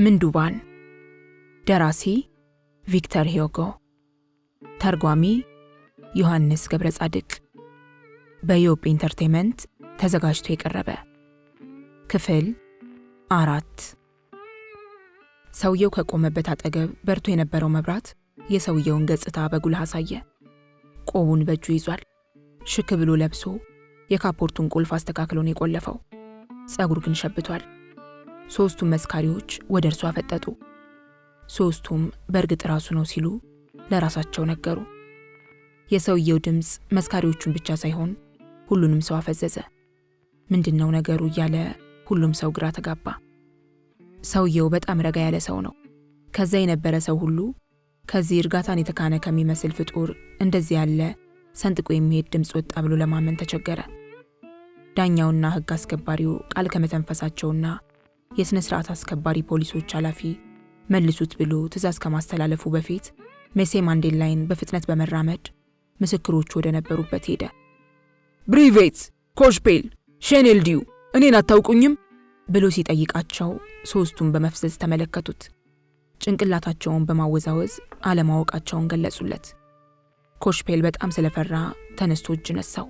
ምንዱባን ደራሲ ቪክተር ሂዩጎ ተርጓሚ ዮሐንስ ገብረጻድቅ በዮብ ኢንተርቴይንመንት ተዘጋጅቶ የቀረበ ክፍል 4 ሰውየው ከቆመበት አጠገብ በርቶ የነበረው መብራት የሰውየውን ገጽታ በጉልህ አሳየ። ቆቡን በእጁ ይዟል። ሽክ ብሎ ለብሶ የካፖርቱን ቁልፍ አስተካክሎ ነው የቆለፈው። ጸጉሩ ግን ሸብቷል። ሶስቱም መስካሪዎች ወደ እርሱ አፈጠጡ። ሶስቱም በእርግጥ ራሱ ነው ሲሉ ለራሳቸው ነገሩ። የሰውየው ድምፅ መስካሪዎቹን ብቻ ሳይሆን ሁሉንም ሰው አፈዘዘ። ምንድነው ነገሩ እያለ ሁሉም ሰው ግራ ተጋባ። ሰውየው በጣም ረጋ ያለ ሰው ነው። ከዛ የነበረ ሰው ሁሉ ከዚህ እርጋታን የተካነ ከሚመስል ፍጡር እንደዚህ ያለ ሰንጥቆ የሚሄድ ድምፅ ወጣ ብሎ ለማመን ተቸገረ። ዳኛውና ሕግ አስከባሪው ቃል ከመተንፈሳቸውና የስነ ስርዓት አስከባሪ ፖሊሶች ኃላፊ መልሱት ብሎ ትዕዛዝ ከማስተላለፉ በፊት ሜሴ ማንዴላይን በፍጥነት በመራመድ ምስክሮቹ ወደ ነበሩበት ሄደ። ብሪቬትስ፣ ኮሽፔል፣ ሼኔልዲዩ እኔን አታውቁኝም ብሎ ሲጠይቃቸው ሶስቱም በመፍዘዝ ተመለከቱት። ጭንቅላታቸውን በማወዛወዝ አለማወቃቸውን ገለጹለት። ኮሽፔል በጣም ስለፈራ ተነስቶ እጅ ነሳው።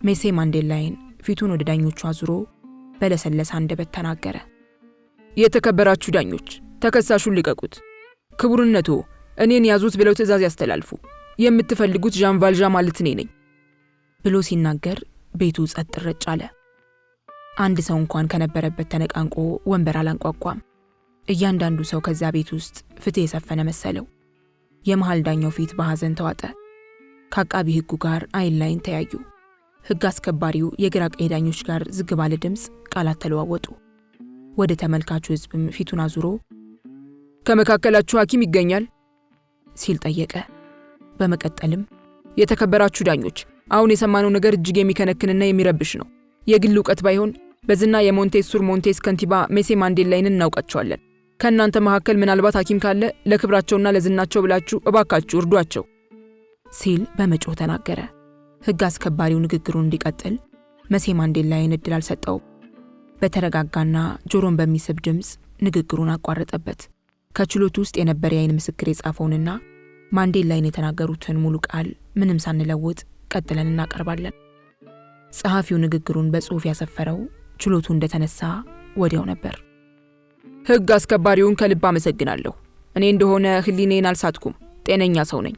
ሜሴ ማንዴላይን ፊቱን ወደ ዳኞቹ አዙሮ በለሰለሰ አንደበት ተናገረ። የተከበራችሁ ዳኞች፣ ተከሳሹን ልቀቁት። ክቡርነቶ እኔን ያዙት ብለው ትዕዛዝ ያስተላልፉ። የምትፈልጉት ዣን ቫልዣን ማለት እኔ ነኝ ብሎ ሲናገር ቤቱ ጸጥ ረጭ አለ። አንድ ሰው እንኳን ከነበረበት ተነቃንቆ ወንበር አላንቋቋም። እያንዳንዱ ሰው ከዛ ቤት ውስጥ ፍትህ የሰፈነ መሰለው። የመሃል ዳኛው ፊት በሐዘን ተዋጠ። ከአቃቢ ሕጉ ጋር አይን ላይን ተያዩ። ሕግ አስከባሪው የግራ ቀኝ ዳኞች ጋር ዝግ ባለ ድምፅ ቃላት ተለዋወጡ። ወደ ተመልካቹ ሕዝብም ፊቱን አዙሮ ከመካከላችሁ ሐኪም ይገኛል ሲል ጠየቀ። በመቀጠልም የተከበራችሁ ዳኞች፣ አሁን የሰማነው ነገር እጅግ የሚከነክንና የሚረብሽ ነው። የግል ዕውቀት ባይሆን በዝና የሞንቴስ ሱር ሞንቴስ ከንቲባ ሜሴ ማንዴላይንን እናውቃቸዋለን። ከእናንተ መካከል ምናልባት ሐኪም ካለ ለክብራቸውና ለዝናቸው ብላችሁ እባካችሁ እርዷቸው ሲል በመጮህ ተናገረ። ሕግ አስከባሪው ንግግሩን እንዲቀጥል ሜሴ ማንዴላይን እድል አልሰጠው። በተረጋጋና ጆሮን በሚስብ ድምፅ ንግግሩን አቋረጠበት። ከችሎቱ ውስጥ የነበረ የዓይን ምስክር የጻፈውንና ማንዴላይን የተናገሩትን ሙሉ ቃል ምንም ሳንለውጥ ቀጥለን እናቀርባለን። ጸሐፊው ንግግሩን በጽሑፍ ያሰፈረው ችሎቱ እንደተነሳ ወዲያው ነበር። ሕግ አስከባሪውን ከልብ አመሰግናለሁ። እኔ እንደሆነ ሕሊኔን አልሳትኩም። ጤነኛ ሰው ነኝ።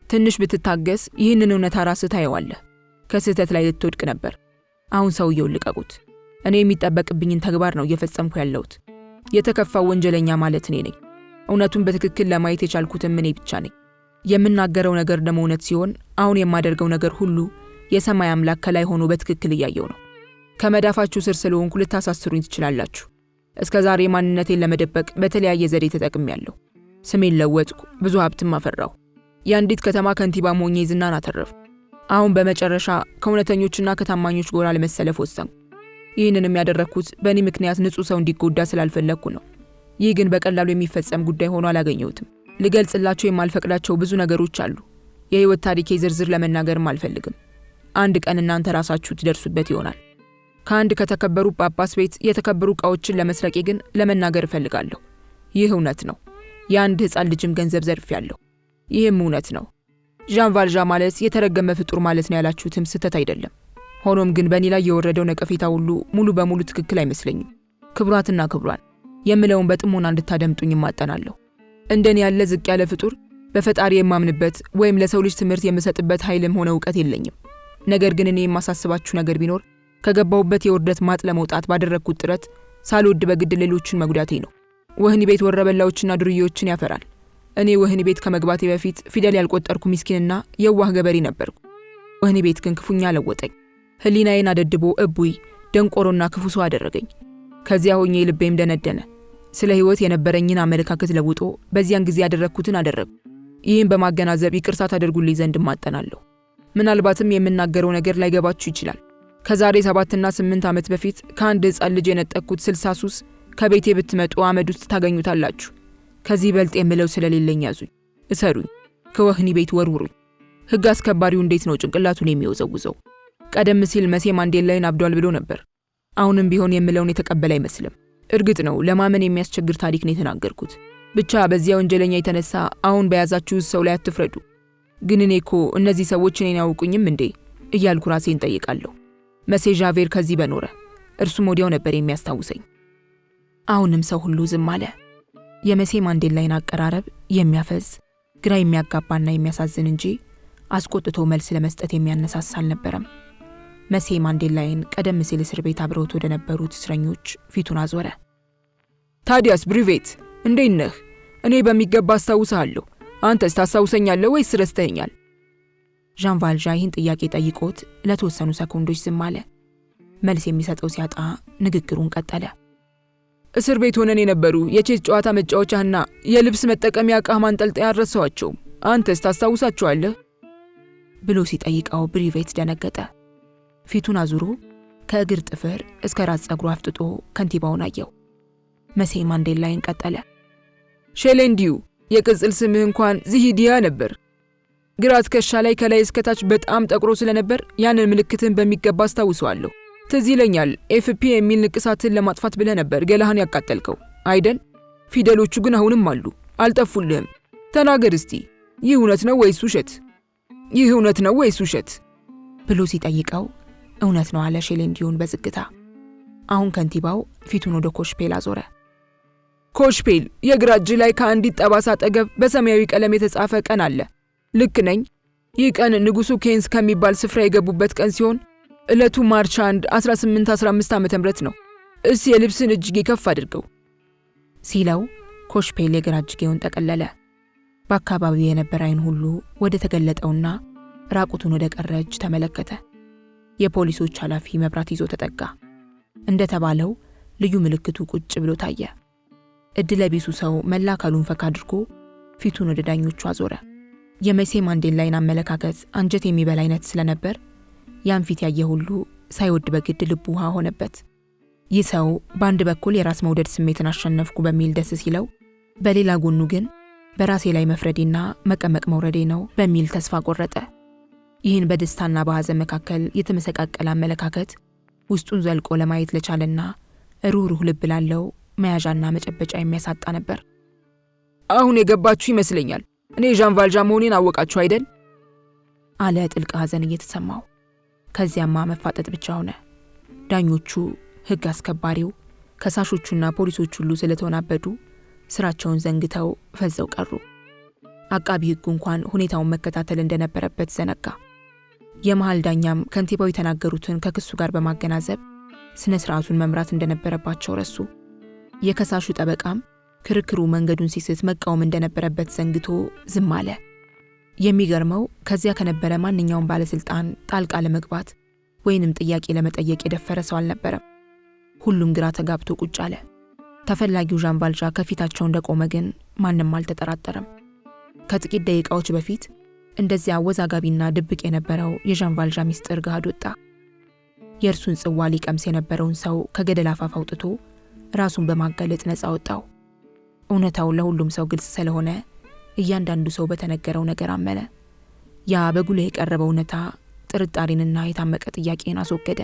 ትንሽ ብትታገስ ይህንን እውነታ ራስህ ታየዋለህ። ከስህተት ላይ ልትወድቅ ነበር። አሁን ሰውየውን ልቀቁት። እኔ የሚጠበቅብኝን ተግባር ነው እየፈጸምኩ ያለሁት። የተከፋው ወንጀለኛ ማለት እኔ ነኝ። እውነቱን በትክክል ለማየት የቻልኩትም እኔ ብቻ ነኝ። የምናገረው ነገር ደግሞ እውነት ሲሆን አሁን የማደርገው ነገር ሁሉ የሰማይ አምላክ ከላይ ሆኖ በትክክል እያየው ነው። ከመዳፋችሁ ስር ስለሆንኩ ልታሳስሩኝ ትችላላችሁ። እስከ ዛሬ ማንነቴን ለመደበቅ በተለያየ ዘዴ ተጠቅሜያለሁ። ስሜን ለወጥኩ፣ ብዙ ሀብትም አፈራሁ። የአንዲት ከተማ ከንቲባ ሆኜ ዝናን አተረፍኩ። አሁን በመጨረሻ ከእውነተኞችና ከታማኞች ጎራ ለመሰለፍ ወሰንኩ። ይህንንም ያደረኩት በእኔ ምክንያት ንጹሕ ሰው እንዲጎዳ ስላልፈለግኩ ነው። ይህ ግን በቀላሉ የሚፈጸም ጉዳይ ሆኖ አላገኘሁትም። ልገልጽላቸው የማልፈቅዳቸው ብዙ ነገሮች አሉ። የህይወት ታሪኬ ዝርዝር ለመናገርም አልፈልግም። አንድ ቀን እናንተ ራሳችሁ ትደርሱበት ይሆናል። ከአንድ ከተከበሩ ጳጳስ ቤት የተከበሩ ዕቃዎችን ለመስረቄ ግን ለመናገር እፈልጋለሁ። ይህ እውነት ነው። የአንድ ሕፃን ልጅም ገንዘብ ዘርፌያለሁ። ይህም እውነት ነው። ዣን ቫልዣን ማለት የተረገመ ፍጡር ማለት ነው ያላችሁትም ስህተት አይደለም። ሆኖም ግን በእኔ ላይ የወረደው ነቀፌታ ሁሉ ሙሉ በሙሉ ትክክል አይመስለኝም። ክቡራትና ክቡራን፣ የምለውን በጥሞና እንድታደምጡኝ እማጠናለሁ። እንደኔ ያለ ዝቅ ያለ ፍጡር በፈጣሪ የማምንበት ወይም ለሰው ልጅ ትምህርት የምሰጥበት ኃይልም ሆነ ዕውቀት የለኝም። ነገር ግን እኔ የማሳስባችሁ ነገር ቢኖር ከገባሁበት የውርደት ማጥ ለመውጣት ባደረግኩት ጥረት ሳልወድ በግድ ሌሎችን መጉዳቴ ነው። ወህኒ ቤት ወረበላዎችና ዱርዬዎችን ያፈራል። እኔ ወህኒ ቤት ከመግባቴ በፊት ፊደል ያልቆጠርኩ ምስኪንና የዋህ ገበሬ ነበርኩ። ወህኒ ቤት ግን ክፉኛ ለወጠኝ። ሕሊናዬን አደድቦ እቡይ፣ ደንቆሮና ክፉ ሰው አደረገኝ። ከዚያ ሆኜ ልቤም ደነደነ። ስለ ሕይወት የነበረኝን አመለካከት ለውጦ በዚያን ጊዜ ያደረግኩትን አደረግኩ። ይህን በማገናዘብ ይቅርታ ታደርጉልኝ ዘንድ እማጠናለሁ። ምናልባትም የምናገረው ነገር ላይገባችሁ ይችላል። ከዛሬ 7 እና 8 ዓመት በፊት ከአንድ ሕፃን ልጅ የነጠቅኩት 60 ሱስ ከቤቴ ብትመጡ አመድ ውስጥ ታገኙታላችሁ። ከዚህ በልጥ የምለው ስለሌለኝ ያዙኝ፣ እሰሩኝ፣ ከወህኒ ቤት ወርውሩኝ። ሕግ አስከባሪው እንዴት ነው ጭንቅላቱን የሚወዘውዘው? ቀደም ሲል ሜሴ ማንዴላይን አብዷል ብሎ ነበር። አሁንም ቢሆን የምለውን የተቀበለ አይመስልም። እርግጥ ነው ለማመን የሚያስቸግር ታሪክ ነው የተናገርኩት። ብቻ በዚያ ወንጀለኛ የተነሳ አሁን በያዛችሁ ሰው ላይ አትፍረዱ። ግን እኔ እኮ እነዚህ ሰዎች እኔን ያውቁኝም እንዴ እያልኩ ራሴን ጠይቃለሁ። መሴ ዣቬር ከዚህ በኖረ እርሱም ወዲያው ነበር የሚያስታውሰኝ። አሁንም ሰው ሁሉ ዝም አለ። የመሴ ማንዴላይን አቀራረብ የሚያፈዝ ግራ የሚያጋባና የሚያሳዝን እንጂ አስቆጥቶ መልስ ለመስጠት የሚያነሳሳ አልነበረም። መሴ ማንዴላይን ቀደም ሲል እስር ቤት አብረውት ወደ ነበሩት እስረኞች ፊቱን አዞረ። ታዲያስ ብሪቬት እንዴት ነህ? እኔ በሚገባ አስታውስሃለሁ። አንተስ ታስታውሰኛለህ ወይስ ረስተኸኛል? ዣን ቫልዣ ይህን ጥያቄ ጠይቆት ለተወሰኑ ሰኮንዶች ዝም አለ። መልስ የሚሰጠው ሲያጣ ንግግሩን ቀጠለ። እስር ቤት ሆነን የነበሩ የቼዝ ጨዋታ መጫወቻና የልብስ መጠቀሚያ ዕቃ ማንጠልጠያ አልረሳኋቸውም። አንተስ ታስታውሳቸዋለህ? ብሎ ሲጠይቀው ብሪቬት ደነገጠ። ፊቱን አዙሮ ከእግር ጥፍር እስከ ራስ ጸጉሩ አፍጥጦ ከንቲባውን አየው። መሴ ማንዴላይን ቀጠለ። ሼሌንዲዩ የቅጽል ስምህ እንኳን ዚሂዲያ ነበር። ግራ ትከሻ ላይ ከላይ እስከታች በጣም ጠቁሮ ስለነበር ያንን ምልክትን በሚገባ አስታውሰዋለሁ። ትዝ ይለኛል ኤፍፒ የሚል ንቅሳትን ለማጥፋት ብለህ ነበር ገላህን ያቃጠልከው አይደል? ፊደሎቹ ግን አሁንም አሉ፣ አልጠፉልህም። ተናገር እስቲ፣ ይህ እውነት ነው ወይስ ውሸት? ይህ እውነት ነው ወይስ ውሸት? ብሎ ሲጠይቀው እውነት ነው አለ ሼሌንዲዩን በዝግታ። አሁን ከንቲባው ፊቱን ወደ ኮሽፔል አዞረ። ኮሽፔል የግራ እጅ ላይ ከአንዲት ጠባሳ አጠገብ በሰማያዊ ቀለም የተጻፈ ቀን አለ። ልክ ነኝ? ይህ ቀን ንጉሱ ኬንስ ከሚባል ስፍራ የገቡበት ቀን ሲሆን ዕለቱ ማርች 1 1815 ዓ.ም ነው። እስ የልብስን እጅጌ ከፍ አድርገው ሲለው ኮሽፔል የግራ እጅጌውን ጠቀለለ። በአካባቢው የነበረ አይን ሁሉ ወደ ተገለጠውና ራቁቱን ወደ ቀረ እጅ ተመለከተ። የፖሊሶች ኃላፊ መብራት ይዞ ተጠጋ። እንደተባለው ልዩ ምልክቱ ቁጭ ብሎ ታየ። እድለ ቢሱ ሰው መላ አካሉን ፈካ አድርጎ ፊቱን ወደ ዳኞቹ አዞረ። የመሴ ማንዴላይን አመለካከት አንጀት የሚበላ አይነት ስለነበር ያን ፊት ያየ ሁሉ ሳይወድ በግድ ልቡ ውሃ ሆነበት። ይህ ሰው በአንድ በኩል የራስ መውደድ ስሜትን አሸነፍኩ በሚል ደስ ሲለው፣ በሌላ ጎኑ ግን በራሴ ላይ መፍረዴና መቀመቅ መውረዴ ነው በሚል ተስፋ ቆረጠ። ይህን በደስታና በሐዘን መካከል የተመሰቃቀለ አመለካከት ውስጡን ዘልቆ ለማየት ለቻለና ሩህሩህ ልብ ላለው መያዣና መጨበጫ የሚያሳጣ ነበር። አሁን የገባችሁ ይመስለኛል። እኔ ዣን ቫልዣ መሆኔን አወቃችሁ አይደል? አለ ጥልቅ ሐዘን እየተሰማው። ከዚያማ መፋጠጥ ብቻ ሆነ። ዳኞቹ፣ ሕግ አስከባሪው፣ ከሳሾቹና ፖሊሶች ሁሉ ስለተወናበዱ ስራቸውን ዘንግተው ፈዘው ቀሩ። አቃቢ ሕጉ እንኳን ሁኔታውን መከታተል እንደነበረበት ዘነጋ። የመሃል ዳኛም ከንቲባው የተናገሩትን ከክሱ ጋር በማገናዘብ ስነ ስርዓቱን መምራት እንደነበረባቸው ረሱ። የከሳሹ ጠበቃም ክርክሩ መንገዱን ሲስት መቃወም እንደነበረበት ዘንግቶ ዝም አለ። የሚገርመው ከዚያ ከነበረ ማንኛውም ባለስልጣን ጣልቃ ለመግባት ወይንም ጥያቄ ለመጠየቅ የደፈረ ሰው አልነበረም። ሁሉም ግራ ተጋብቶ ቁጭ አለ። ተፈላጊው ዣን ቫልዣ ከፊታቸው እንደቆመ ግን ማንም አልተጠራጠረም። ከጥቂት ደቂቃዎች በፊት እንደዚያ አወዛጋቢና ድብቅ የነበረው የዣን ቫልዣ ሚስጥር ገሃድ ወጣ። የእርሱን ጽዋ ሊቀምስ የነበረውን ሰው ከገደል አፋፍ አውጥቶ ራሱን በማጋለጥ ነፃ ወጣው። እውነታው ለሁሉም ሰው ግልጽ ስለሆነ እያንዳንዱ ሰው በተነገረው ነገር አመነ። ያ በጉልህ የቀረበው እውነታ ጥርጣሬንና የታመቀ ጥያቄን አስወገደ።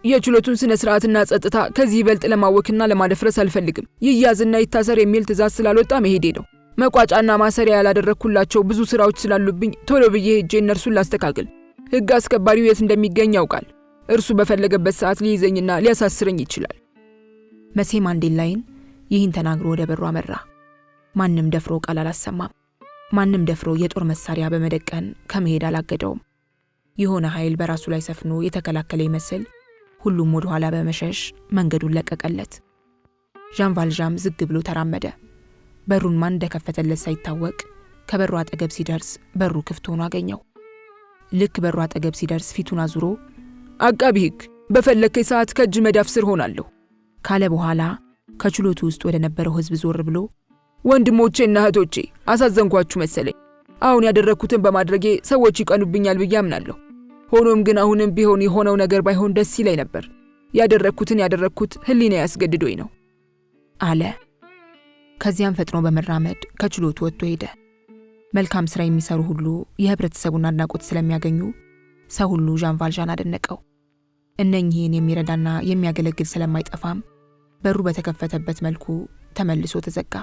የችሎቱን ስነ ስርዓትና ጸጥታ ከዚህ ይበልጥ ለማወክና ለማደፍረስ አልፈልግም። ይያዝና ይታሰር የሚል ትእዛዝ ስላልወጣ መሄዴ ነው። መቋጫና ማሰሪያ ያላደረኩላቸው ብዙ ስራዎች ስላሉብኝ ቶሎ ብዬ ሄጄ እነርሱን ላስተካክል። ሕግ አስከባሪው የት እንደሚገኝ ያውቃል። እርሱ በፈለገበት ሰዓት ሊይዘኝና ሊያሳስረኝ ይችላል። መሴ ማንዴላይን ይህን ተናግሮ ወደ በሩ አመራ። ማንም ደፍሮ ቃል አላሰማም። ማንም ደፍሮ የጦር መሳሪያ በመደቀን ከመሄድ አላገደውም። የሆነ ኃይል በራሱ ላይ ሰፍኖ የተከላከለ ይመስል ሁሉም ወደ ኋላ በመሸሽ መንገዱን ለቀቀለት። ዣን ቫልዣም ዝግ ብሎ ተራመደ። በሩን ማን እንደከፈተለት ሳይታወቅ ከበሩ አጠገብ ሲደርስ በሩ ክፍት ሆኖ አገኘው። ልክ በሩ አጠገብ ሲደርስ ፊቱን አዙሮ አቃቢ ሕግ በፈለከኝ ሰዓት ከእጅ መዳፍ ስር ሆናለሁ ካለ በኋላ ከችሎቱ ውስጥ ወደ ነበረው ሕዝብ ዞር ብሎ ወንድሞቼና እህቶቼ አሳዘንኳችሁ መሰለኝ። አሁን ያደረኩትን በማድረጌ ሰዎች ይቀኑብኛል ብዬ አምናለሁ። ሆኖም ግን አሁንም ቢሆን የሆነው ነገር ባይሆን ደስ ይለኝ ነበር። ያደረኩት ሕሊና ያስገድዶኝ ነው አለ። ከዚያም ፈጥኖ በመራመድ ከችሎቱ ወጥቶ ሄደ። መልካም ስራ የሚሰሩ ሁሉ የህብረተሰቡን አድናቆት ስለሚያገኙ ሰው ሁሉ ዣን ቫልዣን አደነቀው። እነኚህን የሚረዳና የሚያገለግል ስለማይጠፋም በሩ በተከፈተበት መልኩ ተመልሶ ተዘጋ።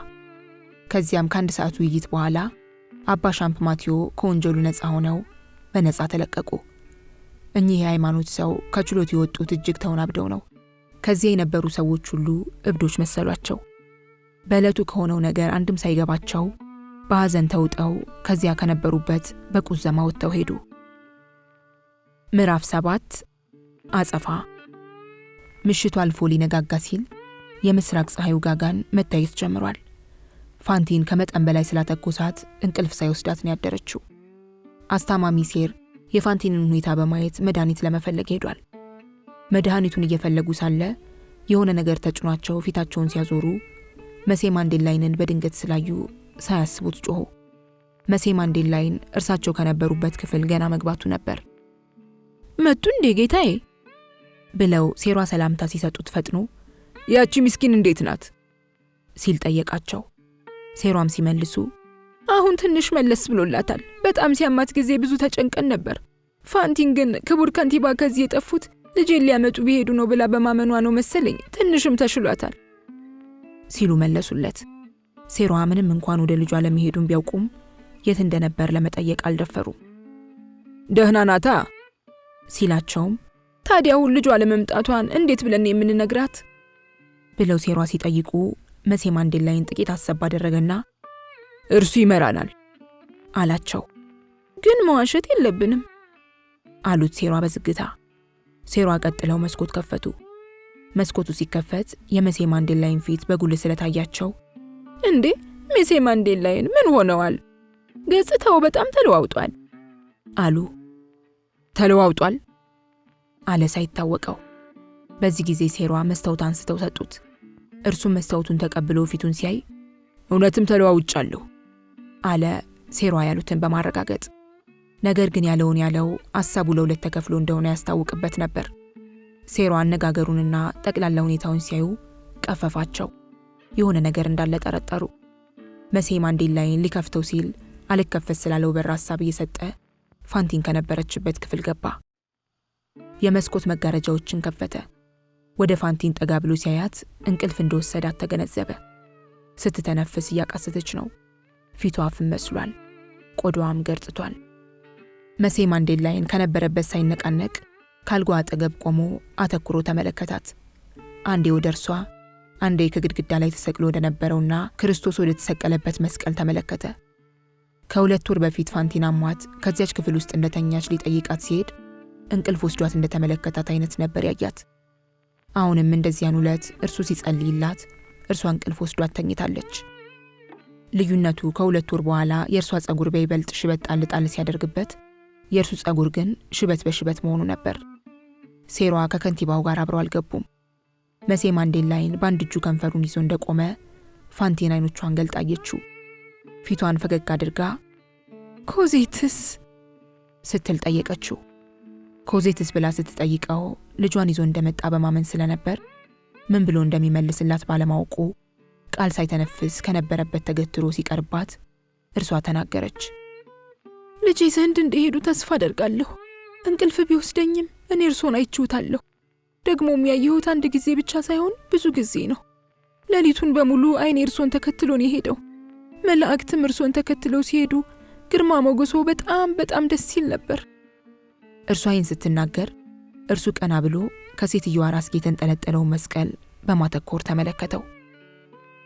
ከዚያም ከአንድ ሰዓት ውይይት በኋላ አባ ሻምፕ ማቴዎ ከወንጀሉ ነፃ ሆነው በነፃ ተለቀቁ። እኚህ የሃይማኖት ሰው ከችሎት የወጡት እጅግ ተወናብደው ነው። ከዚያ የነበሩ ሰዎች ሁሉ እብዶች መሰሏቸው። በዕለቱ ከሆነው ነገር አንድም ሳይገባቸው በሐዘን ተውጠው ከዚያ ከነበሩበት በቁዘማ ወጥተው ሄዱ። ምዕራፍ 7 አጸፋ። ምሽቱ አልፎ ሊነጋጋ ሲል የምስራቅ ፀሐይ ውጋጋን መታየት ጀምሯል። ፋንቲን ከመጠን በላይ ስላተኮሳት እንቅልፍ ሳይወስዳት ነው ያደረችው። አስታማሚ ሴር የፋንቲንን ሁኔታ በማየት መድኃኒት ለመፈለግ ሄዷል። መድኃኒቱን እየፈለጉ ሳለ የሆነ ነገር ተጭኗቸው ፊታቸውን ሲያዞሩ መሴ ማንዴላይንን በድንገት ስላዩ ሳያስቡት ጮኹ። መሴ ማንዴላይን እርሳቸው ከነበሩበት ክፍል ገና መግባቱ ነበር። መጡ እንዴ ጌታዬ? ብለው ሴሯ ሰላምታ ሲሰጡት ፈጥኖ ያቺ ምስኪን እንዴት ናት ሲል ጠየቃቸው። ሴሯም ሲመልሱ አሁን ትንሽ መለስ ብሎላታል። በጣም ሲያማት ጊዜ ብዙ ተጨንቀን ነበር። ፋንቲን ግን ክቡር ከንቲባ ከዚህ የጠፉት ልጄን ሊያመጡ ቢሄዱ ነው ብላ በማመኗ ነው መሰለኝ ትንሽም ተሽሏታል ሲሉ መለሱለት። ሴሯ ምንም እንኳን ወደ ልጇ ለመሄዱን ቢያውቁም የት እንደነበር ለመጠየቅ አልደፈሩም። ደህና ናታ ሲላቸውም ታዲያውን ልጇ ለመምጣቷን እንዴት ብለን የምንነግራት ብለው ሴሯ ሲጠይቁ መሴ ማንዴላይን ጥቂት አሰብ አደረገና እርሱ ይመራናል አላቸው። ግን መዋሸት የለብንም አሉት ሴሯ በዝግታ። ሴሯ ቀጥለው መስኮት ከፈቱ። መስኮቱ ሲከፈት የመሴ ማንዴላይን ፊት በጉልህ ስለታያቸው እንዴ መሴ ማንዴላይን ምን ሆነዋል? ገጽታው በጣም ተለዋውጧል አሉ። ተለዋውጧል አለ ሳይታወቀው። በዚህ ጊዜ ሴሯ መስታወት አንስተው ሰጡት። እርሱም መስታወቱን ተቀብሎ ፊቱን ሲያይ እውነትም ተለዋውጫለሁ አለ ሴሯ ያሉትን በማረጋገጥ። ነገር ግን ያለውን ያለው ሐሳቡ ለሁለት ተከፍሎ እንደሆነ ያስታውቅበት ነበር። ሴሯ አነጋገሩንና ጠቅላላ ሁኔታውን ሲያዩ ቀፈፋቸው። የሆነ ነገር እንዳለ ጠረጠሩ። መሴ ማንዴላይን ሊከፍተው ሲል አልከፈት ስላለው በር ሐሳብ እየሰጠ ፋንቲን ከነበረችበት ክፍል ገባ። የመስኮት መጋረጃዎችን ከፈተ። ወደ ፋንቲን ጠጋ ብሎ ሲያያት እንቅልፍ እንደወሰዳት ተገነዘበ። ስትተነፍስ እያቃሰተች ነው። ፊቷ አፍም መስሏል። ቆዳዋም ገርጥቷል። መሴ ማንዴላይን ከነበረበት ሳይነቃነቅ ካልጓ አጠገብ ቆሞ አተኩሮ ተመለከታት። አንዴ ወደ እርሷ፣ አንዴ ከግድግዳ ላይ ተሰቅሎ እንደነበረውና ክርስቶስ ወደ ተሰቀለበት መስቀል ተመለከተ። ከ2 ወር በፊት ፋንቲን አሟት ከዚያች ክፍል ውስጥ እንደተኛች ሊጠይቃት ሲሄድ እንቅልፍ ወስዷት እንደተመለከታት አይነት ነበር ያያት። አሁንም እንደዚያን ዕለት እርሱ ሲጸልይላት እርሷ እንቅልፍ ወስዷት ተኝታለች። ልዩነቱ ከ2 ወር በኋላ የእርሷ ጸጉር በይበልጥ ሽበት ጣል ጣል ሲያደርግበት የእርሱ ጸጉር ግን ሽበት በሽበት መሆኑ ነበር። ሴሯ ከከንቲባው ጋር አብረው አልገቡም። መሴ ማንዴላይን በአንድ እጁ ከንፈሩን ይዞ እንደቆመ ፋንቲን አይኖቿን ገልጣ አየችው። ፊቷን ፈገግ አድርጋ ኮዜትስ ስትል ጠየቀችው። ኮዜትስ ብላ ስትጠይቀው ልጇን ይዞ እንደመጣ በማመን ስለነበር ምን ብሎ እንደሚመልስላት ባለማወቁ ቃል ሳይተነፍስ ከነበረበት ተገትሮ ሲቀርባት እርሷ ተናገረች። ልጄ ዘንድ እንደሄዱ ተስፋ አደርጋለሁ። እንቅልፍ ቢወስደኝም እኔ እርሶን አይቼዎታለሁ። ደግሞም ያየሁት አንድ ጊዜ ብቻ ሳይሆን ብዙ ጊዜ ነው። ሌሊቱን በሙሉ አይኔ እርሶን ተከትሎን የሄደው። መላእክትም እርሶን ተከትለው ሲሄዱ ግርማ ሞገሶ በጣም በጣም ደስ ይል ነበር። እርሷ ይህን ስትናገር እርሱ ቀና ብሎ ከሴትየዋ ራስጌ የተንጠለጠለውን መስቀል በማተኮር ተመለከተው።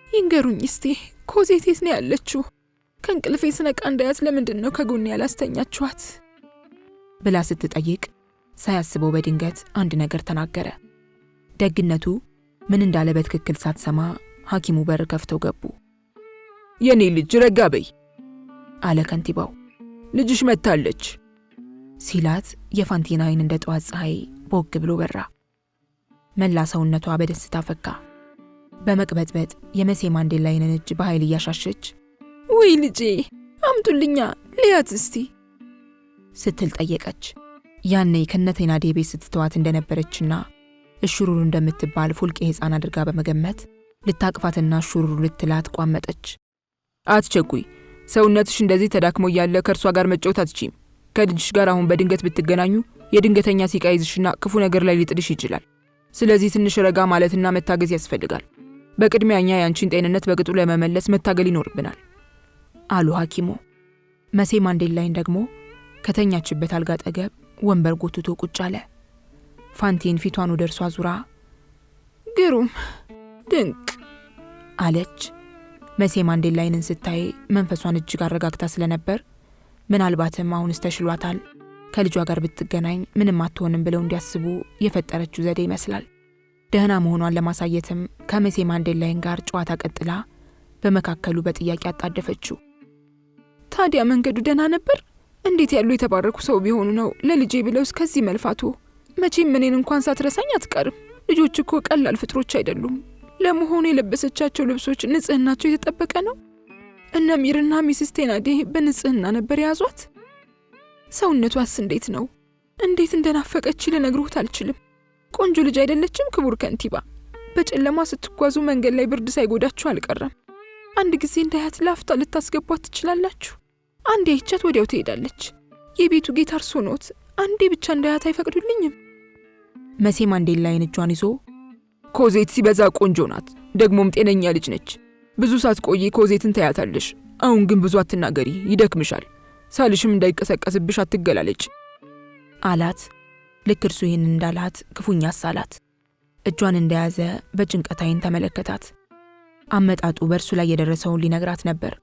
ይንገሩኝ እስቲ ኮዜት የት ነው ያለችው? ከእንቅልፌ ስነቃ እንዳያት ለምንድን ነው ከጎኔ ያላስተኛችኋት? ብላ ስትጠይቅ ሳያስበው በድንገት አንድ ነገር ተናገረ። ደግነቱ ምን እንዳለ በትክክል ሳትሰማ ሐኪሙ በር ከፍተው ገቡ። የኔ ልጅ ረጋ በይ አለ ከንቲባው። ልጅሽ መታለች ሲላት የፋንቲን አይን እንደ ጠዋት ፀሐይ ቦግ ብሎ በራ። መላ ሰውነቷ በደስታ ፈካ። በመቅበጥበጥ የመሴ ማንዴላይንን እጅ በኃይል እያሻሸች ውይ ልጄ አምጡልኛ ልያት እስቲ ስትል ጠየቀች። ያኔ ከነቴናዴ ቤት ስትተዋት እንደነበረችና እሹሩሩ እንደምትባል ፉልቄ ሕፃን አድርጋ በመገመት ልታቅፋትና እሹሩሩ ልትላት ቋመጠች። አትቸኩይ፣ ሰውነትሽ እንደዚህ ተዳክሞ እያለ ከእርሷ ጋር መጫወት አትችይም። ከልጅሽ ጋር አሁን በድንገት ብትገናኙ የድንገተኛ ሲቃ ይዝሽና ክፉ ነገር ላይ ሊጥልሽ ይችላል። ስለዚህ ትንሽ ረጋ ማለትና መታገዝ ያስፈልጋል። በቅድሚያ እኛ ያንቺን ጤንነት በቅጡ ለመመለስ መታገል ይኖርብናል አሉ ሐኪሙ። መሴ ማንዴላይን ደግሞ ከተኛችበት አልጋ አጠገብ ወንበር ጎትቶ ቁጭ አለ። ፋንቲን ፊቷን ወደ እርሷ ዙራ ግሩም፣ ድንቅ አለች። መሴ ማንዴላይንን ስታይ መንፈሷን እጅግ አረጋግታ ስለነበር ምናልባትም አሁንስ ተሽሏታል፣ ከልጇ ጋር ብትገናኝ ምንም አትሆንም ብለው እንዲያስቡ የፈጠረችው ዘዴ ይመስላል። ደህና መሆኗን ለማሳየትም ከመሴ ማንዴላይን ጋር ጨዋታ ቀጥላ በመካከሉ በጥያቄ አጣደፈችው። ታዲያ መንገዱ ደህና ነበር? እንዴት ያሉ የተባረኩ ሰው ቢሆኑ ነው ለልጄ ብለው እስከዚህ መልፋቱ? መቼም እኔን እንኳን ሳትረሳኝ አትቀርም። ልጆች እኮ ቀላል ፍጥሮች አይደሉም። ለመሆኑ የለበሰቻቸው ልብሶች ንጽህናቸው የተጠበቀ ነው? እነ ሚርና ሚስስ ቴናዴ በንጽህና ነበር የያዟት? ሰውነቷስ እንዴት ነው? እንዴት እንደናፈቀች ልነግሩት አልችልም። ቆንጆ ልጅ አይደለችም ክቡር ከንቲባ? በጨለማ ስትጓዙ መንገድ ላይ ብርድ ሳይጎዳችሁ አልቀረም። አንድ ጊዜ እንዳያት ላፍታ ልታስገቧት ትችላላችሁ? አንዴ አይቻት ወዲያው ትሄዳለች። የቤቱ ጌታ እርሶ ኖት። አንዴ ብቻ እንዳያት አይፈቅዱልኝም? መሴ ማንዴላይን እጇን ይዞ ኮዜት ሲበዛ ቆንጆ ናት፣ ደግሞም ጤነኛ ልጅ ነች። ብዙ ሳትቆይ ኮዜትን ታያታለሽ። አሁን ግን ብዙ አትናገሪ፣ ይደክምሻል። ሳልሽም እንዳይቀሰቀስብሽ አትገላለጭ አላት። ልክ እርሱ ይህን እንዳላት ክፉኛ አሳላት። እጇን እንደያዘ በጭንቀት ዓይን ተመለከታት። አመጣጡ በእርሱ ላይ የደረሰውን ሊነግራት ነበር።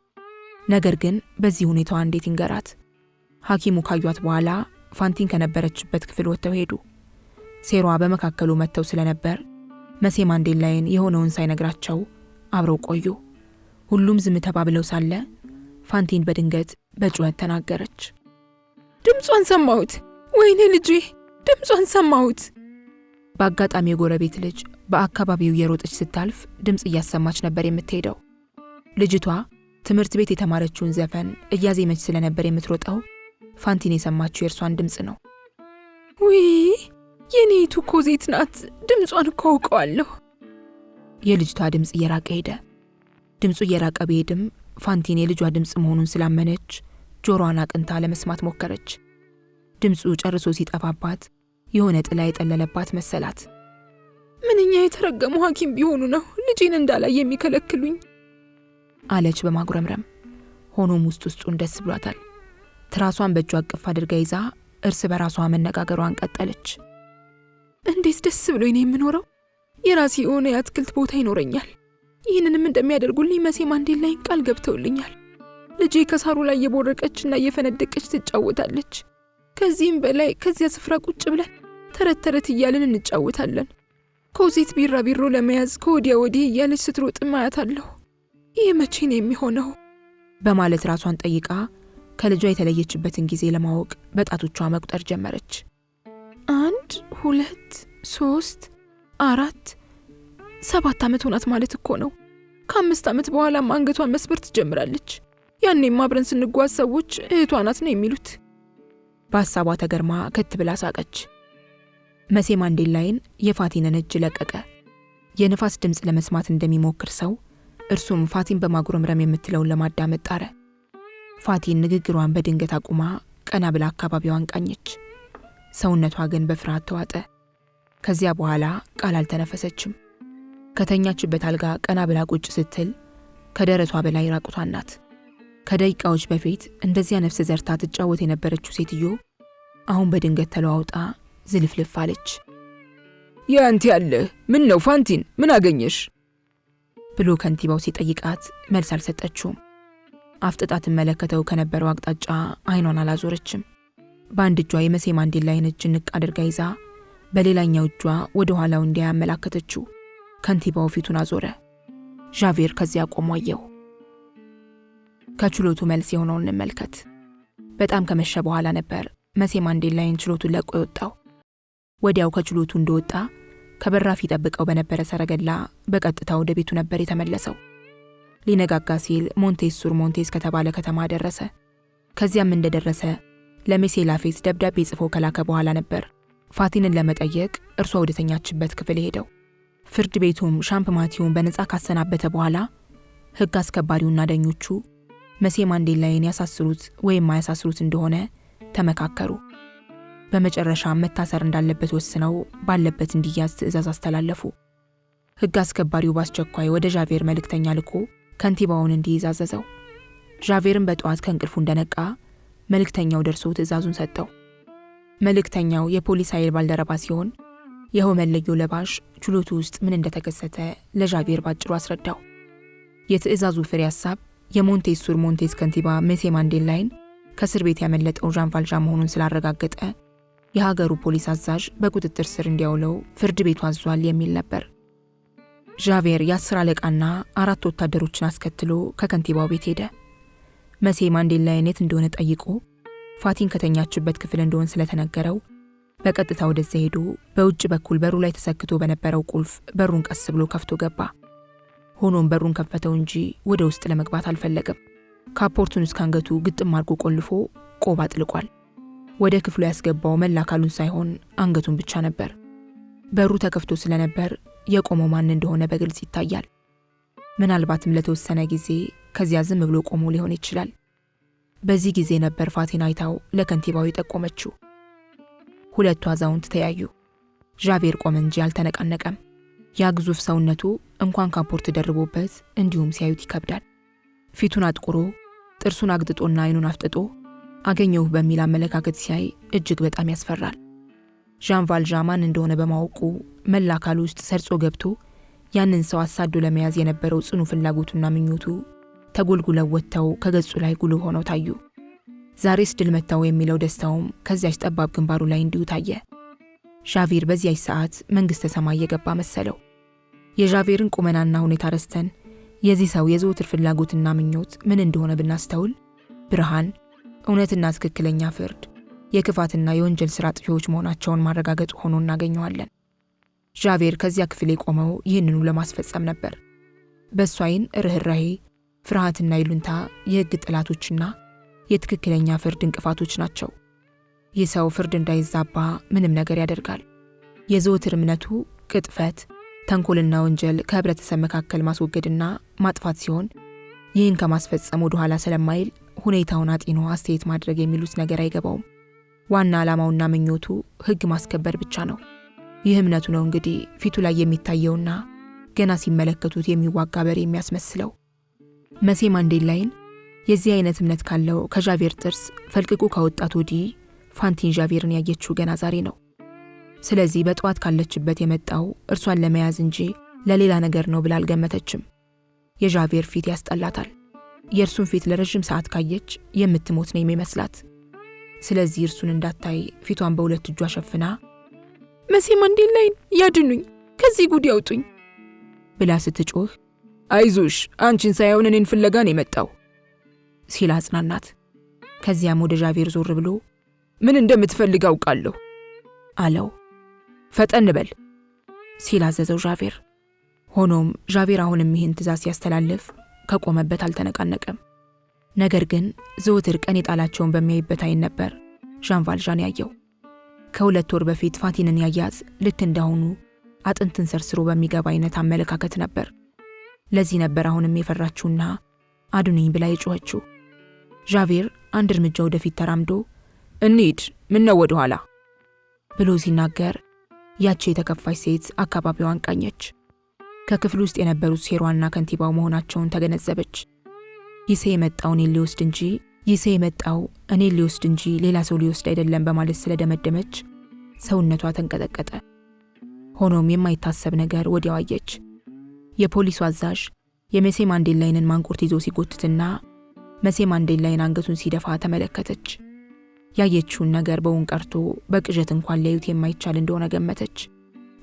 ነገር ግን በዚህ ሁኔታዋ እንዴት ይንገራት? ሐኪሙ ካዩት በኋላ ፋንቲን ከነበረችበት ክፍል ወጥተው ሄዱ። ሴሯ በመካከሉ መጥተው ስለነበር መሴ ማንዴላይን የሆነውን ሳይነግራቸው አብረው ቆዩ። ሁሉም ዝም ተባብለው ሳለ ፋንቲን በድንገት በጩኸት ተናገረች። ድምጿን ሰማሁት! ወይኔ ልጄ፣ ድምጿን ሰማሁት! በአጋጣሚ የጎረቤት ልጅ በአካባቢው የሮጠች ስታልፍ ድምፅ እያሰማች ነበር የምትሄደው። ልጅቷ ትምህርት ቤት የተማረችውን ዘፈን እያዜመች ስለነበር የምትሮጠው ፋንቲን የሰማችው የእርሷን ድምፅ ነው። ውይ የኔቱ ኮዜት ናት! ድምጿን እኮ አውቀዋለሁ። የልጅቷ ድምፅ እየራቀ ሄደ። ድምፁ እየራቀ ቢሄድም ፋንቲን የልጇ ድምፅ መሆኑን ስላመነች ጆሮዋን አቅንታ ለመስማት ሞከረች። ድምፁ ጨርሶ ሲጠፋባት የሆነ ጥላ የጠለለባት መሰላት። ምንኛ የተረገሙ ሐኪም ቢሆኑ ነው ልጄን እንዳላይ የሚከለክሉኝ አለች በማጉረምረም። ሆኖም ውስጡን ደስ ብሏታል። ትራሷን በእጇ አቅፍ አድርጋ ይዛ እርስ በራሷ መነጋገሯን ቀጠለች። እንዴት ደስ ብሎኝ ነው የምኖረው! የራሴ የሆነ የአትክልት ቦታ ይኖረኛል። ይህንንም እንደሚያደርጉልኝ መሴ ማንዴላይን ቃል ገብተውልኛል። ልጄ ከሳሩ ላይ የቦረቀችና እየፈነደቀች ትጫወታለች። ከዚህም በላይ ከዚያ ስፍራ ቁጭ ብለን ተረት እያልን እንጫወታለን። ኮዜት ቢራቢሮ ለመያዝ ከወዲያ ወዲህ እያለች ስትሮጥ ማያታለሁ። ይህ መቼ ነው የሚሆነው? በማለት ራሷን ጠይቃ ከልጇ የተለየችበትን ጊዜ ለማወቅ በጣቶቿ መቁጠር ጀመረች። 1 2 3 4 7 ዓመት ሆናት ማለት እኮ ነው። ከ5 ዓመት በኋላ አንገቷን መስበር ትጀምራለች። ያኔም አብረን ስንጓዝ ሰዎች እህቷ ናት ነው የሚሉት። በሐሳቧ ተገርማ ከት ብላ ሳቀች። መሴ ማንዴላይን የፋቲንን እጅ ለቀቀ። የንፋስ ድምፅ ለመስማት እንደሚሞክር ሰው እርሱም ፋቲን በማጉረምረም የምትለውን ለማዳመጥ ጣረ። ፋቲን ንግግሯን በድንገት አቁማ ቀና ብላ አካባቢዋን ቃኘች። ሰውነቷ ግን በፍርሃት ተዋጠ። ከዚያ በኋላ ቃል አልተነፈሰችም። ከተኛችበት አልጋ ቀና ብላ ቁጭ ስትል ከደረቷ በላይ ራቁቷን ናት። ከደቂቃዎች በፊት እንደዚያ ነፍስ ዘርታ ትጫወት የነበረችው ሴትዮ አሁን በድንገት ተለዋውጣ ዝልፍልፍ አለች። ያንተ ያለ ምን ነው ፋንቲን፣ ምን አገኘሽ? ብሎ ከንቲባው ሲጠይቃት መልስ አልሰጠችውም። አፍጥጣ ትመለከተው ከነበረው አቅጣጫ አይኗን አላዞረችም። በአንድ እጇ የመሴ ማንዴላይን እጅ ንቅ አድርጋ ይዛ በሌላኛው እጇ ወደ ኋላው እንዲያመላከተችው ከንቲባው ፊቱን አዞረ። ዣቬር ከዚያ ቆሞ አየው። ከችሎቱ መልስ የሆነውን እንመልከት። በጣም ከመሸ በኋላ ነበር መሴ ማንዴላይን ችሎቱን ለቆ የወጣው። ወዲያው ከችሎቱ እንደወጣ ከበራፍ ይጠብቀው በነበረ ሰረገላ በቀጥታ ወደ ቤቱ ነበር የተመለሰው። ሊነጋጋ ሲል ሞንቴስ ሱር ሞንቴስ ከተባለ ከተማ ደረሰ። ከዚያም እንደደረሰ ለሜሴ ላፌስ ደብዳቤ ጽፎ ከላከ በኋላ ነበር ፋቲንን ለመጠየቅ እርሷ ወደተኛችበት ክፍል ሄደው። ፍርድ ቤቱም ሻምፕ ማቲውን በነጻ ካሰናበተ በኋላ ሕግ አስከባሪውና ዳኞቹ መሴ ማንዴላይን ያሳስሩት ወይም ማያሳስሩት እንደሆነ ተመካከሩ። በመጨረሻ መታሰር እንዳለበት ወስነው ባለበት እንዲያዝ ትዕዛዝ አስተላለፉ። ሕግ አስከባሪው በአስቸኳይ ወደ ዣቬር መልእክተኛ ልኮ ከንቲባውን እንዲይዝ አዘዘው። ዣቬርም በጠዋት ከእንቅልፉ እንደነቃ መልእክተኛው ደርሶ ትዕዛዙን ሰጠው። መልእክተኛው የፖሊስ ኃይል ባልደረባ ሲሆን ይኸው መለዮ ለባሽ ችሎቱ ውስጥ ምን እንደተከሰተ ለዣቬር ባጭሩ አስረዳው። የትዕዛዙ ፍሬ ሐሳብ የሞንቴዝ ሱር ሞንቴዝ ከንቲባ ሜሴ ማንዴላይን ከእስር ቤት ያመለጠው ዣን ቫልዣን መሆኑን ስላረጋገጠ የሀገሩ ፖሊስ አዛዥ በቁጥጥር ስር እንዲያውለው ፍርድ ቤቱ አዟል የሚል ነበር። ዣቬር የ10 አለቃና 4 ወታደሮችን አስከትሎ ከከንቲባው ቤት ሄደ። መሴ ማንዴላይን የት እንደሆነ ጠይቆ ፋቲን ከተኛችበት ክፍል እንደሆነ ስለተነገረው በቀጥታ ወደዚያ ሄዶ በውጭ በኩል በሩ ላይ ተሰክቶ በነበረው ቁልፍ በሩን ቀስ ብሎ ከፍቶ ገባ። ሆኖም በሩን ከፈተው እንጂ ወደ ውስጥ ለመግባት አልፈለገም። ካፖርቱን እስከ አንገቱ ግጥም አድርጎ ቆልፎ ቆብ አጥልቋል። ወደ ክፍሉ ያስገባው መላ አካሉን ሳይሆን አንገቱን ብቻ ነበር። በሩ ተከፍቶ ስለነበር የቆመው ማን እንደሆነ በግልጽ ይታያል። ምናልባትም ለተወሰነ ጊዜ ከዚያ ዝም ብሎ ቆሞ ሊሆን ይችላል። በዚህ ጊዜ ነበር ፋቲን አይታው ለከንቲባው የጠቆመችው። ሁለቱ አዛውንት ተያዩ። ዣቬር ቆመ እንጂ አልተነቃነቀም። ያ ግዙፍ ሰውነቱ እንኳን ካፖርት ደርቦበት እንዲሁም ሲያዩት ይከብዳል። ፊቱን አጥቁሮ ጥርሱን አግጥጦና አይኑን አፍጥጦ አገኘው በሚል አመለካከት ሲያይ እጅግ በጣም ያስፈራል። ዣን ቫልዣ ማን እንደሆነ በማወቁ መላ አካሉ ውስጥ ሰርጾ ገብቶ ያንን ሰው አሳዶ ለመያዝ የነበረው ጽኑ ፍላጎቱና ምኞቱ ተጎልጉለው ወጥተው ከገጹ ላይ ጉልህ ሆነው ታዩ። ዛሬስ ድል መታው የሚለው ደስታውም ከዚያች ጠባብ ግንባሩ ላይ እንዲሁ ታየ። ዣቬር በዚያች ሰዓት መንግሥተ ሰማይ የገባ መሰለው። የዣቬርን ቁመናና ሁኔታ ረስተን የዚህ ሰው የዘወትር ፍላጎትና ምኞት ምን እንደሆነ ብናስተውል ብርሃን፣ እውነትና ትክክለኛ ፍርድ የክፋትና የወንጀል ሥራ አጥፊዎች መሆናቸውን ማረጋገጥ ሆኖ እናገኘዋለን። ዣቬር ከዚያ ክፍል የቆመው ይህንኑ ለማስፈጸም ነበር። በእሱ ዓይን ርኅራኄ፣ ፍርሃትና ይሉንታ የሕግ ጠላቶችና የትክክለኛ ፍርድ እንቅፋቶች ናቸው። ይህ ሰው ፍርድ እንዳይዛባ ምንም ነገር ያደርጋል። የዘወትር እምነቱ ቅጥፈት፣ ተንኮልና ወንጀል ከህብረተሰብ መካከል ማስወገድና ማጥፋት ሲሆን ይህን ከማስፈጸም ወደ ኋላ ስለማይል ሁኔታውን አጢኖ አስተያየት ማድረግ የሚሉት ነገር አይገባውም። ዋና ዓላማውና ምኞቱ ሕግ ማስከበር ብቻ ነው። ይህ እምነቱ ነው እንግዲህ ፊቱ ላይ የሚታየውና ገና ሲመለከቱት የሚዋጋ በሬ የሚያስመስለው። መሴ ማንዴላይን የዚህ አይነት እምነት ካለው ከዣቬር ጥርስ ፈልቅቆ ካወጣት ወዲህ ፋቲን ዣቬርን ያየችው ገና ዛሬ ነው። ስለዚህ በጠዋት ካለችበት የመጣው እርሷን ለመያዝ እንጂ ለሌላ ነገር ነው ብላ አልገመተችም። የዣቬር ፊት ያስጠላታል። የእርሱን ፊት ለረጅም ሰዓት ካየች የምትሞት ነው የሚመስላት። ስለዚህ እርሱን እንዳታይ ፊቷን በሁለት እጇ ሸፍና መሴ ማንዴላይን ያድኑኝ፣ ከዚህ ጉድ ያውጡኝ ብላ ስትጮህ አይዞሽ አንቺን ሳይሆን እኔን ፍለጋ ነው የመጣው ሲል አጽናናት። ከዚያም ወደ ዣቬር ዞር ብሎ ምን እንደምትፈልግ አውቃለሁ አለው። ፈጠን በል ሲል አዘዘው ዣቬር። ሆኖም ዣቬር አሁንም ይህን ትእዛዝ ሲያስተላልፍ ከቆመበት አልተነቃነቀም። ነገር ግን ዘወትር ቀን የጣላቸውን በሚያይበት ዓይን ነበር ዣን ቫልዣን ያየው። ከ2 ወር በፊት ፋቲንን ያያዝ ልክ እንዳሁኑ አጥንትን ሰርስሮ በሚገባ አይነት አመለካከት ነበር። ለዚህ ነበር አሁንም የፈራችውና አድኑኝ ብላ የጮኸችው። ዣቬር አንድ እርምጃ ወደፊት ተራምዶ እንሂድ፣ ምነው ወደ ኋላ ብሎ ሲናገር ያቺ የተከፋች ሴት አካባቢዋን ቃኘች። ከክፍል ውስጥ የነበሩት ሴሯና ከንቲባው መሆናቸውን ተገነዘበች። ይሴ የመጣው እኔን ሊወስድ እንጂ ሌላ ሰው ሊወስድ አይደለም በማለት ስለደመደመች ሰውነቷ ተንቀጠቀጠ። ሆኖም የማይታሰብ ነገር ወዲያው አየች። የፖሊሱ አዛዥ የሜሴ ማንዴላይንን ማንቁርት ይዞ ሲጎትትና መሴ ማንዴላይን አንገቱን ሲደፋ ተመለከተች። ያየችውን ነገር በውን ቀርቶ በቅዠት እንኳን ሊያዩት የማይቻል እንደሆነ ገመተች።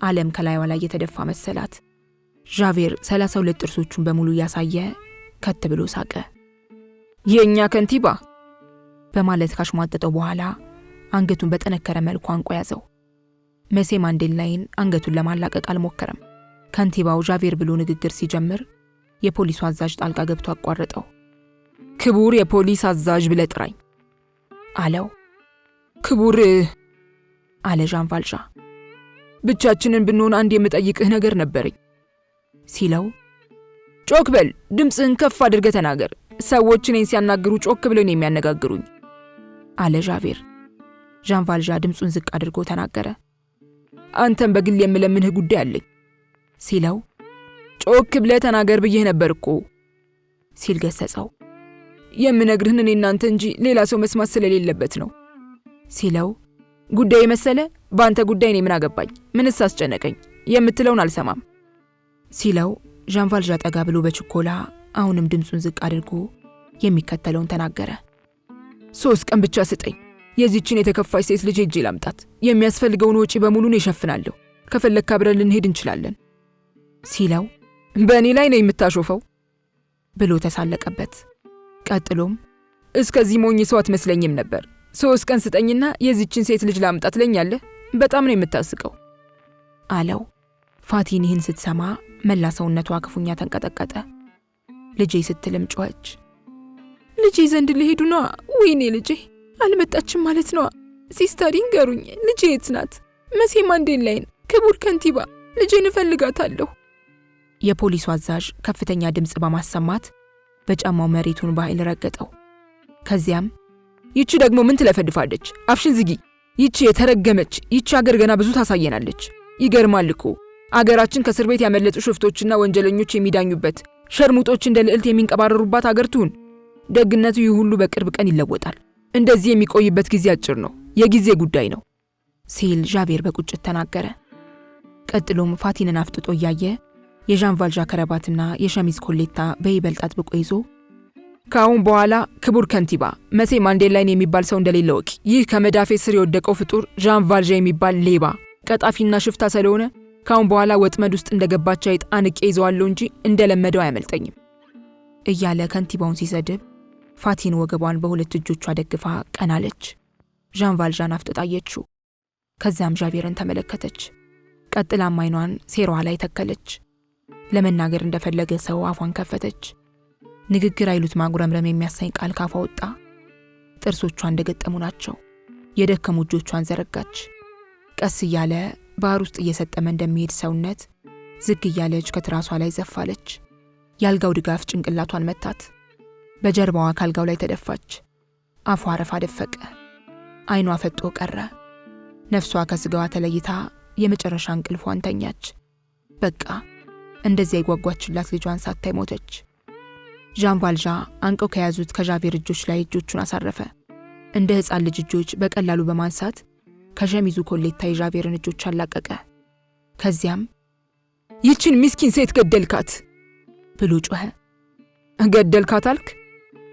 ዓለም ከላይዋ ላይ የተደፋ መሰላት። ዣቬር 32 ጥርሶቹን በሙሉ ያሳየ ከት ብሎ ሳቀ። የኛ ከንቲባ በማለት ካሽሟጠጠው በኋላ አንገቱን በጠነከረ መልኩ አንቆ ያዘው። መሴ ማንዴላይን አንገቱን ለማላቀቅ አልሞከረም። ከንቲባው ዣቬር ብሎ ንግግር ሲጀምር የፖሊሱ አዛዥ ጣልቃ ገብቶ አቋረጠው። ክቡር የፖሊስ አዛዥ ብለህ ጥራኝ አለው። ክቡር አለ ዣን ቫልዣ። ብቻችንን ብንሆን አንድ የምጠይቅህ ነገር ነበረኝ ሲለው ጮክ በል፣ ድምፅህን ከፍ አድርገህ ተናገር። ሰዎች እኔን ሲያናግሩ ጮክ ብለው ነው የሚያነጋግሩኝ አለ ዣቬር። ዣን ቫልዣ ድምፁን ዝቅ አድርጎ ተናገረ። አንተም በግል የምለምንህ ጉዳይ አለኝ ሲለው፣ ጮክ ብለህ ተናገር ብዬህ ነበር እኮ ሲል ገሰጸው። የምነግርህን እኔ እናንተ እንጂ ሌላ ሰው መስማት ስለሌለበት ነው ሲለው፣ ጉዳይ መሰለ በአንተ ጉዳይ እኔ ምን አገባኝ? ምንስ አስጨነቀኝ? የምትለውን አልሰማም ሲለው ዣን ቫልዣ ጠጋ ብሎ በችኮላ አሁንም ድምፁን ዝቅ አድርጎ የሚከተለውን ተናገረ። 3 ቀን ብቻ ስጠኝ። የዚችን የተከፋች ሴት ልጅ ሄጄ ላምጣት። የሚያስፈልገውን ወጪ በሙሉ ነው እሸፍናለሁ። ከፈለክ አብረን ልንሄድ እንችላለን ሲለው፣ በእኔ ላይ ነው የምታሾፈው ብሎ ተሳለቀበት። ቀጥሎም እስከዚህ ሞኝ ሰው አትመስለኝም ነበር። 3 ቀን ስጠኝና የዚችን ሴት ልጅ ላምጣት ለኛለህ። በጣም ነው የምታስቀው አለው። ፋቲን ይህን ስትሰማ መላ ሰውነቷ ክፉኛ ተንቀጠቀጠ። ልጄ ስትልም ጮኸች። ልጄ ዘንድ ልሄዱ ነዋ። ወይኔ ልጄ አልመጣችም ማለት ነዋ። ሲስተር ይንገሩኝ፣ ልጄ የት ናት? መሴ ማንዴላይን፣ ክቡር ከንቲባ፣ ልጄን እፈልጋታለሁ። የፖሊሱ አዛዥ ከፍተኛ ድምፅ በማሰማት በጫማው መሬቱን በኃይል ረገጠው። ከዚያም ይቺ ደግሞ ምን ትለፈድፋለች? አፍሽን ዝጊ። ይቺ የተረገመች፣ ይቺ አገር ገና ብዙ ታሳየናለች። ይገርማል እኮ አገራችን ከእስር ቤት ያመለጡ ሽፍቶችና ወንጀለኞች የሚዳኙበት፣ ሸርሙጦች እንደ ልዕልት የሚንቀባረሩባት አገር ትሁን። ደግነቱ ይህ ሁሉ በቅርብ ቀን ይለወጣል። እንደዚህ የሚቆይበት ጊዜ አጭር ነው፣ የጊዜ ጉዳይ ነው ሲል ዣቬር በቁጭት ተናገረ። ቀጥሎም ፋቲንን አፍጥጦ እያየ የዣን ቫልዣ ከረባትና የሸሚዝ ኮሌታ በይበልጥ አጥብቆ ይዞ፣ ከአሁን በኋላ ክቡር ከንቲባ፣ መሴ ማንዴላይን የሚባል ሰው እንደሌለ ወቂ። ይህ ከመዳፌ ስር የወደቀው ፍጡር ዣን ቫልዣ የሚባል ሌባ፣ ቀጣፊና ሽፍታ ስለሆነ ከአሁን በኋላ ወጥመድ ውስጥ እንደገባች አይጥ አንቄ ይዘዋለሁ እንጂ እንደለመደው አያመልጠኝም እያለ ከንቲባውን ሲሰድብ፣ ፋቲን ወገቧን በሁለት እጆቿ ደግፋ ቀናለች። ዣን ቫልዣን አፍጥጣ አየችው። ከዚያም ዣቬርን ተመለከተች። ቀጥላም አይኗን ሴሯ ላይ ተከለች። ለመናገር እንደፈለገ ሰው አፏን ከፈተች። ንግግር አይሉት ማጉረምረም የሚያሳይ ቃል ካፏ ወጣ። ጥርሶቿ እንደገጠሙ ናቸው። የደከሙ እጆቿን ዘረጋች። ቀስ እያለ ባህር ውስጥ እየሰጠመ እንደሚሄድ ሰውነት ዝግ እያለች ከትራሷ ላይ ዘፋለች። ያልጋው ድጋፍ ጭንቅላቷን መታት። በጀርባዋ ካልጋው ላይ ተደፋች። አፏ አረፋ ደፈቀ። አይኗ ፈጦ ቀረ። ነፍሷ ከስጋዋ ተለይታ የመጨረሻ እንቅልፏን ተኛች። በቃ እንደዚያ የጓጓችላት ልጇን ሳታይ ሞተች። ዣን ቫልዣ አንቀው ከያዙት ከዣቬር እጆች ላይ እጆቹን አሳረፈ። እንደ ሕፃን ልጅ እጆች በቀላሉ በማንሳት ከሸሚዙ ኮሌታ የዣቬርን እጆች አላቀቀ። ከዚያም ይችን ምስኪን ሴት ገደልካት ብሎ ጮኸ። ገደልካት አልክ?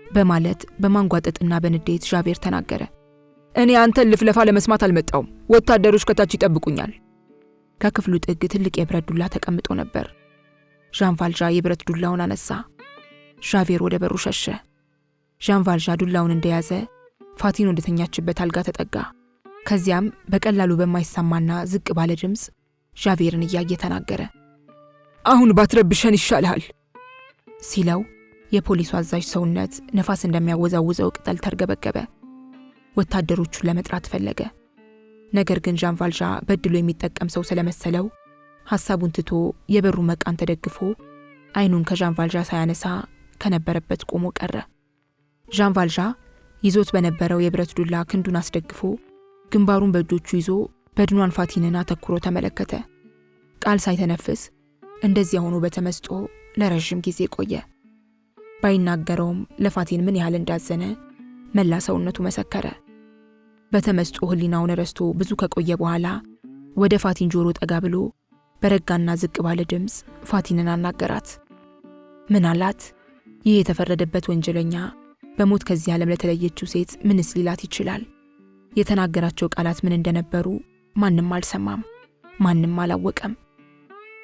በማለት በማንጓጠጥና በንዴት ዣቬር ተናገረ። እኔ አንተን ልፍለፋ ለመስማት አልመጣውም። ወታደሮች ከታች ይጠብቁኛል። ከክፍሉ ጥግ ትልቅ የብረት ዱላ ተቀምጦ ነበር። ዣን ቫልዣ የብረት ዱላውን አነሳ። ዣቬር ወደ በሩ ሸሸ። ዣን ቫልዣ ዱላውን እንደያዘ ፋቲን ወደተኛችበት አልጋ ተጠጋ። ከዚያም በቀላሉ በማይሰማና ዝቅ ባለ ድምፅ ዣቬርን እያየ ተናገረ። አሁን ባትረብሸን ይሻልሃል ሲለው የፖሊሱ አዛዥ ሰውነት ነፋስ እንደሚያወዛውዘው ቅጠል ተርገበገበ። ወታደሮቹን ለመጥራት ፈለገ። ነገር ግን ዣን ቫልዣ በድሎ የሚጠቀም ሰው ስለመሰለው ሐሳቡን ትቶ የበሩ መቃን ተደግፎ አይኑን ከዣን ቫልዣ ሳያነሳ ከነበረበት ቆሞ ቀረ። ዣን ቫልዣ ይዞት በነበረው የብረት ዱላ ክንዱን አስደግፎ ግንባሩን በእጆቹ ይዞ በድኗን ፋቲንን አተኩሮ ተመለከተ። ቃል ሳይተነፍስ እንደዚያ ሆኖ በተመስጦ ለረጅም ጊዜ ቆየ። ባይናገረውም ለፋቲን ምን ያህል እንዳዘነ መላ ሰውነቱ መሰከረ። በተመስጦ ህሊናውን ረስቶ ብዙ ከቆየ በኋላ ወደ ፋቲን ጆሮ ጠጋ ብሎ በረጋና ዝቅ ባለ ድምፅ ፋቲንን አናገራት። ምን አላት? ይህ የተፈረደበት ወንጀለኛ በሞት ከዚህ ዓለም ለተለየችው ሴት ምንስ ሊላት ይችላል? የተናገራቸው ቃላት ምን እንደነበሩ ማንም አልሰማም፣ ማንም አላወቀም።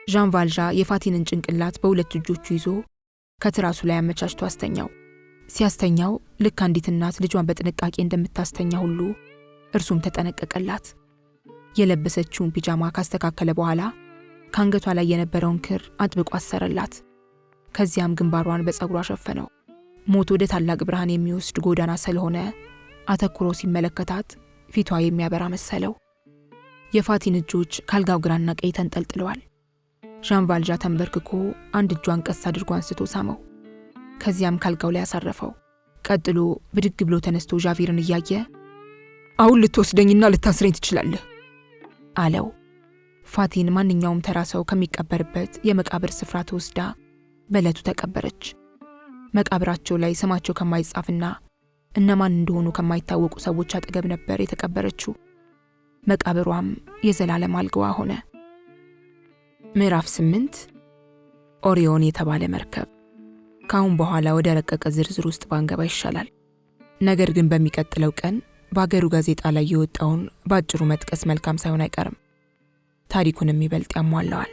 ዣን ቫልዣ የፋቲንን ጭንቅላት በሁለት እጆቹ ይዞ ከትራሱ ላይ አመቻችቶ አስተኛው። ሲያስተኛው ልክ አንዲት እናት ልጇን በጥንቃቄ እንደምታስተኛ ሁሉ እርሱም ተጠነቀቀላት። የለበሰችውን ፒጃማ ካስተካከለ በኋላ ከአንገቷ ላይ የነበረውን ክር አጥብቆ አሰረላት። ከዚያም ግንባሯን በፀጉሯ ሸፈነው። ሞት ወደ ታላቅ ብርሃን የሚወስድ ጎዳና ስለሆነ አተኩሮ ሲመለከታት ፊቷ የሚያበራ መሰለው። የፋቲን እጆች ካልጋው ግራና ቀኝ ተንጠልጥለዋል። ዣን ቫልዣ ተንበርክኮ አንድ እጇን ቀስ አድርጎ አንስቶ ሳመው። ከዚያም ካልጋው ላይ አሳረፈው። ቀጥሎ ብድግ ብሎ ተነስቶ ዣቬርን እያየ አሁን ልትወስደኝና ልታስረኝ ትችላለህ አለው። ፋቲን ማንኛውም ተራ ሰው ከሚቀበርበት የመቃብር ስፍራ ተወስዳ በዕለቱ ተቀበረች። መቃብራቸው ላይ ስማቸው ከማይጻፍና እነማን እንደሆኑ ከማይታወቁ ሰዎች አጠገብ ነበር የተቀበረችው። መቃብሯም የዘላለም አልጋዋ ሆነ። ምዕራፍ 8 ኦሪዮን የተባለ መርከብ። ካሁን በኋላ ወደ ረቀቀ ዝርዝር ውስጥ ባንገባ ይሻላል። ነገር ግን በሚቀጥለው ቀን በአገሩ ጋዜጣ ላይ የወጣውን በአጭሩ መጥቀስ መልካም ሳይሆን አይቀርም። ታሪኩንም ይበልጥ ያሟላዋል።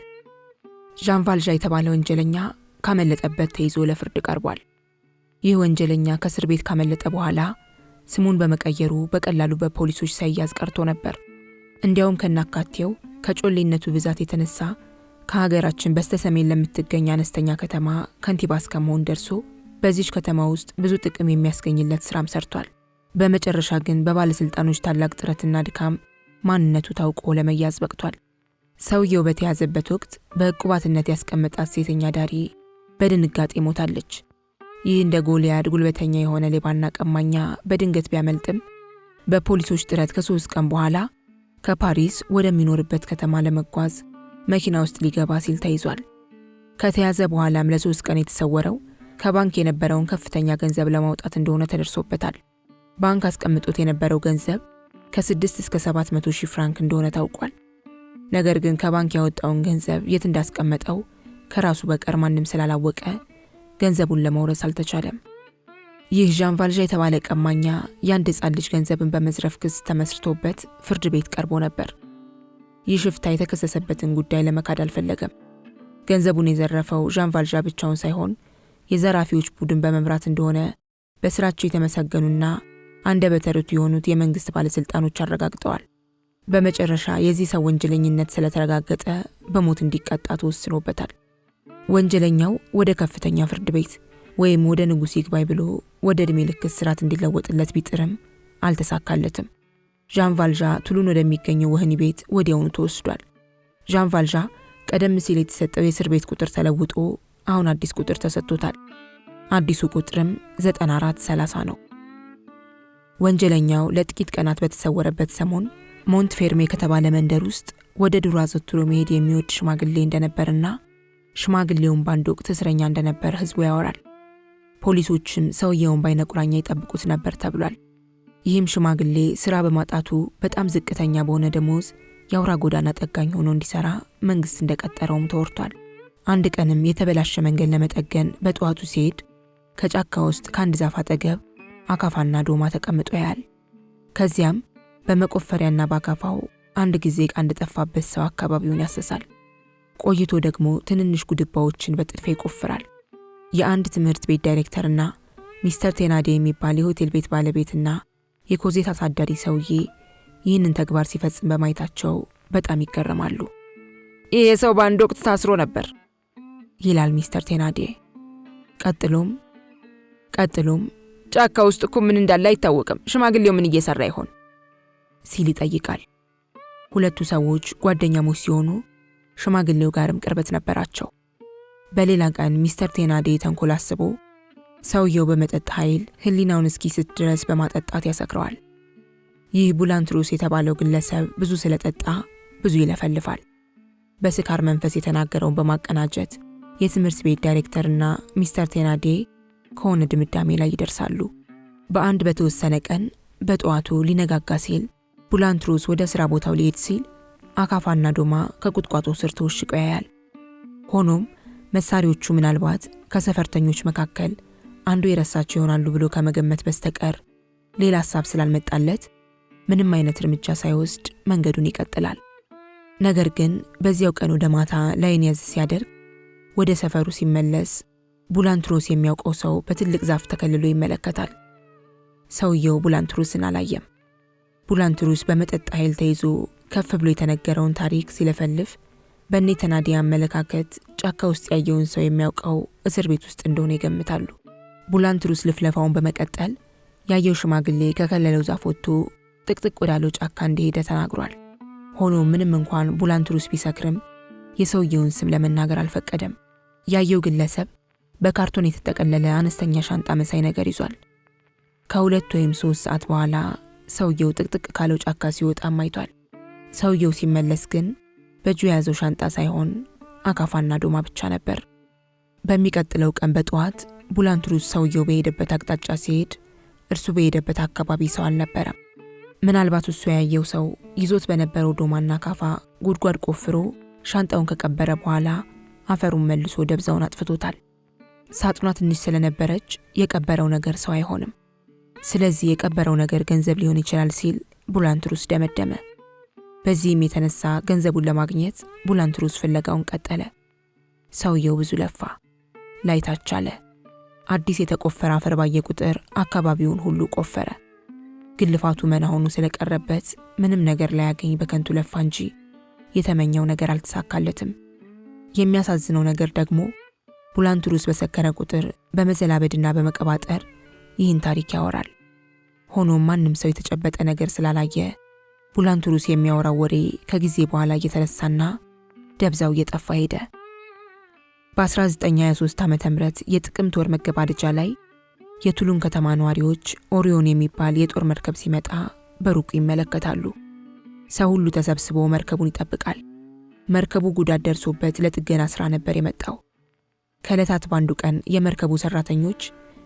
ዣን ቫልዣ የተባለ ወንጀለኛ ካመለጠበት ተይዞ ለፍርድ ቀርቧል። ይህ ወንጀለኛ ከእስር ቤት ካመለጠ በኋላ ስሙን በመቀየሩ በቀላሉ በፖሊሶች ሳይያዝ ቀርቶ ነበር። እንዲያውም ከናካቴው ከጮሌነቱ ብዛት የተነሳ ከሀገራችን በስተሰሜን ለምትገኝ አነስተኛ ከተማ ከንቲባ እስከመሆን ደርሶ በዚች ከተማ ውስጥ ብዙ ጥቅም የሚያስገኝለት ስራም ሰርቷል። በመጨረሻ ግን በባለስልጣኖች ታላቅ ጥረትና ድካም ማንነቱ ታውቆ ለመያዝ በቅቷል። ሰውየው በተያዘበት ወቅት በዕቁባትነት ያስቀመጣት ሴተኛ ዳሪ በድንጋጤ ሞታለች። ይህ እንደ ጎልያድ ጉልበተኛ የሆነ ሌባና ቀማኛ በድንገት ቢያመልጥም በፖሊሶች ጥረት ከ3 ቀን በኋላ ከፓሪስ ወደሚኖርበት ከተማ ለመጓዝ መኪና ውስጥ ሊገባ ሲል ተይዟል። ከተያዘ በኋላም ለ3 ቀን የተሰወረው ከባንክ የነበረውን ከፍተኛ ገንዘብ ለማውጣት እንደሆነ ተደርሶበታል። ባንክ አስቀምጦት የነበረው ገንዘብ ከ6 እስከ 700 ሺህ ፍራንክ እንደሆነ ታውቋል። ነገር ግን ከባንክ ያወጣውን ገንዘብ የት እንዳስቀመጠው ከራሱ በቀር ማንም ስላላወቀ ገንዘቡን ለመውረስ አልተቻለም። ይህ ዣን ቫልዣ የተባለ ቀማኛ የአንድ ሕፃን ልጅ ገንዘብን በመዝረፍ ክስ ተመስርቶበት ፍርድ ቤት ቀርቦ ነበር። ይህ ሽፍታ የተከሰሰበትን ጉዳይ ለመካድ አልፈለገም። ገንዘቡን የዘረፈው ዣን ቫልዣ ብቻውን ሳይሆን የዘራፊዎች ቡድን በመምራት እንደሆነ በስራቸው የተመሰገኑና አንደበተ ርቱዕ የሆኑት የመንግስት ባለስልጣኖች አረጋግጠዋል። በመጨረሻ የዚህ ሰው ወንጀለኝነት ስለተረጋገጠ በሞት እንዲቀጣ ተወስኖበታል። ወንጀለኛው ወደ ከፍተኛ ፍርድ ቤት ወይም ወደ ንጉሥ ይግባኝ ብሎ ወደ ዕድሜ ልክ እስራት እንዲለወጥለት ቢጥርም አልተሳካለትም። ዣን ቫልዣ ቱሉን ወደሚገኘው ወህኒ ቤት ወዲያውኑ ተወስዷል። ዣን ቫልዣ ቀደም ሲል የተሰጠው የእስር ቤት ቁጥር ተለውጦ አሁን አዲስ ቁጥር ተሰጥቶታል። አዲሱ ቁጥርም 9430 ነው። ወንጀለኛው ለጥቂት ቀናት በተሰወረበት ሰሞን ሞንት ፌርሜ ከተባለ መንደር ውስጥ ወደ ዱር አዘውትሮ መሄድ የሚወድ ሽማግሌ እንደነበርና ሽማግሌውን በአንድ ወቅት እስረኛ እንደነበር ህዝቡ ያወራል። ፖሊሶችም ሰውየውን በዓይነ ቁራኛ ይጠብቁት ነበር ተብሏል። ይህም ሽማግሌ ስራ በማጣቱ በጣም ዝቅተኛ በሆነ ደሞዝ የአውራ ጎዳና ጠጋኝ ሆኖ እንዲሰራ መንግስት እንደቀጠረውም ተወርቷል። አንድ ቀንም የተበላሸ መንገድ ለመጠገን በጠዋቱ ሲሄድ ከጫካ ውስጥ ከአንድ ዛፍ አጠገብ አካፋና ዶማ ተቀምጦ ያያል። ከዚያም በመቆፈሪያና በአካፋው አንድ ጊዜ ዕቃ እንደጠፋበት ሰው አካባቢውን ያሰሳል። ቆይቶ ደግሞ ትንንሽ ጉድባዎችን በጥድፊያ ይቆፍራል። የአንድ ትምህርት ቤት ዳይሬክተርና ሚስተር ቴናዴ የሚባል የሆቴል ቤት ባለቤትና የኮዜት አሳዳሪ ሰውዬ ይህንን ተግባር ሲፈጽም በማየታቸው በጣም ይገረማሉ። ይህ ሰው በአንድ ወቅት ታስሮ ነበር ይላል ሚስተር ቴናዴ። ቀጥሎም ጫካ ውስጥ እኮ ምን እንዳለ አይታወቅም፣ ሽማግሌው ምን እየሰራ ይሆን ሲል ይጠይቃል። ሁለቱ ሰዎች ጓደኛሞች ሲሆኑ ሽማግሌው ጋርም ቅርበት ነበራቸው። በሌላ ቀን ሚስተር ቴናዴ ተንኮል አስቦ ሰውየው በመጠጥ ኃይል ህሊናውን እስኪስት ድረስ በማጠጣት ያሰክረዋል። ይህ ቡላንትሩስ የተባለው ግለሰብ ብዙ ስለጠጣ ብዙ ይለፈልፋል። በስካር መንፈስ የተናገረውን በማቀናጀት የትምህርት ቤት ዳይሬክተርና ሚስተር ቴናዴ ከሆነ ድምዳሜ ላይ ይደርሳሉ። በአንድ በተወሰነ ቀን በጠዋቱ ሊነጋጋ ሲል ቡላንትሩስ ወደ ስራ ቦታው ሊሄድ ሲል አካፋና ዶማ ከቁጥቋጦ ስር ተወሽቀው ያያል። ሆኖም መሳሪያዎቹ ምናልባት ከሰፈርተኞች መካከል አንዱ የረሳቸው ይሆናሉ ብሎ ከመገመት በስተቀር ሌላ ሐሳብ ስላልመጣለት ምንም አይነት እርምጃ ሳይወስድ መንገዱን ይቀጥላል። ነገር ግን በዚያው ቀን ወደ ማታ ላይን ያዝ ሲያደርግ ወደ ሰፈሩ ሲመለስ ቡላንትሩስ የሚያውቀው ሰው በትልቅ ዛፍ ተከልሎ ይመለከታል። ሰውየው ቡላንትሩስን አላየም። ቡላንትሩስ በመጠጥ ኃይል ተይዞ ከፍ ብሎ የተነገረውን ታሪክ ሲለፈልፍ በእነ ቴናዴ አመለካከት ጫካ ውስጥ ያየውን ሰው የሚያውቀው እስር ቤት ውስጥ እንደሆነ ይገምታሉ። ቡላንትሩስ ልፍለፋውን በመቀጠል ያየው ሽማግሌ ከከለለው ዛፍ ወጥቶ ጥቅጥቅ ወዳለው ጫካ እንደሄደ ተናግሯል። ሆኖም ምንም እንኳን ቡላንትሩስ ቢሰክርም የሰውየውን ስም ለመናገር አልፈቀደም። ያየው ግለሰብ በካርቶን የተጠቀለለ አነስተኛ ሻንጣ መሳይ ነገር ይዟል። ከ2 ወይም 3 ሰዓት በኋላ ሰውየው ጥቅጥቅ ካለው ጫካ ሲወጣም አይቷል። ሰውየው ሲመለስ ግን በእጁ የያዘው ሻንጣ ሳይሆን አካፋና ዶማ ብቻ ነበር። በሚቀጥለው ቀን በጠዋት ቡላንቱሩስ ሰውየው በሄደበት አቅጣጫ ሲሄድ እርሱ በሄደበት አካባቢ ሰው አልነበረም። ምናልባት እሱ ያየው ሰው ይዞት በነበረው ዶማና አካፋ ጉድጓድ ቆፍሮ ሻንጣውን ከቀበረ በኋላ አፈሩን መልሶ ደብዛውን አጥፍቶታል። ሳጥኗ ትንሽ ስለነበረች የቀበረው ነገር ሰው አይሆንም። ስለዚህ የቀበረው ነገር ገንዘብ ሊሆን ይችላል ሲል ቡላንቱሩስ ደመደመ። በዚህም የተነሳ ገንዘቡን ለማግኘት ቡላንቱሩስ ፍለጋውን ቀጠለ። ሰውየው ብዙ ለፋ፣ ላይታች አለ። አዲስ የተቆፈረ አፈር ባየ ቁጥር አካባቢውን ሁሉ ቆፈረ። ግልፋቱ መና ሆኖ ስለቀረበት ምንም ነገር ላያገኝ በከንቱ ለፋ እንጂ የተመኘው ነገር አልተሳካለትም። የሚያሳዝነው ነገር ደግሞ ቡላንቱሩስ በሰከረ ቁጥር በመዘላበድና በመቀባጠር ይህን ታሪክ ያወራል። ሆኖም ማንም ሰው የተጨበጠ ነገር ስላላየ ቡላንቱሩስ የሚያወራው ወሬ ከጊዜ በኋላ እየተረሳና ደብዛው እየጠፋ ሄደ። በ1923 ዓ.ም የጥቅምት ወር መገባደጃ ላይ የቱሉን ከተማ ነዋሪዎች ኦሪዮን የሚባል የጦር መርከብ ሲመጣ በሩቁ ይመለከታሉ። ሰው ሁሉ ተሰብስቦ መርከቡን ይጠብቃል። መርከቡ ጉዳት ደርሶበት ለጥገና ስራ ነበር የመጣው። ከዕለታት ባንዱ ቀን የመርከቡ ሰራተኞች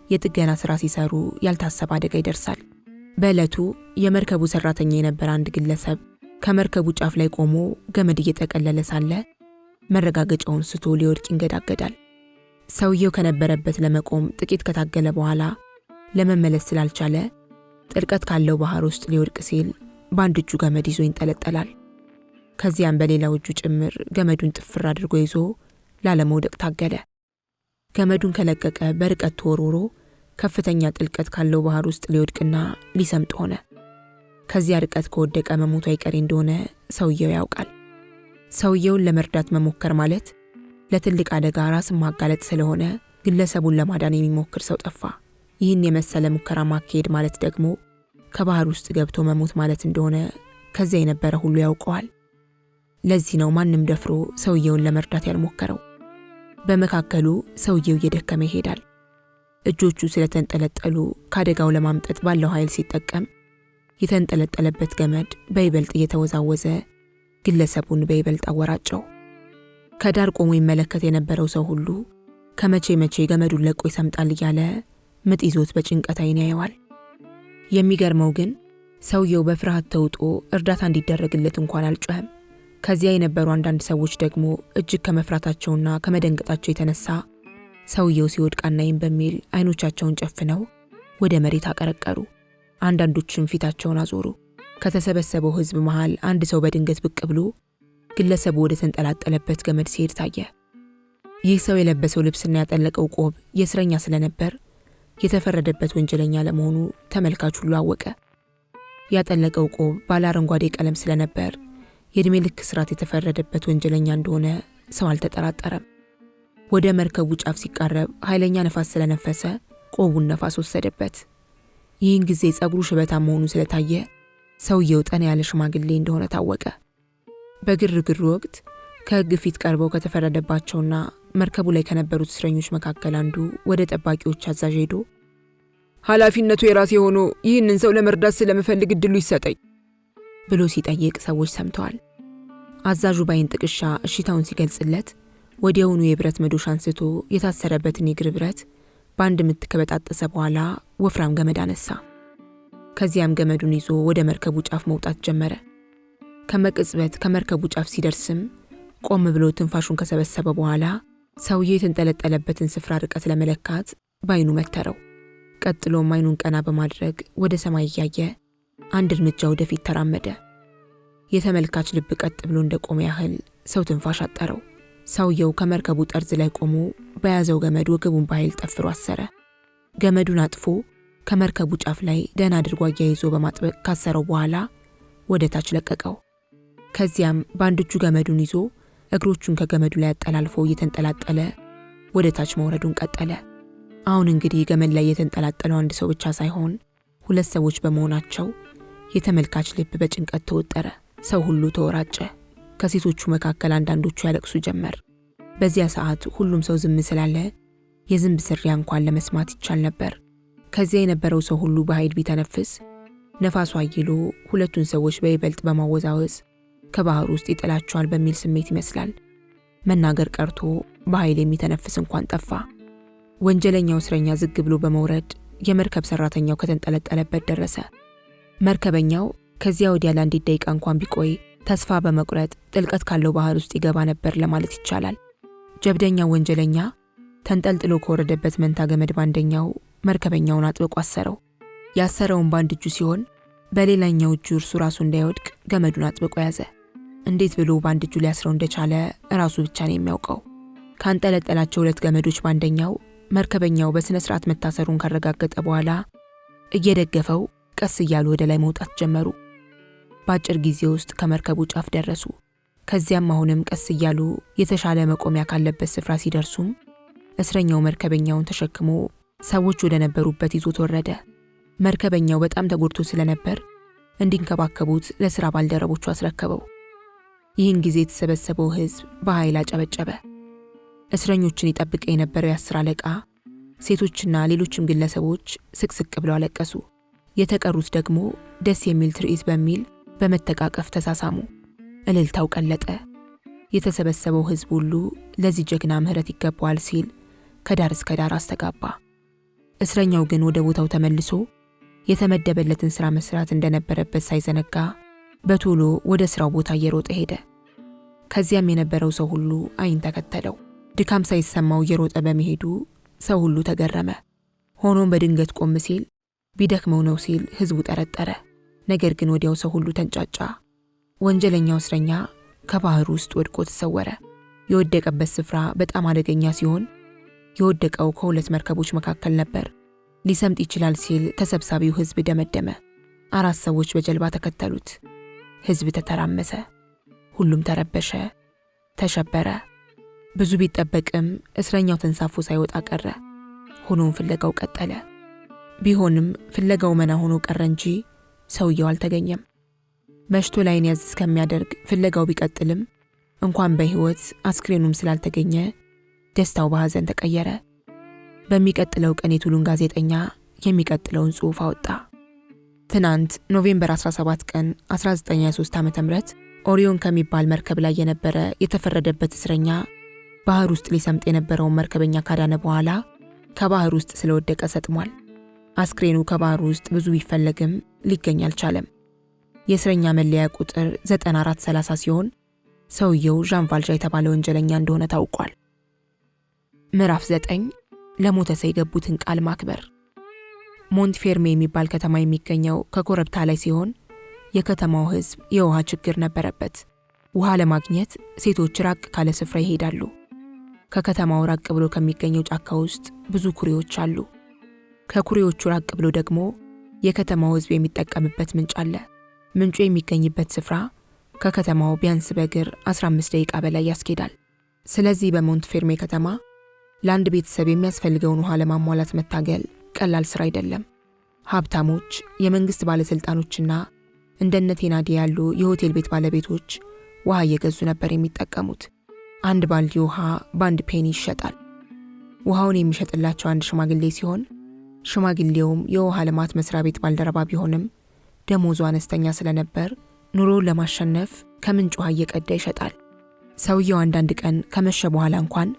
የጥገና ስራ ሲሰሩ ያልታሰበ አደጋ ይደርሳል። በዕለቱ የመርከቡ ሰራተኛ የነበረ አንድ ግለሰብ ከመርከቡ ጫፍ ላይ ቆሞ ገመድ እየጠቀለለ ሳለ መረጋገጫውን ስቶ ሊወድቅ ይንገዳገዳል። ሰውየው ከነበረበት ለመቆም ጥቂት ከታገለ በኋላ ለመመለስ ስላልቻለ ጥልቀት ካለው ባህር ውስጥ ሊወድቅ ሲል በአንድ እጁ ገመድ ይዞ ይንጠለጠላል። ከዚያም በሌላው እጁ ጭምር ገመዱን ጥፍር አድርጎ ይዞ ላለመውደቅ ታገለ። ገመዱን ከለቀቀ በርቀት ተወርውሮ ከፍተኛ ጥልቀት ካለው ባህር ውስጥ ሊወድቅና ሊሰምጥ ሆነ። ከዚያ ርቀት ከወደቀ መሞቱ አይቀሬ እንደሆነ ሰውየው ያውቃል። ሰውየውን ለመርዳት መሞከር ማለት ለትልቅ አደጋ ራስን ማጋለጥ ስለሆነ ግለሰቡን ለማዳን የሚሞክር ሰው ጠፋ። ይህን የመሰለ ሙከራ ማካሄድ ማለት ደግሞ ከባህር ውስጥ ገብቶ መሞት ማለት እንደሆነ ከዚያ የነበረ ሁሉ ያውቀዋል። ለዚህ ነው ማንም ደፍሮ ሰውየውን ለመርዳት ያልሞከረው። በመካከሉ ሰውየው እየደከመ ይሄዳል። እጆቹ ስለተንጠለጠሉ ከአደጋው ለማምጠጥ ባለው ኃይል ሲጠቀም የተንጠለጠለበት ገመድ በይበልጥ እየተወዛወዘ ግለሰቡን በይበልጥ አወራጨው። ከዳር ቆሞ ይመለከት የነበረው ሰው ሁሉ ከመቼ መቼ ገመዱን ለቆ ይሰምጣል እያለ ምጥ ይዞት በጭንቀት ዓይን ያየዋል። የሚገርመው ግን ሰውየው በፍርሃት ተውጦ እርዳታ እንዲደረግለት እንኳን አልጮኸም። ከዚያ የነበሩ አንዳንድ ሰዎች ደግሞ እጅግ ከመፍራታቸውና ከመደንገጣቸው የተነሳ ሰውየው ሲወድቅ አናይም በሚል ዓይኖቻቸውን ጨፍነው ወደ መሬት አቀረቀሩ። አንዳንዶችም ፊታቸውን አዞሩ። ከተሰበሰበው ሕዝብ መሃል አንድ ሰው በድንገት ብቅ ብሎ ግለሰቡ ወደ ተንጠላጠለበት ገመድ ሲሄድ ታየ። ይህ ሰው የለበሰው ልብስና ያጠለቀው ቆብ የእስረኛ ስለነበር የተፈረደበት ወንጀለኛ ለመሆኑ ተመልካች ሁሉ አወቀ። ያጠለቀው ቆብ ባለ አረንጓዴ ቀለም ስለነበር የዕድሜ ልክ እስራት የተፈረደበት ወንጀለኛ እንደሆነ ሰው አልተጠራጠረም። ወደ መርከቡ ጫፍ ሲቃረብ ኃይለኛ ነፋስ ስለነፈሰ ቆቡን ነፋስ ወሰደበት። ይህን ጊዜ ጸጉሩ ሽበታም መሆኑ ስለታየ ሰውየው ጠና ያለ ሽማግሌ እንደሆነ ታወቀ። በግርግሩ ወቅት ከሕግ ፊት ቀርበው ከተፈረደባቸውና መርከቡ ላይ ከነበሩት እስረኞች መካከል አንዱ ወደ ጠባቂዎች አዛዥ ሄዶ ኃላፊነቱ የራሴ ሆኖ ይህንን ሰው ለመርዳት ስለምፈልግ እድሉ ይሰጠኝ ብሎ ሲጠይቅ ሰዎች ሰምተዋል። አዛዡ ባይን ጥቅሻ እሺታውን ሲገልጽለት ወዲያውኑ የብረት መዶሻ አንስቶ የታሰረበትን የእግር ብረት በአንድ ምት ከበጣጠሰ በኋላ ወፍራም ገመድ አነሳ። ከዚያም ገመዱን ይዞ ወደ መርከቡ ጫፍ መውጣት ጀመረ። ከመቅጽበት ከመርከቡ ጫፍ ሲደርስም ቆም ብሎ ትንፋሹን ከሰበሰበ በኋላ ሰውየው የተንጠለጠለበትን ስፍራ ርቀት ለመለካት ባይኑ መተረው። ቀጥሎም አይኑን ቀና በማድረግ ወደ ሰማይ እያየ አንድ እርምጃ ወደፊት ተራመደ። የተመልካች ልብ ቀጥ ብሎ እንደቆመ ያህል ሰው ትንፋሽ አጠረው። ሰውየው ከመርከቡ ጠርዝ ላይ ቆሞ በያዘው ገመድ ወገቡን በኃይል ጠፍሮ አሰረ። ገመዱን አጥፎ ከመርከቡ ጫፍ ላይ ደህና አድርጎ አያይዞ በማጥበቅ ካሰረው በኋላ ወደ ታች ለቀቀው። ከዚያም በአንድ እጁ ገመዱን ይዞ እግሮቹን ከገመዱ ላይ አጠላልፎ እየተንጠላጠለ ወደ ታች መውረዱን ቀጠለ። አሁን እንግዲህ ገመድ ላይ የተንጠላጠለው አንድ ሰው ብቻ ሳይሆን ሁለት ሰዎች በመሆናቸው የተመልካች ልብ በጭንቀት ተወጠረ። ሰው ሁሉ ተወራጨ። ከሴቶቹ መካከል አንዳንዶቹ ያለቅሱ ጀመር። በዚያ ሰዓት ሁሉም ሰው ዝም ስላለ የዝንብ ስሪያ እንኳን ለመስማት ይቻል ነበር። ከዚያ የነበረው ሰው ሁሉ በኃይል ቢተነፍስ ነፋሱ አይሎ ሁለቱን ሰዎች በይበልጥ በማወዛወዝ ከባህር ውስጥ ይጥላቸዋል በሚል ስሜት ይመስላል። መናገር ቀርቶ በኃይል የሚተነፍስ እንኳን ጠፋ። ወንጀለኛው እስረኛ ዝግ ብሎ በመውረድ የመርከብ ሰራተኛው ከተንጠለጠለበት ደረሰ። መርከበኛው ከዚያ ወዲያ ለአንዲት ደቂቃ እንኳን ቢቆይ ተስፋ በመቁረጥ ጥልቀት ካለው ባህር ውስጥ ይገባ ነበር ለማለት ይቻላል። ጀብደኛው ወንጀለኛ ተንጠልጥሎ ከወረደበት መንታ ገመድ ባንደኛው መርከበኛውን አጥብቆ አሰረው። ያሰረውን በአንድ እጁ ሲሆን በሌላኛው እጁ እርሱ ራሱ እንዳይወድቅ ገመዱን አጥብቆ ያዘ። እንዴት ብሎ በአንድ እጁ ሊያስረው እንደቻለ ራሱ ብቻ ነው የሚያውቀው። ካንጠለጠላቸው 2 ገመዶች ባንደኛው መርከበኛው በስነ ስርዓት መታሰሩን ካረጋገጠ በኋላ እየደገፈው ቀስ እያሉ ወደ ላይ መውጣት ጀመሩ። በአጭር ጊዜ ውስጥ ከመርከቡ ጫፍ ደረሱ። ከዚያም አሁንም ቀስ እያሉ የተሻለ መቆሚያ ካለበት ስፍራ ሲደርሱም እስረኛው መርከበኛውን ተሸክሞ ሰዎች ወደ ነበሩበት ይዞት ወረደ። መርከበኛው በጣም ተጎድቶ ስለነበር እንዲንከባከቡት ለሥራ ባልደረቦቹ አስረከበው። ይህን ጊዜ የተሰበሰበው ሕዝብ በኃይል አጨበጨበ። እስረኞችን ይጠብቅ የነበረው የ10 አለቃ፣ ሴቶችና ሌሎችም ግለሰቦች ስቅስቅ ብለው አለቀሱ። የተቀሩት ደግሞ ደስ የሚል ትርኢት በሚል በመተቃቀፍ ተሳሳሙ። እልልታው ቀለጠ። የተሰበሰበው ሕዝብ ሁሉ ለዚህ ጀግና ምህረት ይገባዋል ሲል ከዳር እስከ ዳር አስተጋባ። እስረኛው ግን ወደ ቦታው ተመልሶ የተመደበለትን ሥራ መስራት እንደነበረበት ሳይዘነጋ በቶሎ ወደ ሥራው ቦታ እየሮጠ ሄደ። ከዚያም የነበረው ሰው ሁሉ አይን ተከተለው። ድካም ሳይሰማው እየሮጠ በመሄዱ ሰው ሁሉ ተገረመ። ሆኖም በድንገት ቆም ሲል ቢደክመው ነው ሲል ሕዝቡ ጠረጠረ። ነገር ግን ወዲያው ሰው ሁሉ ተንጫጫ። ወንጀለኛው እስረኛ ከባህር ውስጥ ወድቆ ተሰወረ። የወደቀበት ስፍራ በጣም አደገኛ ሲሆን የወደቀው ከ2 መርከቦች መካከል ነበር። ሊሰምጥ ይችላል ሲል ተሰብሳቢው ሕዝብ ደመደመ። 4 ሰዎች በጀልባ ተከተሉት። ሕዝብ ተተራመሰ። ሁሉም ተረበሸ፣ ተሸበረ። ብዙ ቢጠበቅም እስረኛው ተንሳፎ ሳይወጣ ቀረ። ሆኖም ፍለጋው ቀጠለ። ቢሆንም ፍለጋው መና ሆኖ ቀረ እንጂ ሰውየው አልተገኘም። መሽቶ ላይን ያዝ እስከሚያደርግ ፍለጋው ቢቀጥልም እንኳን በሕይወት አስክሬኑም ስላልተገኘ ደስታው በሐዘን ተቀየረ። በሚቀጥለው ቀን የቱሉን ጋዜጠኛ የሚቀጥለውን ጽሑፍ አወጣ። ትናንት ኖቬምበር 17 ቀን 1923 ዓ.ም ኦሪዮን ከሚባል መርከብ ላይ የነበረ የተፈረደበት እስረኛ ባህር ውስጥ ሊሰምጥ የነበረውን መርከበኛ ካዳነ በኋላ ከባህር ውስጥ ስለወደቀ ሰጥሟል። አስክሬኑ ከባህር ውስጥ ብዙ ቢፈለግም ሊገኝ አልቻለም። የእስረኛ መለያ ቁጥር 9430 ሲሆን ሰውየው ዣን ቫልዣ የተባለ ወንጀለኛ እንደሆነ ታውቋል። ምዕራፍ 9 ለሞተ ሰው የገቡትን ቃል ማክበር። ሞንትፌርሜ የሚባል ከተማ የሚገኘው ከኮረብታ ላይ ሲሆን የከተማው ሕዝብ የውሃ ችግር ነበረበት። ውሃ ለማግኘት ሴቶች ራቅ ካለ ስፍራ ይሄዳሉ። ከከተማው ራቅ ብሎ ከሚገኘው ጫካ ውስጥ ብዙ ኩሬዎች አሉ። ከኩሬዎቹ ራቅ ብሎ ደግሞ የከተማው ሕዝብ የሚጠቀምበት ምንጭ አለ። ምንጩ የሚገኝበት ስፍራ ከከተማው ቢያንስ በእግር 15 ደቂቃ በላይ ያስኬዳል። ስለዚህ በሞንትፌርሜ ከተማ ለአንድ ቤተሰብ የሚያስፈልገውን ውሃ ለማሟላት መታገል ቀላል ስራ አይደለም። ሀብታሞች፣ የመንግስት ባለስልጣኖችና እንደነ ቴናዲ ያሉ የሆቴል ቤት ባለቤቶች ውሃ እየገዙ ነበር የሚጠቀሙት። አንድ ባልዲ ውሃ በአንድ ፔኒ ይሸጣል። ውሃውን የሚሸጥላቸው አንድ ሽማግሌ ሲሆን ሽማግሌውም የውሃ ልማት መስሪያ ቤት ባልደረባ ቢሆንም ደሞዙ አነስተኛ ስለነበር ኑሮውን ለማሸነፍ ከምንጭ ውሃ እየቀዳ ይሸጣል። ሰውየው አንዳንድ ቀን ከመሸ በኋላ እንኳን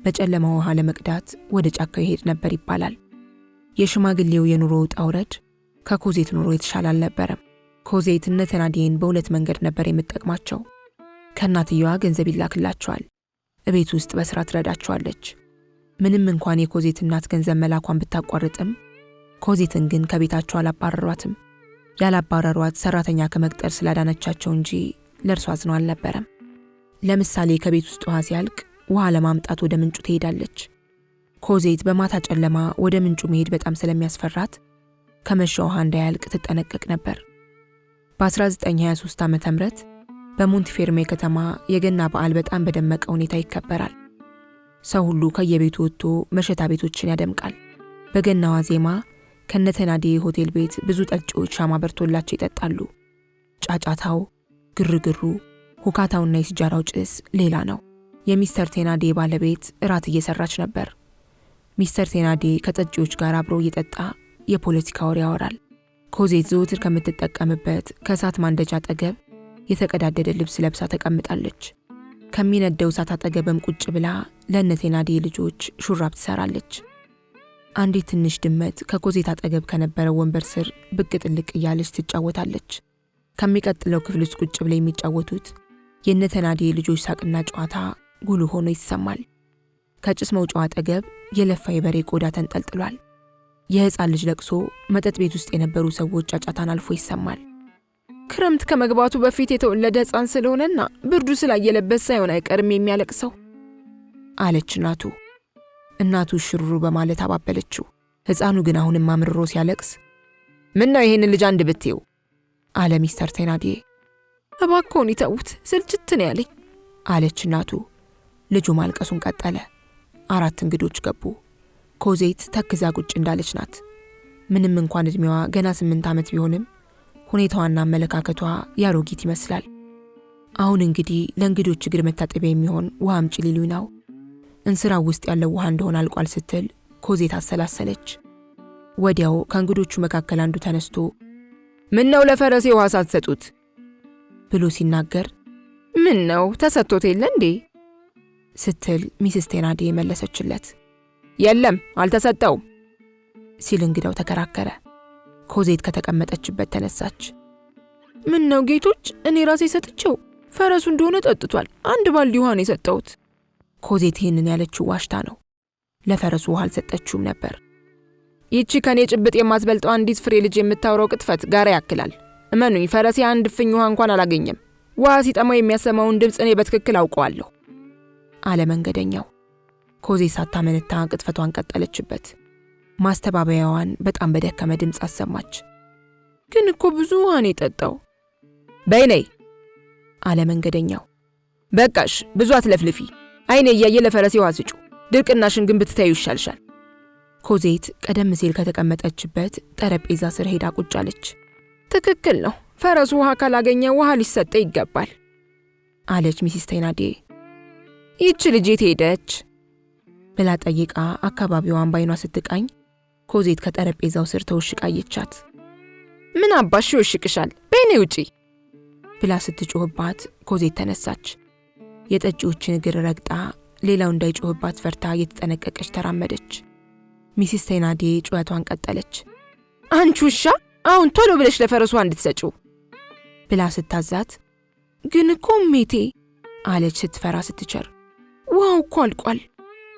በጨለማ ውሃ ለመቅዳት ወደ ጫካው ይሄድ ነበር ይባላል። የሽማግሌው የኑሮ ውጣ ውረድ ከኮዜት ኑሮ የተሻለ አልነበረም። ኮዜት እነ ቴናዲን በሁለት መንገድ ነበር የምትጠቅማቸው። ከእናትየዋ ገንዘብ ይላክላቸዋል። እቤት ውስጥ በስራ ትረዳቸዋለች። ምንም እንኳን የኮዜት እናት ገንዘብ መላኳን ብታቋርጥም ኮዜትን ግን ከቤታቸው አላባረሯትም። ያላባረሯት ሰራተኛ ከመቅጠር ስላዳነቻቸው እንጂ ለእርሷ አዝነው አልነበረም። ለምሳሌ ከቤት ውስጥ ውሃ ሲያልቅ ውሃ ለማምጣት ወደ ምንጩ ትሄዳለች። ኮዜት በማታ ጨለማ ወደ ምንጩ መሄድ በጣም ስለሚያስፈራት ከመሸ ውሃ እንዳያልቅ ትጠነቀቅ ነበር። በ1923 ዓ.ም በሞንትፌርሜ ከተማ የገና በዓል በጣም በደመቀ ሁኔታ ይከበራል። ሰው ሁሉ ከየቤቱ ወጥቶ መሸታ ቤቶችን ያደምቃል። በገና ዋዜማ ከነቴናዲ ሆቴል ቤት ብዙ ጠጪዎች ሻማ በርቶላቸው ይጠጣሉ። ጫጫታው፣ ግርግሩ፣ ሁካታውና የሲጃራው ጭስ ሌላ ነው። የሚስተር ቴናዲ ባለቤት እራት እየሰራች ነበር። ሚስተር ቴናዲ ከጠጪዎች ጋር አብሮ እየጠጣ የፖለቲካ ወሬ ያወራል። ኮዜት ዘወትር ከምትጠቀምበት ከእሳት ማንደጃ አጠገብ የተቀዳደደ ልብስ ለብሳ ተቀምጣለች። ከሚነደው እሳት አጠገብም ቁጭ ብላ ለእነቴናዲ ልጆች ሹራብ ትሰራለች። አንዲት ትንሽ ድመት ከኮዜት አጠገብ ከነበረው ወንበር ስር ብቅ ጥልቅ እያለች ትጫወታለች። ከሚቀጥለው ክፍል ውስጥ ቁጭ ብለው የሚጫወቱት የእነቴናዲ ልጆች ሳቅና ጨዋታ ጉልህ ሆኖ ይሰማል። ከጭስ መውጫው አጠገብ የለፋ የበሬ ቆዳ ተንጠልጥሏል። የሕፃን ልጅ ለቅሶ መጠጥ ቤት ውስጥ የነበሩ ሰዎች ጫጫታን አልፎ ይሰማል። ክረምት ከመግባቱ በፊት የተወለደ ሕፃን ስለሆነና ብርዱ ስላየለበት ሳይሆን አይቀርም የሚያለቅሰው አለች እናቱ። እናቱ ሽሩሩ በማለት አባበለችው። ሕፃኑ ግን አሁንም አምርሮ ሲያለቅስ ምን ነው ይሄንን ልጅ አንድ ብትይው አለ ሚስተር ቴናዲ። እባክዎን ይተዉት ስልችት ነው ያለኝ አለች እናቱ። ልጁ ማልቀሱን ቀጠለ። 4 እንግዶች ገቡ። ኮዜት ተክዛ ቁጭ እንዳለች ናት። ምንም እንኳን እድሜዋ ገና 8 ዓመት ቢሆንም ሁኔታዋና አመለካከቷ ያሮጊት ይመስላል። አሁን እንግዲህ ለእንግዶች እግር መታጠቢያ የሚሆን ውሃ አምጪ ሊሉኝ ነው። እንስራው ውስጥ ያለው ውሃ እንደሆነ አልቋል ስትል ኮዜት አሰላሰለች። ወዲያው ከእንግዶቹ መካከል አንዱ ተነስቶ ምን ነው ለፈረሴ ውሃ ሳትሰጡት ብሎ ሲናገር ምን ነው ተሰጥቶት የለ እንዴ ስትል ሚስስ ቴናዲ መለሰችለት። የለም አልተሰጠውም ሲል እንግዳው ተከራከረ። ኮዜት ከተቀመጠችበት ተነሳች። ምን ነው ጌቶች እኔ ራሴ ሰጥቼው ፈረሱ እንደሆነ ጠጥቷል። አንድ ባልዲ ውሃ ነው የሰጠሁት። ኮዜት ይህንን ያለችው ዋሽታ ነው። ለፈረሱ ውሃ አልሰጠችውም ነበር። ይቺ ከኔ ጭብጥ የማትበልጠው አንዲት ፍሬ ልጅ የምታወራው ቅጥፈት ጋር ያክላል። እመኑኝ ፈረሴ አንድ ፍኝ ውሃ እንኳን አላገኘም። ውሃ ሲጠማው የሚያሰማውን ድምፅ እኔ በትክክል አውቀዋለሁ አለ መንገደኛው። ኮዜት ሳታመነታ ቅጥፈቷን ቀጠለችበት። ማስተባበያዋን በጣም በደከመ ድምፅ አሰማች። ግን እኮ ብዙ ውሃ ነው የጠጣው። በይ ነይ አለ መንገደኛው። በቃሽ ብዙ አትለፍልፊ። አይኔ እያየ ለፈረሴ ውሃ ስጩ። ድርቅናሽን ግን ብትታዩ ይሻልሻል። ኮዜት ቀደም ሲል ከተቀመጠችበት ጠረጴዛ ስር ሄዳ ቁጭ አለች። ትክክል ነው፣ ፈረሱ ውሃ ካላገኘ ውሃ ሊሰጠ ይገባል አለች ሚስስ ቴናዲ። ይህች ልጅ የት ሄደች ብላ ጠይቃ አካባቢዋን ባይኗ ስትቃኝ ኮዜት ከጠረጴዛው ስር ተወሽቃየቻት። ምን አባሽ ይወሽቅሻል? በእኔ ውጪ ብላ ስትጮህባት ኮዜት ተነሳች። የጠጪዎችን እግር ረግጣ ሌላው እንዳይጮህባት ፈርታ እየተጠነቀቀች ተራመደች። ሚስስ ቴናዲ ጩኸቷን ቀጠለች። አንቺ ውሻ አሁን ቶሎ ብለሽ ለፈረሱ እንድትሰጪው ብላ ስታዛት፣ ግን እኮ ሜቴ አለች ስትፈራ ስትቸር። ውሃው እኮ አልቋል።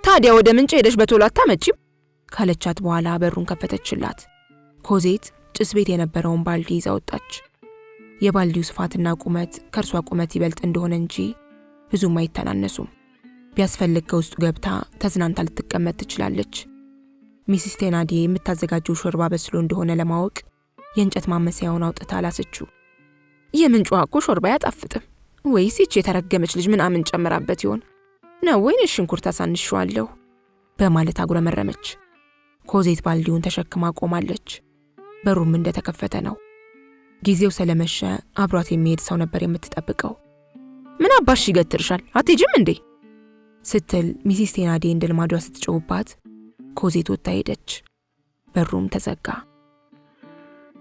ታዲያ ወደ ምንጭ ሄደሽ በቶሎ አታመጪም ካለቻት በኋላ በሩን ከፈተችላት። ኮዜት ጭስ ቤት የነበረውን ባልዲ ይዛ ወጣች። የባልዲው ስፋትና ቁመት ከእርሷ ቁመት ይበልጥ እንደሆነ እንጂ ብዙም አይተናነሱም። ቢያስፈልግ ከውስጡ ገብታ ተዝናንታ ልትቀመጥ ትችላለች። ሚስስ ቴናዲ የምታዘጋጀው ሾርባ በስሎ እንደሆነ ለማወቅ የእንጨት ማመሰያውን አውጥታ አላሰችው። የምንጭ ውሃ እኮ ሾርባ አያጣፍጥም። ወይስ ይህች የተረገመች ልጅ ምናምን ጨምራበት ይሆን ነው ወይስ ሽንኩርት አሳንሽዋለሁ በማለት አጉረመረመች። ኮዜት ባልዲውን ተሸክማ ቆማለች። በሩም እንደተከፈተ ነው። ጊዜው ስለመሸ አብሯት የሚሄድ ሰው ነበር የምትጠብቀው። ምን አባሽ ይገትርሻል አትሄጂም እንዴ ስትል ሚስስ ቴናዲ እንደ ልማዷ ስትጮህባት ኮዜት ወጥታ ሄደች። በሩም ተዘጋ።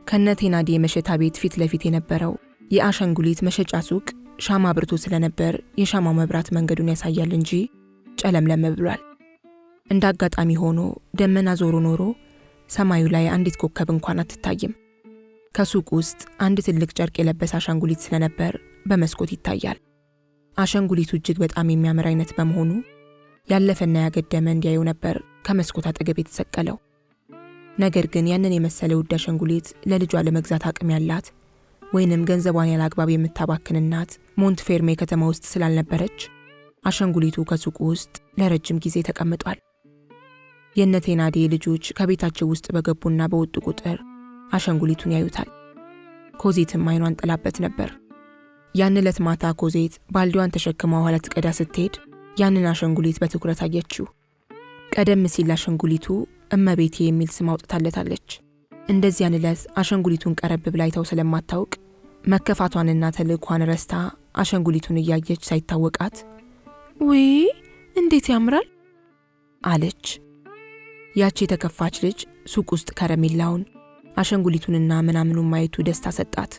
ከነ ቴናዲ የመሸታ ቤት ፊት ለፊት የነበረው የአሻንጉሊት መሸጫ ሱቅ ሻማ ብርቶ ስለነበር የሻማው መብራት መንገዱን ያሳያል እንጂ ጨለምለም ብሏል። እንደ አጋጣሚ ሆኖ ደመና ዞሮ ኖሮ ሰማዩ ላይ አንዲት ኮከብ እንኳን አትታይም። ከሱቅ ውስጥ አንድ ትልቅ ጨርቅ የለበሰ አሻንጉሊት ስለነበር በመስኮት ይታያል። አሻንጉሊቱ እጅግ በጣም የሚያምር አይነት በመሆኑ ያለፈና ያገደመ እንዲያዩ ነበር ከመስኮት አጠገብ የተሰቀለው። ነገር ግን ያንን የመሰለ ውድ አሻንጉሊት ለልጇ ለመግዛት አቅም ያላት ወይንም ገንዘቧን ያላግባብ የምታባክን እናት ሞንትፌርሜ ከተማ ውስጥ ስላልነበረች አሻንጉሊቱ ከሱቁ ውስጥ ለረጅም ጊዜ ተቀምጧል። የነ ቴናዲ ልጆች ከቤታቸው ውስጥ በገቡና በወጡ ቁጥር አሻንጉሊቱን ያዩታል። ኮዜትም አይኗን ጥላበት ነበር። ያን ዕለት ማታ ኮዜት ባልዲዋን ተሸክማ ውሃ ልትቀዳ ስትሄድ ያንን አሻንጉሊት በትኩረት አየችው። ቀደም ሲል አሻንጉሊቱ እመቤቴ የሚል ስም አውጥታለታለች። እንደዚያን ዕለት አሻንጉሊቱን ቀረብ ብላ አይታው ስለማታውቅ መከፋቷንና ተልእኳን ረስታ አሻንጉሊቱን እያየች ሳይታወቃት ወይ እንዴት ያምራል አለች። ያቺ የተከፋች ልጅ ሱቅ ውስጥ ከረሜላውን አሻንጉሊቱንና ምናምኑን ማየቱ ደስታ ሰጣት።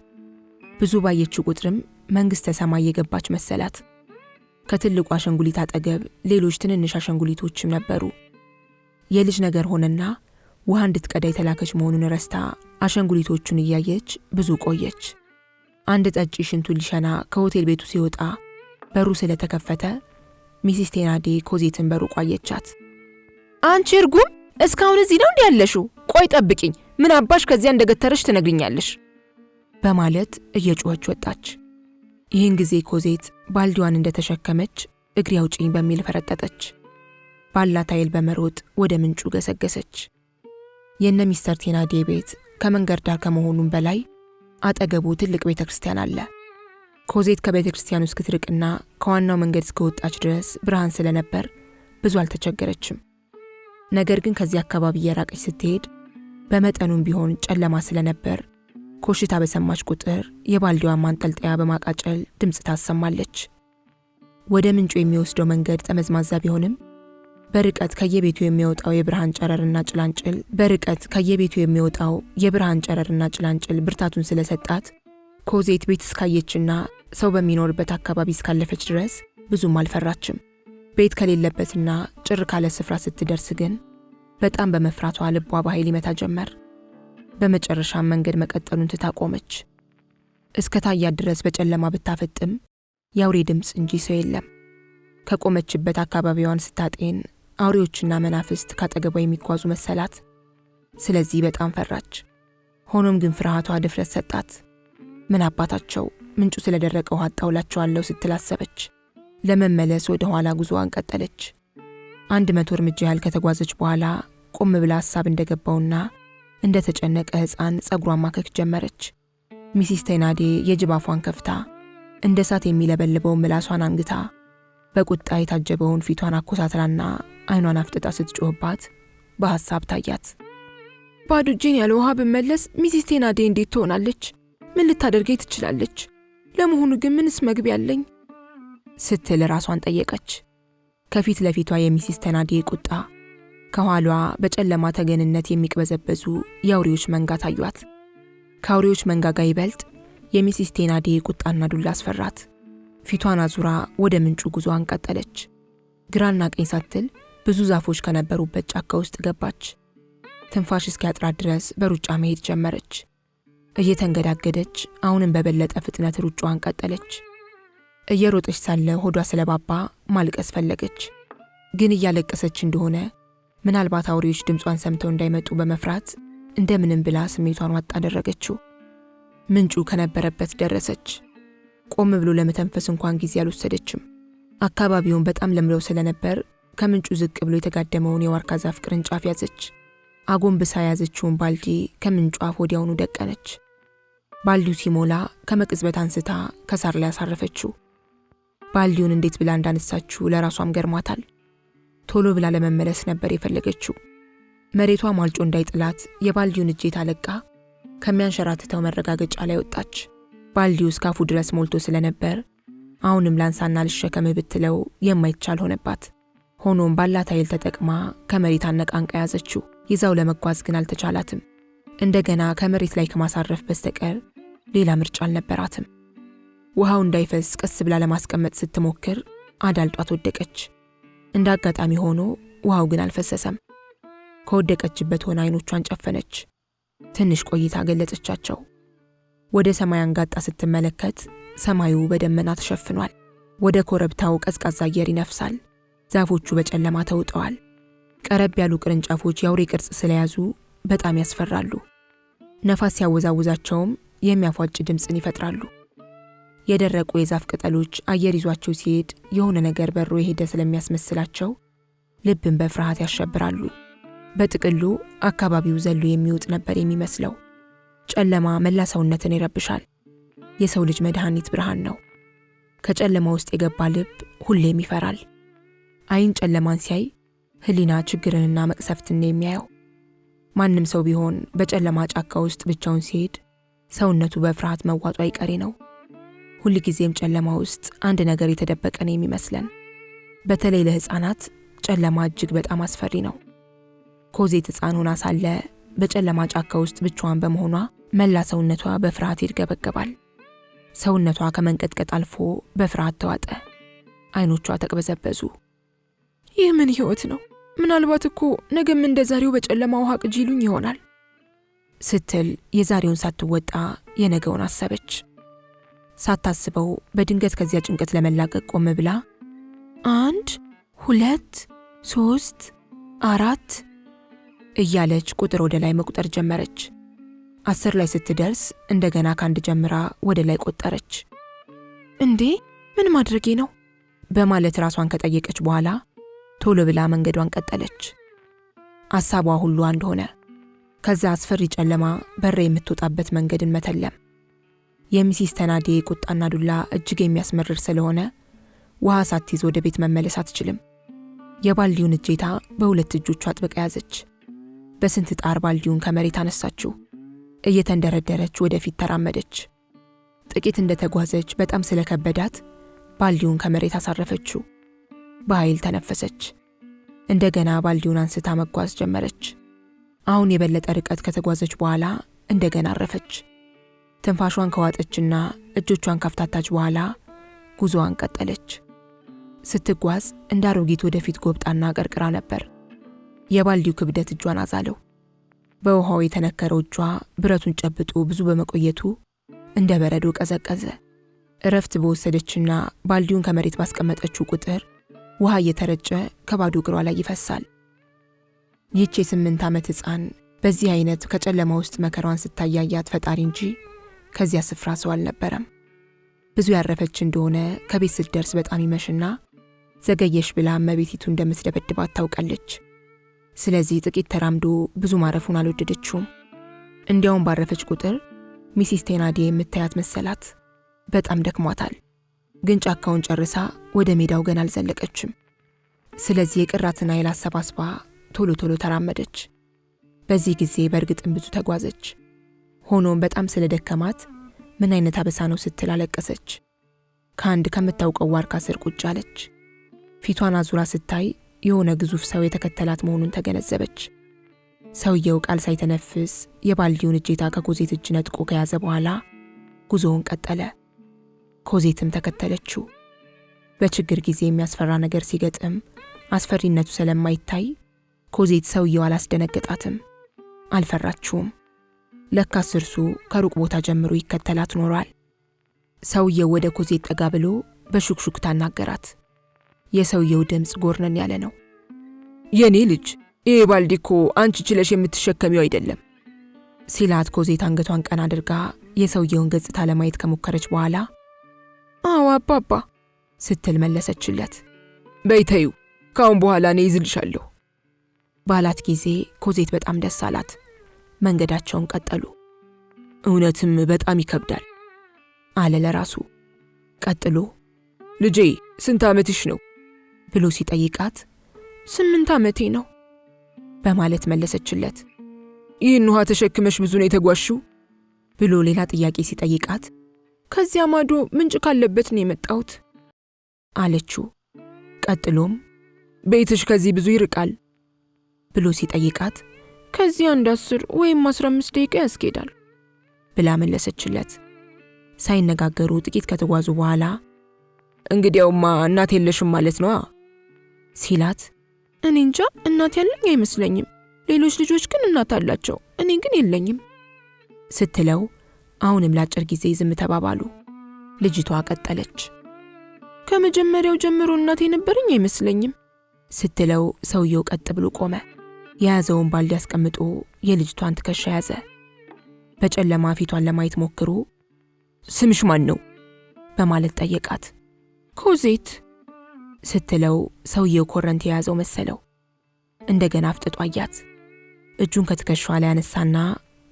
ብዙ ባየችው ቁጥርም መንግስተ ሰማይ የገባች መሰላት። ከትልቁ አሻንጉሊት አጠገብ ሌሎች ትንንሽ አሻንጉሊቶችም ነበሩ። የልጅ ነገር ሆነና ውሃ እንድትቀዳ የተላከች መሆኑን ረስታ አሻንጉሊቶቹን እያየች ብዙ ቆየች። አንድ ጠጪ ሽንቱን ሊሸና ከሆቴል ቤቱ ሲወጣ በሩ ስለተከፈተ ሚሲስ ቴናዴ ኮዜትን በሩቅ አየቻት። አንቺ እርጉም እስካሁን እዚህ ነው እንዴ ያለሽው? ቆይ ጠብቂኝ፣ ምን አባሽ ከዚያ እንደገተረሽ ትነግሪኛለሽ በማለት እየጮኸች ወጣች። ይህን ጊዜ ኮዜት ባልዲዋን እንደተሸከመች እግሬ አውጪኝ በሚል ፈረጠጠች። ባላት ኃይል በመሮጥ ወደ ምንጩ ገሰገሰች። የነ ሚስተር ቴናዴ ቤት ከመንገድ ዳር ከመሆኑም በላይ አጠገቡ ትልቅ ቤተክርስቲያን አለ። ኮዜት ከቤተክርስቲያኑ እስክትርቅና ከዋናው መንገድ እስከወጣች ድረስ ብርሃን ስለነበር ብዙ አልተቸገረችም። ነገር ግን ከዚህ አካባቢ እየራቀች ስትሄድ በመጠኑም ቢሆን ጨለማ ስለነበር ኮሽታ በሰማች ቁጥር የባልዲዋን ማንጠልጠያ በማቃጨል ድምፅ ታሰማለች። ወደ ምንጩ የሚወስደው መንገድ ጠመዝማዛ ቢሆንም በርቀት ከየቤቱ የሚወጣው የብርሃን ጨረርና ጭላንጭል ብርታቱን ስለሰጣት ኮዜት ቤት እስካየችና ሰው በሚኖርበት አካባቢ እስካለፈች ድረስ ብዙም አልፈራችም። ቤት ከሌለበትና ጭር ካለ ስፍራ ስትደርስ ግን በጣም በመፍራቷ ልቧ በኃይል ይመታ ጀመር። በመጨረሻም መንገድ መቀጠሉን ትታ ቆመች። እስከ ታያት ድረስ በጨለማ ብታፈጥም የአውሬ ድምፅ እንጂ ሰው የለም። ከቆመችበት አካባቢዋን ስታጤን አውሬዎችና መናፍስት ካጠገቧ የሚጓዙ መሰላት። ስለዚህ በጣም ፈራች። ሆኖም ግን ፍርሃቷ ድፍረት ሰጣት። ምን አባታቸው ምንጩ ስለደረቀ ውሃ አጣውላቸዋለሁ ስትል አሰበች። ለመመለስ ወደ ኋላ ጉዞዋን ቀጠለች። 100 እርምጃ ያህል ከተጓዘች በኋላ ቆም ብላ ሐሳብ እንደገባውና እንደተጨነቀ ሕፃን ጸጉሯን ማከክ ጀመረች። ሚሲስ ቴናዴ የጅብ አፏን ከፍታ እንደ እሳት የሚለበልበውን ምላሷን አንግታ በቁጣ የታጀበውን ፊቷን አኮሳትራና አይኗን አፍጥጣ ስትጮህባት በሐሳብ ታያት። ባዶ እጄን ያለ ውሃ ብመለስ ሚሲስ ቴናዴ እንዴት ትሆናለች? ምን ልታደርገኝ ትችላለች? ለመሆኑ ግን ምንስ መግቢያ አለኝ? ስትል ራሷን ጠየቀች። ከፊት ለፊቷ የሚሲስ ቴናዴ ቁጣ፣ ከኋሏ በጨለማ ተገንነት የሚቅበዘበዙ የአውሬዎች መንጋ ታዩት። ከአውሬዎች መንጋጋ ይበልጥ የሚሲስ ቴናዴ ቁጣና ዱላ አስፈራት። ፊቷን አዙራ ወደ ምንጩ ጉዞዋን ቀጠለች። ግራና ቀኝ ሳትል ብዙ ዛፎች ከነበሩበት ጫካ ውስጥ ገባች። ትንፋሽ እስኪያጥራት ድረስ በሩጫ መሄድ ጀመረች። እየተንገዳገደች አሁንም በበለጠ ፍጥነት ሩጫዋን ቀጠለች። እየሮጠች ሳለ ሆዷ ስለባባ ማልቀስ ፈለገች። ግን እያለቀሰች እንደሆነ ምናልባት አውሬዎች ድምጿን ሰምተው እንዳይመጡ በመፍራት እንደምንም ብላ ስሜቷን ዋጥ አደረገችው። ምንጩ ከነበረበት ደረሰች። ቆም ብሎ ለመተንፈስ እንኳን ጊዜ አልወሰደችም። አካባቢውን በጣም ለምለው ስለነበር ከምንጩ ዝቅ ብሎ የተጋደመውን የዋርካ ዛፍ ቅርንጫፍ ያዘች። አጎንብሳ ያዘችውን ባልዲ ከምንጩ አፍ ወዲያውኑ ደቀነች። ባልዲው ሲሞላ ከመቅጽበት አንስታ ከሳር ላይ አሳረፈችው። ባልዲውን እንዴት ብላ እንዳነሳችው ለራሷም ገርሟታል። ቶሎ ብላ ለመመለስ ነበር የፈለገችው። መሬቷ ማልጮ እንዳይጥላት የባልዲውን እጄታ ለቃ ከሚያንሸራትተው መረጋገጫ ላይ ወጣች። ባልዲው እስካፉ ድረስ ሞልቶ ስለነበር አሁንም ላንሳና ልሸከም ብትለው የማይቻል ሆነባት። ሆኖም ባላት ኃይል ተጠቅማ ከመሬት አነቃንቃ ያዘችው። ይዛው ለመጓዝ ግን አልተቻላትም። እንደገና ከመሬት ላይ ከማሳረፍ በስተቀር ሌላ ምርጫ አልነበራትም። ውሃው እንዳይፈስ ቀስ ብላ ለማስቀመጥ ስትሞክር አዳልጧት ወደቀች። እንደ አጋጣሚ ሆኖ ውሃው ግን አልፈሰሰም። ከወደቀችበት ሆና አይኖቿን ጨፈነች። ትንሽ ቆይታ ገለጸቻቸው። ወደ ሰማይ አንጋጣ ስትመለከት ሰማዩ በደመና ተሸፍኗል። ወደ ኮረብታው ቀዝቃዛ አየር ይነፍሳል። ዛፎቹ በጨለማ ተውጠዋል። ቀረብ ያሉ ቅርንጫፎች የአውሬ ቅርጽ ስለያዙ በጣም ያስፈራሉ። ነፋስ ሲያወዛውዛቸውም የሚያፏጭ ድምፅን ይፈጥራሉ። የደረቁ የዛፍ ቅጠሎች አየር ይዟቸው ሲሄድ የሆነ ነገር በሮ የሄደ ስለሚያስመስላቸው ልብን በፍርሃት ያሸብራሉ። በጥቅሉ አካባቢው ዘሎ የሚውጥ ነበር የሚመስለው። ጨለማ መላ ሰውነትን ይረብሻል። የሰው ልጅ መድኃኒት ብርሃን ነው። ከጨለማ ውስጥ የገባ ልብ ሁሌም ይፈራል። አይን ጨለማን ሲያይ ህሊና ችግርንና መቅሰፍትን የሚያየው። ማንም ሰው ቢሆን በጨለማ ጫካ ውስጥ ብቻውን ሲሄድ ሰውነቱ በፍርሃት መዋጡ አይቀሬ ነው። ሁልጊዜም ጨለማ ውስጥ አንድ ነገር የተደበቀ ነው የሚመስለን። በተለይ ለህፃናት ጨለማ እጅግ በጣም አስፈሪ ነው። ኮዜት ህፃን ሆና ሳለ በጨለማ ጫካ ውስጥ ብቻዋን በመሆኗ መላ ሰውነቷ በፍርሃት ይርገበገባል። ሰውነቷ ከመንቀጥቀጥ አልፎ በፍርሃት ተዋጠ። አይኖቿ ተቅበዘበዙ። ይህ ምን ህይወት ነው? ምናልባት እኮ ነገም እንደ ዛሬው በጨለማ ውሃ ቅጂ ይሉኝ ይሆናል ስትል የዛሬውን ሳትወጣ የነገውን አሰበች። ሳታስበው በድንገት ከዚያ ጭንቀት ለመላቀቅ ቆም ብላ 1 2 3 4 እያለች ቁጥር ወደ ላይ መቁጠር ጀመረች። 10 ላይ ስትደርስ እንደገና ከአንድ ጀምራ ወደ ላይ ቆጠረች። እንዴ ምን ማድረጌ ነው በማለት ራሷን ከጠየቀች በኋላ ቶሎ ብላ መንገዷን ቀጠለች። አሳቧ ሁሉ አንድ ሆነ። ከዛ አስፈሪ ጨለማ በረ የምትወጣበት መንገድን መተለም። የሚሲስ ተናዴ ቁጣና ዱላ እጅግ የሚያስመርር ስለሆነ ውሃ ሳትይዝ ወደ ቤት መመለስ አትችልም። የባልዲውን እጄታ በሁለት እጆቿ አጥብቃ ያዘች። በስንት ጣር ባልዲውን ከመሬት አነሳችው። እየተንደረደረች ወደፊት ተራመደች። ጥቂት እንደተጓዘች በጣም ስለከበዳት ባልዲውን ከመሬት አሳረፈችው። በኃይል ተነፈሰች። እንደገና ባልዲውን አንስታ መጓዝ ጀመረች። አሁን የበለጠ ርቀት ከተጓዘች በኋላ እንደገና አረፈች። ትንፋሿን ከዋጠችና እጆቿን ካፍታታች በኋላ ጉዞዋን ቀጠለች። ስትጓዝ እንደ አሮጊት ወደፊት ጎብጣና ቀርቅራ ነበር። የባልዲው ክብደት እጇን አዛለው። በውሃው የተነከረው እጇ ብረቱን ጨብጦ ብዙ በመቆየቱ እንደ በረዶ ቀዘቀዘ። እረፍት በወሰደችና ባልዲውን ከመሬት ባስቀመጠችው ቁጥር ውሃ እየተረጨ ከባዶ እግሯ ላይ ይፈሳል። ይህች የ8 ዓመት ሕፃን በዚህ አይነት ከጨለማ ውስጥ መከራዋን ስታያያት ፈጣሪ እንጂ ከዚያ ስፍራ ሰው አልነበረም። ብዙ ያረፈች እንደሆነ ከቤት ስትደርስ በጣም ይመሽና ዘገየሽ ብላ እመቤቲቱ እንደምትደበድባት ታውቃለች። ስለዚህ ጥቂት ተራምዶ ብዙ ማረፉን አልወደደችውም። እንዲያውም ባረፈች ቁጥር ሚሲስ ቴናዴ የምታያት መሰላት። በጣም ደክሟታል። ግን ጫካውን ጨርሳ ወደ ሜዳው ገና አልዘለቀችም። ስለዚህ የቅራትን ኃይል አሰባስባ ቶሎ ቶሎ ተራመደች። በዚህ ጊዜ በእርግጥም ብዙ ተጓዘች። ሆኖም በጣም ስለደከማት ምን አይነት አበሳ ነው ስትል አለቀሰች። ከአንድ ከምታውቀው ዋርካ ስር ቁጭ አለች። ፊቷን አዙራ ስታይ የሆነ ግዙፍ ሰው የተከተላት መሆኑን ተገነዘበች። ሰውየው ቃል ሳይተነፍስ የባልዲውን እጄታ ከኮዜት እጅ ነጥቆ ከያዘ በኋላ ጉዞውን ቀጠለ። ኮዜትም ተከተለችው። በችግር ጊዜ የሚያስፈራ ነገር ሲገጥም አስፈሪነቱ ስለማይታይ ኮዜት ሰውየው አላስደነገጣትም፣ አልፈራችውም። ለካስ እርሱ ከሩቅ ቦታ ጀምሮ ይከተላት ኖሯል። ሰውየው ወደ ኮዜት ጠጋ ብሎ በሹክሹክታ አናገራት። የሰውየው ድምፅ ጎርነን ያለ ነው። የኔ ልጅ ይሄ ባልዲ እኮ አንቺ ችለሽ የምትሸከሚው አይደለም ሲላት ኮዜት አንገቷን ቀና አድርጋ የሰውየውን ገጽታ ለማየት ከሞከረች በኋላ አዎ አባባ ስትል መለሰችለት። በይተዩ ካሁን በኋላ እኔ ይዝልሻለሁ ባላት ጊዜ ኮዜት በጣም ደስ አላት። መንገዳቸውን ቀጠሉ። እውነትም በጣም ይከብዳል አለ ለራሱ። ቀጥሎ ልጄ ስንት ዓመትሽ ነው ብሎ ሲጠይቃት 8 ዓመቴ ነው በማለት መለሰችለት። ይህን ውሃ ተሸክመሽ ብዙ ነው የተጓዝሽው ብሎ ሌላ ጥያቄ ሲጠይቃት ከዚያ ማዶ ምንጭ ካለበት ነው የመጣሁት አለችው። ቀጥሎም ቤትሽ ከዚህ ብዙ ይርቃል ብሎ ሲጠይቃት ከዚህ 10 ወይም 15 ደቂቃ ያስኬዳል ብላ መለሰችለት። ሳይነጋገሩ ጥቂት ከተጓዙ በኋላ እንግዲያውማ እናት የለሽም ማለት ነው ሲላት እኔ እንጃ እናት ያለኝ አይመስለኝም፣ ሌሎች ልጆች ግን እናት አላቸው፣ እኔ ግን የለኝም ስትለው አሁንም ለአጭር ጊዜ ዝም ተባባሉ። ልጅቷ ቀጠለች። ከመጀመሪያው ጀምሮ እናት የነበረኝ አይመስለኝም ስትለው ሰውየው ቀጥ ብሎ ቆመ። የያዘውን ባልዲ አስቀምጦ የልጅቷን ትከሻ ያዘ። በጨለማ ፊቷን ለማየት ሞክሮ ስምሽ ማን ነው በማለት ጠየቃት። ኮዜት ስትለው ሰውየው ኮረንት የያዘው መሰለው። እንደገና አፍጥጦ አያት። እጁን ከትከሻዋ ላይ አነሳና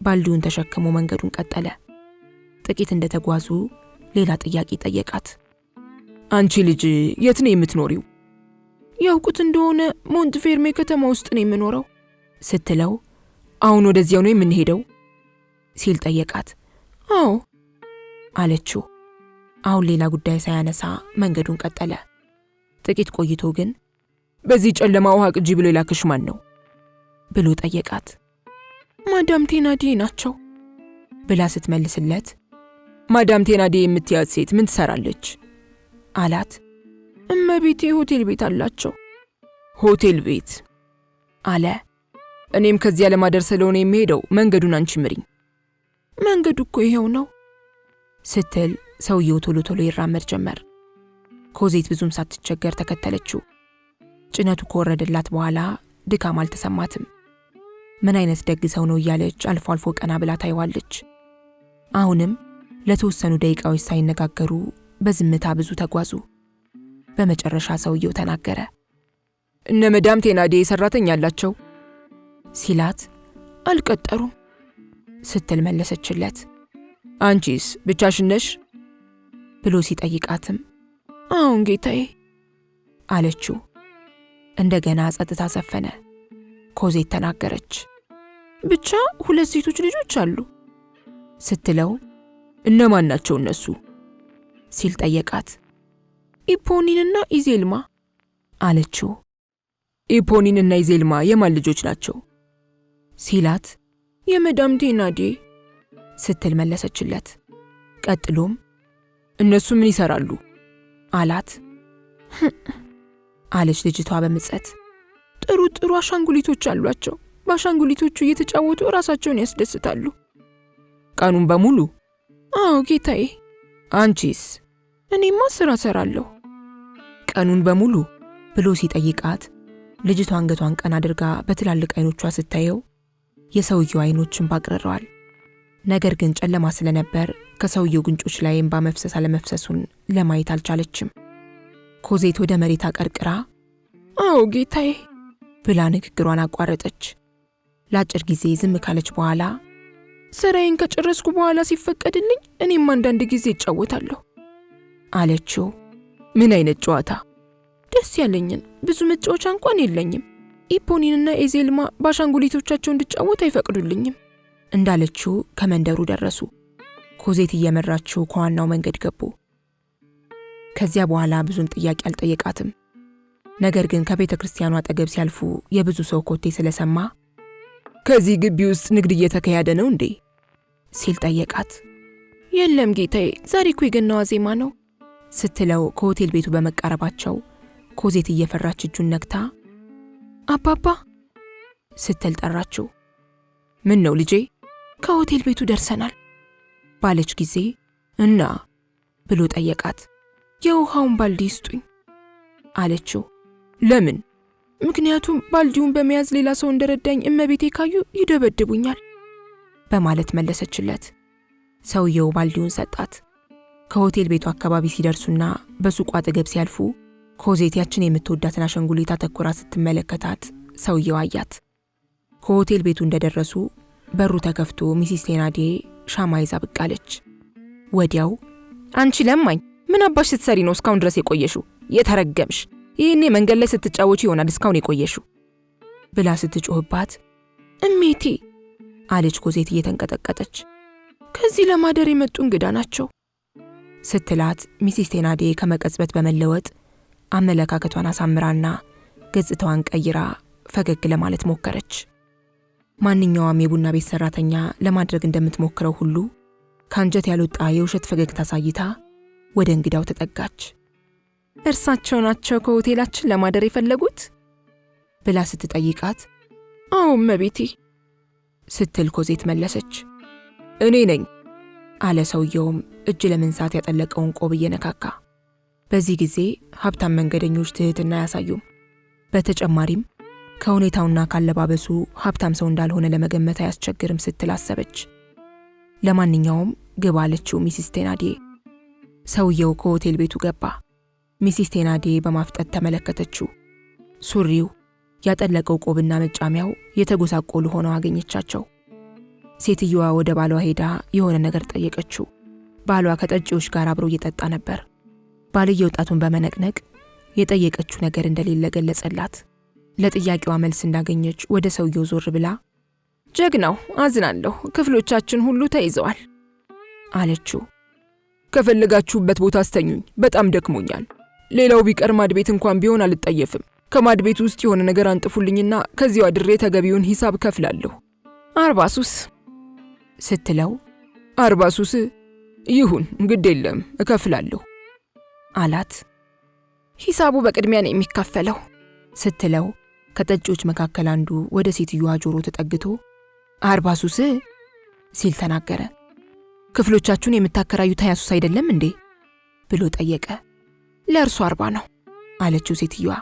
ባልዲውን ተሸክሞ መንገዱን ቀጠለ። ጥቂት እንደተጓዙ ሌላ ጥያቄ ጠየቃት። አንቺ ልጅ የት ነው የምትኖሪው? ያውቁት እንደሆነ ሞንትፌርሜ ከተማ ውስጥ ነው የምኖረው ስትለው አሁን ወደዚያው ነው የምንሄደው ሲል ጠየቃት። አዎ አለችው። አሁን ሌላ ጉዳይ ሳያነሳ መንገዱን ቀጠለ። ጥቂት ቆይቶ ግን በዚህ ጨለማ ውሃ ቅጂ ብሎ የላክሽ ማን ነው ብሎ ጠየቃት። ማዳም ቴናዲ ናቸው ብላ ስትመልስለት ማዳም ቴናዲ የምትያት ሴት ምን ትሰራለች አላት። እመቤቴ ሆቴል ቤት አላቸው። ሆቴል ቤት አለ። እኔም ከዚያ ለማደር ስለሆነ የሚሄደው መንገዱን አንቺ ምሪኝ። መንገዱ እኮ ይሄው ነው ስትል ሰውየው ቶሎ ቶሎ ይራመድ ጀመር። ኮዜት ብዙም ሳትቸገር ተከተለችው። ጭነቱ ከወረደላት በኋላ ድካም አልተሰማትም። ምን አይነት ደግ ሰው ነው እያለች አልፎ አልፎ ቀና ብላ ታይዋለች። አሁንም ለተወሰኑ ደቂቃዎች ሳይነጋገሩ በዝምታ ብዙ ተጓዙ። በመጨረሻ ሰውየው ተናገረ። እነ ማዳም ቴናዲ ሰራተኛ አላቸው ሲላት አልቀጠሩም ስትል መለሰችለት። አንቺስ ብቻሽን ነሽ ብሎ ሲጠይቃትም አዎን ጌታዬ አለችው። እንደገና ጸጥታ ሰፈነ። ኮዜት ተናገረች። ብቻ 2 ሴቶች ልጆች አሉ ስትለው እነማን ናቸው እነሱ ሲል ጠየቃት። ኢፖኒንና ኢዜልማ አለችው። ኢፖኒንና ኢዜልማ የማን ልጆች ናቸው ሲላት የማዳም ቴናዲ ስትል መለሰችለት። ቀጥሎም እነሱ ምን ይሰራሉ አላት። አለች ልጅቷ በምጸት። ጥሩ አሻንጉሊቶች አሏቸው። በአሻንጉሊቶቹ እየተጫወቱ ራሳቸውን ያስደስታሉ። ቀኑን በሙሉ? አዎ ጌታዬ። አንቺስ? እኔማ ስራ ሰራለሁ። ቀኑን በሙሉ ብሎ ሲጠይቃት ልጅቷ አንገቷን ቀና አድርጋ በትላልቅ አይኖቿ ስታየው የሰውየው አይኖችን ባቅረረዋል። ነገር ግን ጨለማ ስለነበር ከሰውየው ጉንጮች ላይ እንባ መፍሰስ አለመፍሰሱን ለማየት አልቻለችም። ኮዜት ወደ መሬት አቀርቅራ አዎ ጌታዬ ብላ ንግግሯን አቋረጠች። ለአጭር ጊዜ ዝም ካለች በኋላ ስራዬን ከጨረስኩ በኋላ ሲፈቀድልኝ እኔም አንዳንድ ጊዜ እጫወታለሁ አለችው። ምን አይነት ጨዋታ? ደስ ያለኝን። ብዙ መጫወቻ እንኳን የለኝም። ኢፖኒንና ኢዜልማ በአሻንጉሊቶቻቸው እንድጫወት አይፈቅዱልኝም እንዳለችው ከመንደሩ ደረሱ። ኮዜት እየመራችው ከዋናው መንገድ ገቡ። ከዚያ በኋላ ብዙም ጥያቄ አልጠየቃትም። ነገር ግን ከቤተ ክርስቲያኑ አጠገብ ሲያልፉ የብዙ ሰው ኮቴ ስለሰማ ከዚህ ግቢ ውስጥ ንግድ እየተካሄደ ነው እንዴ ሲል ጠየቃት። የለም ጌታዬ፣ ዛሬ እኮ የገና ዋዜማ ነው ስትለው ከሆቴል ቤቱ በመቃረባቸው ኮዜት እየፈራች እጁን ነክታ አባባ ስትል ጠራችው። ምን ነው ልጄ? ከሆቴል ቤቱ ደርሰናል ባለች ጊዜ እና ብሎ ጠየቃት። የውሃውን ባልዲ ስጡኝ አለችው። ለምን? ምክንያቱም ባልዲውን በመያዝ ሌላ ሰው እንደረዳኝ እመቤቴ ካዩ ይደበድቡኛል በማለት መለሰችለት። ሰውየው ባልዲውን ሰጣት። ከሆቴል ቤቱ አካባቢ ሲደርሱና በሱቁ አጠገብ ሲያልፉ ኮዜት ያችን የምትወዳትን አሻንጉሊት አተኩራ ስትመለከታት ሰውየው አያት። ከሆቴል ቤቱ እንደደረሱ በሩ ተከፍቶ ሚሲስ ቴናዲ ሻማ ይዛ ብቅ አለች። ወዲያው አንቺ ለማኝ ምን አባሽ ስትሰሪ ነው እስካሁን ድረስ የቆየሽው? የተረገምሽ! ይሄኔ መንገድ ላይ ስትጫወቺ ይሆናል እስካሁን የቆየሽው ብላ ስትጮህባት እሜቴ አለች ኮዜት እየተንቀጠቀጠች። ከዚህ ለማደር የመጡ እንግዳ ናቸው ስትላት ሚሲስ ቴናዲ ከመቀጽበት በመለወጥ አመለካከቷን አሳምራና ገጽታዋን ቀይራ ፈገግ ለማለት ሞከረች። ማንኛውም የቡና ቤት ሰራተኛ ለማድረግ እንደምትሞክረው ሁሉ ካንጀት ያልወጣ የውሸት ፈገግታ ሳይታ ወደ እንግዳው ተጠጋች። እርሳቸው ናቸው ከሆቴላችን ለማደር የፈለጉት ብላ ስትጠይቃት አዎ እመቤቴ ስትል ኮዜት መለሰች። እኔ ነኝ አለ ሰውየውም እጅ ለመንሳት ያጠለቀውን ቆብ እየነካካ። በዚህ ጊዜ ሀብታም መንገደኞች ትህትና አያሳዩም። በተጨማሪም ከሁኔታውና ካለባበሱ ሀብታም ሰው እንዳልሆነ ለመገመት አያስቸግርም ስትል አሰበች። ለማንኛውም ግባ አለችው ሚሲስ ቴናዲ። ሰውየው ከሆቴል ቤቱ ገባ። ሚሲስ ቴናዲ በማፍጠት ተመለከተችው። ሱሪው፣ ያጠለቀው ቆብና መጫሚያው የተጎሳቆሉ ሆነው አገኘቻቸው። ሴትየዋ ወደ ባሏ ሄዳ የሆነ ነገር ጠየቀችው። ባሏ ከጠጪዎች ጋር አብሮ እየጠጣ ነበር። ባልየው ጣቱን በመነቅነቅ የጠየቀችው ነገር እንደሌለ ገለጸላት። ለጥያቄዋ መልስ እንዳገኘች ወደ ሰውየው ዞር ብላ ጀግናው፣ አዝናለሁ፣ ክፍሎቻችን ሁሉ ተይዘዋል አለችው። ከፈለጋችሁበት ቦታ አስተኙኝ፣ በጣም ደክሞኛል። ሌላው ቢቀር ማድ ቤት እንኳን ቢሆን አልጠየፍም። ከማድ ቤት ውስጥ የሆነ ነገር አንጥፉልኝና ከዚያው አድሬ ተገቢውን ሂሳብ ከፍላለሁ 40 ስትለው 40 ይሁን ግድ የለም እከፍላለሁ አላት። ሂሳቡ በቅድሚያ ነው የሚከፈለው ስትለው ከጠጪዎች መካከል አንዱ ወደ ሴትዮዋ ጆሮ ተጠግቶ 40 ሲል ተናገረ። ክፍሎቻችሁን የምታከራዩት ያሱስ አይደለም እንዴ ብሎ ጠየቀ። ለእርሱ 40 ነው አለችው ሴትዮዋ።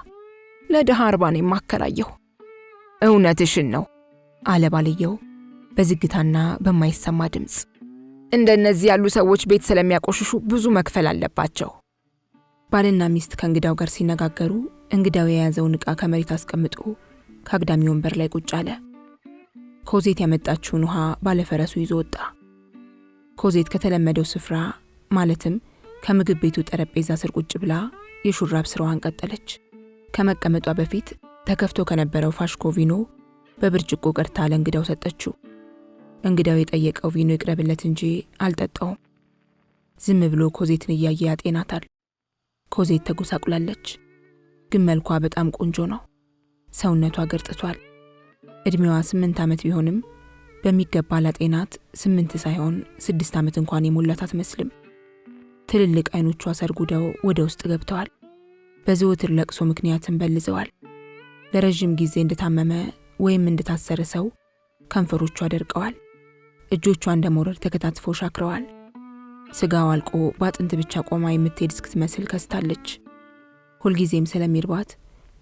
ለድሃ 40 ነው የማከራየው። እውነትሽን ነው አለ ባልየው በዝግታና በማይሰማ ድምፅ። እንደነዚህ ያሉ ሰዎች ቤት ስለሚያቆሽሹ ብዙ መክፈል አለባቸው። ባልና ሚስት ከእንግዳው ጋር ሲነጋገሩ እንግዳው የያዘውን ዕቃ ከመሬት አስቀምጦ ከአግዳሚ ወንበር ላይ ቁጭ አለ። ኮዜት ያመጣችውን ውሃ ባለፈረሱ ይዞ ወጣ። ኮዜት ከተለመደው ስፍራ ማለትም ከምግብ ቤቱ ጠረጴዛ ስር ቁጭ ብላ የሹራብ ስራዋን ቀጠለች። ከመቀመጧ በፊት ተከፍቶ ከነበረው ፋሽኮ ቪኖ በብርጭቆ ቀድታ ለእንግዳው ሰጠችው። እንግዳው የጠየቀው ቪኖ ይቅረብለት እንጂ አልጠጣውም። ዝም ብሎ ኮዜትን እያየ ያጤናታል። ኮዜት ተጎሳቁላለች፣ ግን መልኳ በጣም ቆንጆ ነው። ሰውነቷ ገርጥቷል። እድሜዋ 8 ዓመት ቢሆንም በሚገባ ላጤናት 8 ሳይሆን 6 ዓመት እንኳን የሞላት አትመስልም። ትልልቅ አይኖቿ ሰርጉደው ወደ ውስጥ ገብተዋል። በዘወትር ለቅሶ ምክንያትም በልዘዋል። ለረጅም ጊዜ እንደታመመ ወይም እንደታሰረ ሰው ከንፈሮቿ ደርቀዋል። እጆቿ እንደ ሞረድ ተከታትፈው ሻክረዋል። ስጋው አልቆ በአጥንት ብቻ ቆማ የምትሄድ እስክትመስል ከስታለች። ሁልጊዜም ስለሚርባት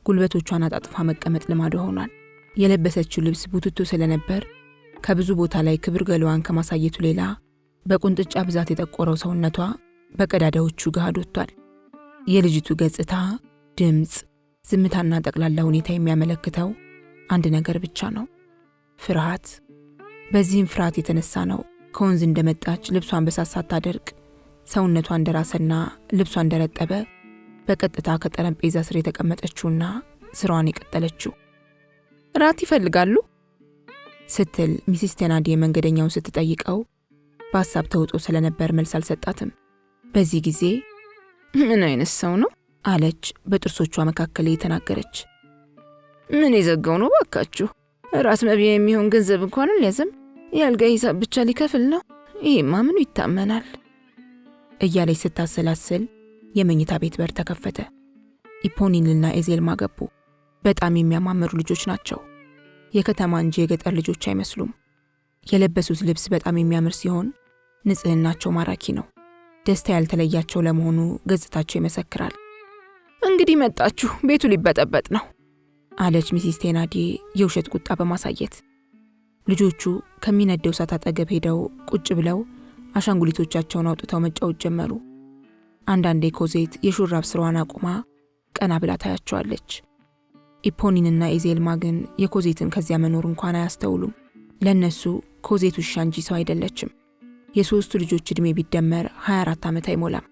ጉልበቶቿን አጣጥፋ መቀመጥ ልማዷ ሆኗል። የለበሰችው ልብስ ቡትቶ ስለነበር ከብዙ ቦታ ላይ ክብር ገሏን ከማሳየቱ ሌላ በቁንጥጫ ብዛት የጠቆረው ሰውነቷ በቀዳዳዎቹ ገሃድ ወጥቷል። የልጅቱ ገጽታ፣ ድምፅ፣ ዝምታና ጠቅላላ ሁኔታ የሚያመለክተው አንድ ነገር ብቻ ነው፣ ፍርሃት። በዚህም ፍርሃት የተነሳ ነው ከወንዝ እንደመጣች ልብሷን በሳት ሳታደርቅ ሰውነቷ እንደራሰና ልብሷ እንደረጠበ በቀጥታ ከጠረጴዛ ስር የተቀመጠችውና ስራዋን የቀጠለችው። ራት ይፈልጋሉ ስትል ሚስስ ቴናዲ መንገደኛውን ስትጠይቀው በሐሳብ ተውጦ ስለነበር መልስ አልሰጣትም። በዚህ ጊዜ ምን አይነት ሰው ነው አለች በጥርሶቿ መካከል የተናገረች። ምን የዘጋው ነው ባካችሁ? ራስ መብያ የሚሆን ገንዘብ እንኳን አልያዘም። የአልጋ ሂሳብ ብቻ ሊከፍል ነው። ይሄማ ምኑ ይታመናል እያለች ስታሰላስል የመኝታ ቤት በር ተከፈተ። ኢፖኒንና ኤዜልማ ገቡ። በጣም የሚያማምሩ ልጆች ናቸው። የከተማ እንጂ የገጠር ልጆች አይመስሉም። የለበሱት ልብስ በጣም የሚያምር ሲሆን ንጽህናቸው ማራኪ ነው። ደስታ ያልተለያቸው ለመሆኑ ገጽታቸው ይመሰክራል። እንግዲህ መጣችሁ፣ ቤቱ ሊበጠበጥ ነው አለች ሚስስ ቴናዲ የውሸት ቁጣ በማሳየት። ልጆቹ ከሚነደው እሳት አጠገብ ሄደው ቁጭ ብለው አሻንጉሊቶቻቸውን አውጥተው መጫወት ጀመሩ። አንዳንዴ ኮዜት የሹራብ ስራዋን አቁማ ቀና ብላ ታያቸዋለች። ኢፖኒንና ኤዜልማ ግን የኮዜትን ከዚያ መኖር እንኳን አያስተውሉም። ለነሱ ኮዜት ውሻ እንጂ ሰው አይደለችም። የሶስቱ ልጆች ዕድሜ ቢደመር 24 ዓመት አይሞላም።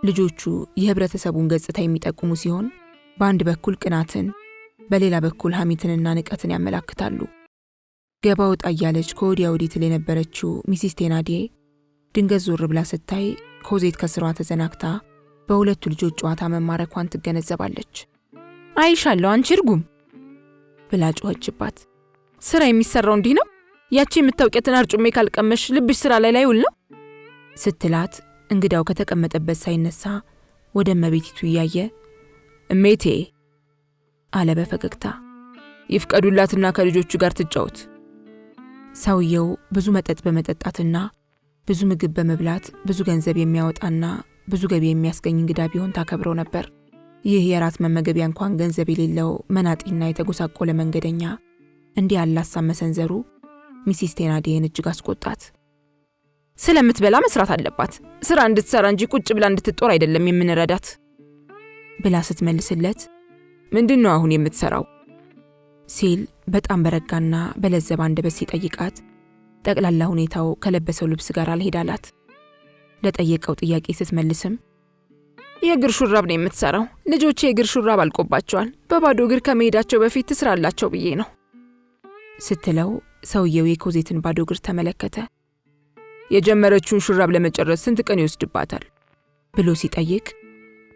ልጆቹ የህብረተሰቡን ገጽታ የሚጠቁሙ ሲሆን በአንድ በኩል ቅናትን፣ በሌላ በኩል ሐሜትንና ንቀትን ያመላክታሉ። ገባ ወጣ እያለች ከወዲያ ወዲህ ትል የነበረችው ሚስስ ቴናዲ ድንገት ዞር ብላ ስታይ ኮዜት ከስራዋ ተዘናግታ በሁለቱ ልጆች ጨዋታ መማረኳን ትገነዘባለች። አይሻለሁ አንቺ እርጉም ብላ ጮኸችባት። ስራ የሚሰራው እንዲህ ነው? ያቺ የምታውቂያትን አርጩሜ ካልቀመሽ ልብሽ ስራ ላይ ውል ነው ስትላት እንግዳው ከተቀመጠበት ሳይነሳ ወደ እመቤቲቱ እያየ እሜቴ አለ በፈገግታ። ይፍቀዱላትና ከልጆቹ ጋር ትጫወት። ሰውየው ብዙ መጠጥ በመጠጣትና ብዙ ምግብ በመብላት ብዙ ገንዘብ የሚያወጣና ብዙ ገቢ የሚያስገኝ እንግዳ ቢሆን ታከብረው ነበር። ይህ የራት መመገቢያ እንኳን ገንዘብ የሌለው መናጢና የተጎሳቆለ መንገደኛ እንዲህ ያላሳ መሰንዘሩ ሚስስ ቴናዲን እጅግ አስቆጣት። ስለምትበላ መስራት አለባት። ስራ እንድትሰራ እንጂ ቁጭ ብላ እንድትጦር አይደለም የምንረዳት ብላ ስትመልስለት ምንድነው አሁን የምትሰራው ሲል በጣም በረጋና በለዘባ አንደበት ሲጠይቃት ጠቅላላ ሁኔታው ከለበሰው ልብስ ጋር አልሄዳላት። ለጠየቀው ጥያቄ ስትመልስም የእግር ሹራብ ነው የምትሰራው። ልጆቼ የእግር ሹራብ አልቆባቸዋል። በባዶ እግር ከመሄዳቸው በፊት ትስራላቸው ብዬ ነው ስትለው ሰውየው የኮዜትን ባዶ እግር ተመለከተ። የጀመረችውን ሹራብ ለመጨረስ ስንት ቀን ይወስድባታል ብሎ ሲጠይቅ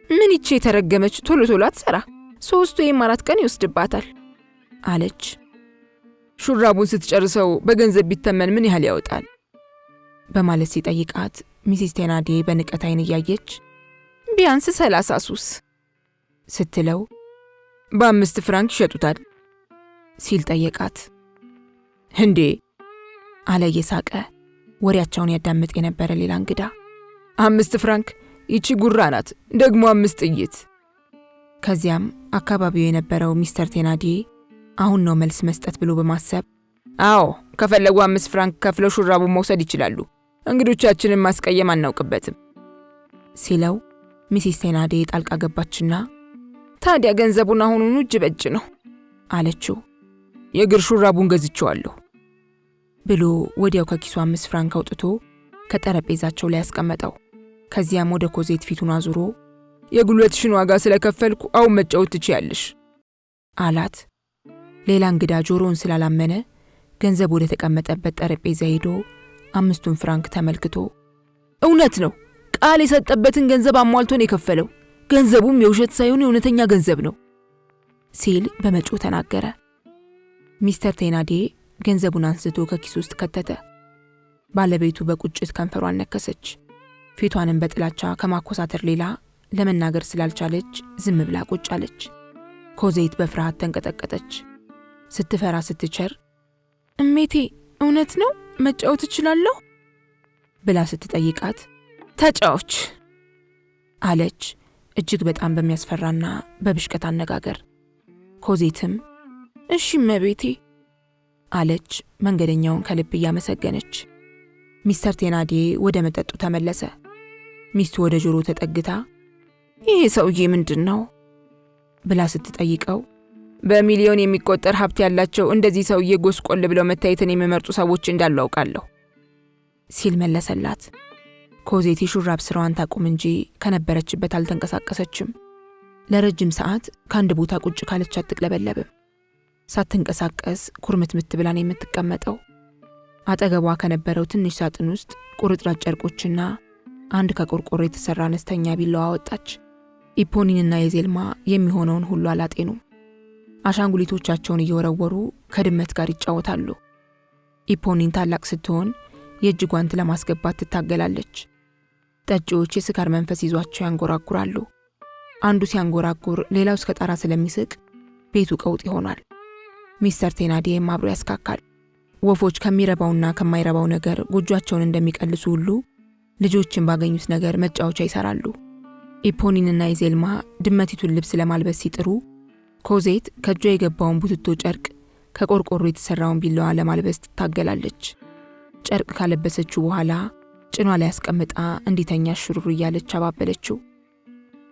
ምን ይቺ የተረገመች ቶሎ ቶሎ አትሰራ፣ 3 ወይም 4 ቀን ይወስድባታል አለች። ሹራቡን ስትጨርሰው በገንዘብ ቢተመን ምን ያህል ያወጣል? በማለት ሲጠይቃት ሚሲስ ቴናዲዬ በንቀት አይን እያየች ቢያንስ 30 ሱስ ስትለው በ5 ፍራንክ ይሸጡታል ሲል ጠየቃት። እንዴ አለ እየሳቀ ወሬያቸውን ያዳምጥ የነበረ ሌላ እንግዳ። 5 ፍራንክ? ይቺ ጉራ ናት ደግሞ 5 ጥይት። ከዚያም አካባቢው የነበረው ሚስተር ቴናዲዬ አሁን ነው መልስ መስጠት ብሎ በማሰብ አዎ ከፈለጉ 5 ፍራንክ ከፍለው ሹራቡን መውሰድ ይችላሉ፣ እንግዶቻችንን ማስቀየም አናውቅበትም ሲለው ሚሲስ ቴናዲዬ ጣልቃ ገባችና ታዲያ ገንዘቡን አሁኑኑ እጅ በእጅ ነው አለችው። የእግር ሹራቡን ገዝቼዋለሁ ብሎ ወዲያው ከኪሱ 5 ፍራንክ አውጥቶ ከጠረጴዛቸው ላይ ያስቀመጠው። ከዚያም ወደ ኮዜት ፊቱን አዙሮ የጉልበትሽን ዋጋ ስለከፈልኩ አሁን መጫወት ትችያለሽ አላት። ሌላ እንግዳ ጆሮውን ስላላመነ ገንዘብ ወደ ተቀመጠበት ጠረጴዛ ሄዶ 5 ፍራንክ ተመልክቶ እውነት ነው፣ ቃል የሰጠበትን ገንዘብ አሟልቶ ነው የከፈለው፣ ገንዘቡም የውሸት ሳይሆን የእውነተኛ ገንዘብ ነው ሲል በመጮህ ተናገረ። ሚስተር ቴናዲዬ ገንዘቡን አንስቶ ከኪሱ ውስጥ ከተተ። ባለቤቱ በቁጭት ከንፈሯን ነከሰች። ፊቷንም በጥላቻ ከማኮሳተር ሌላ ለመናገር ስላልቻለች ዝም ብላ ቁጭ አለች። ኮዜት በፍርሃት ተንቀጠቀጠች። ስትፈራ ስትቸር እሜቴ እውነት ነው መጫወት እችላለሁ ብላ ስትጠይቃት ተጫዎች አለች እጅግ በጣም በሚያስፈራና በብሽቀት አነጋገር። ኮዜትም እሺ እመቤቴ አለች መንገደኛውን ከልብ እያመሰገነች። ሚስተር ቴናዲዬ ወደ መጠጡ ተመለሰ። ሚስቱ ወደ ጆሮ ተጠግታ ይሄ ሰውዬ ምንድነው ብላ ስትጠይቀው በሚሊዮን የሚቆጠር ሀብት ያላቸው እንደዚህ ሰውዬ ጎስቆል ብለው መታየትን የሚመርጡ ሰዎች እንዳሉ አውቃለሁ ሲል መለሰላት። ኮዜት ሹራብ ስራዋን ታቁም እንጂ ከነበረችበት አልተንቀሳቀሰችም። ለረጅም ሰዓት ከአንድ ቦታ ቁጭ ካለች አትቅለበለብም። ሳትንቀሳቀስ ኩርምትምት ብላ ነው የምትቀመጠው። አጠገቧ ከነበረው ትንሽ ሳጥን ውስጥ ቁርጥራጭ ጨርቆችና አንድ ከቆርቆሮ የተሰራ አነስተኛ ቢላዋ አወጣች። ኢፖኒንና የዜልማ የሚሆነውን ሁሉ አላጤኑም። አሻንጉሊቶቻቸውን እየወረወሩ ከድመት ጋር ይጫወታሉ። ኢፖኒን ታላቅ ስትሆን የእጅ ጓንት ለማስገባት ትታገላለች። ጠጪዎች የስካር መንፈስ ይዟቸው ያንጎራጉራሉ። አንዱ ሲያንጎራጉር ሌላው እስከ ጣራ ስለሚስቅ ቤቱ ቀውጥ ይሆናል። ሚስተር ቴናዲዬም አብሮ ያስካካል። ወፎች ከሚረባውና ከማይረባው ነገር ጎጇቸውን እንደሚቀልሱ ሁሉ ልጆችን ባገኙት ነገር መጫወቻ ይሰራሉ። ኢፖኒንና የዜልማ ድመቲቱን ልብስ ለማልበስ ሲጥሩ ኮዜት ከእጇ የገባውን ቡትቶ ጨርቅ ከቆርቆሮ የተሰራውን ቢላዋ ለማልበስ ትታገላለች። ጨርቅ ካለበሰችው በኋላ ጭኗ ላይ አስቀምጣ እንዲተኛ ሽሩሩ እያለች አባበለችው።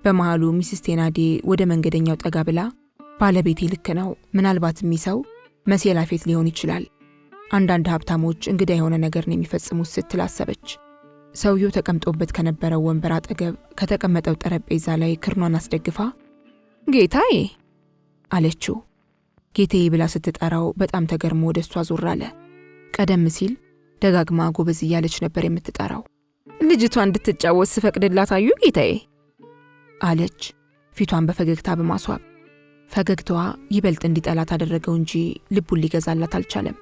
በመሃሉ ሚስስ ቴናዲዬ ወደ መንገደኛው ጠጋ ብላ ባለቤቴ ልክ ነው፣ ምናልባትም ይሰው መሴላፌት ሊሆን ይችላል፣ አንዳንድ ሀብታሞች እንግዳ የሆነ ነገር ነው የሚፈጽሙት ስትል አሰበች። ሰውየው ተቀምጦበት ከነበረው ወንበር አጠገብ ከተቀመጠው ጠረጴዛ ላይ ክርኗን አስደግፋ ጌታዬ አለችው። ጌታዬ ብላ ስትጠራው በጣም ተገርሞ ወደሷ ዞር አለ። ቀደም ሲል ደጋግማ ጎበዝ እያለች ነበር የምትጠራው። ልጅቷ እንድትጫወት ስፈቅድላት አዩ ጌታዬ አለች ፊቷን በፈገግታ በማስዋብ። ፈገግታዋ ይበልጥ እንዲጠላት አደረገው እንጂ ልቡን ሊገዛላት አልቻለም።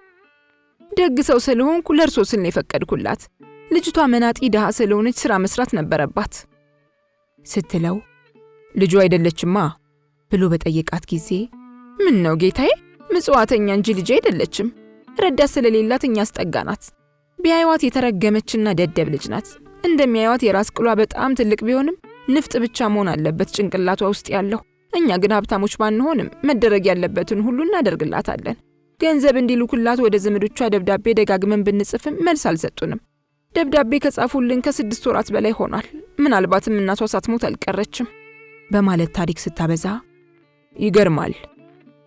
ደግ ሰው ስለሆንኩ ለእርሶ ስል ነው የፈቀድኩላት። ልጅቷ መናጢ ድሃ ስለሆነች ስራ መስራት ነበረባት ስትለው ልጁ አይደለችማ ብሎ በጠየቃት ጊዜ ምን ነው ጌታዬ፣ ምጽዋተኛ እንጂ ልጅ አይደለችም። ረዳት ስለሌላት እኛ አስጠጋናት። ቢያዩዋት የተረገመችና ደደብ ልጅ ናት። እንደሚያዩዋት የራስ ቅሏ በጣም ትልቅ ቢሆንም ንፍጥ ብቻ መሆን አለበት ጭንቅላቷ ውስጥ ያለው። እኛ ግን ሀብታሞች ባንሆንም መደረግ ያለበትን ሁሉ እናደርግላታለን። ገንዘብ እንዲልኩላት ወደ ዘመዶቿ ደብዳቤ ደጋግመን ብንጽፍም መልስ አልሰጡንም። ደብዳቤ ከጻፉልን ከ6 ወራት በላይ ሆኗል። ምናልባትም እናቷ ሳትሞት አልቀረችም በማለት ታሪክ ስታበዛ ይገርማል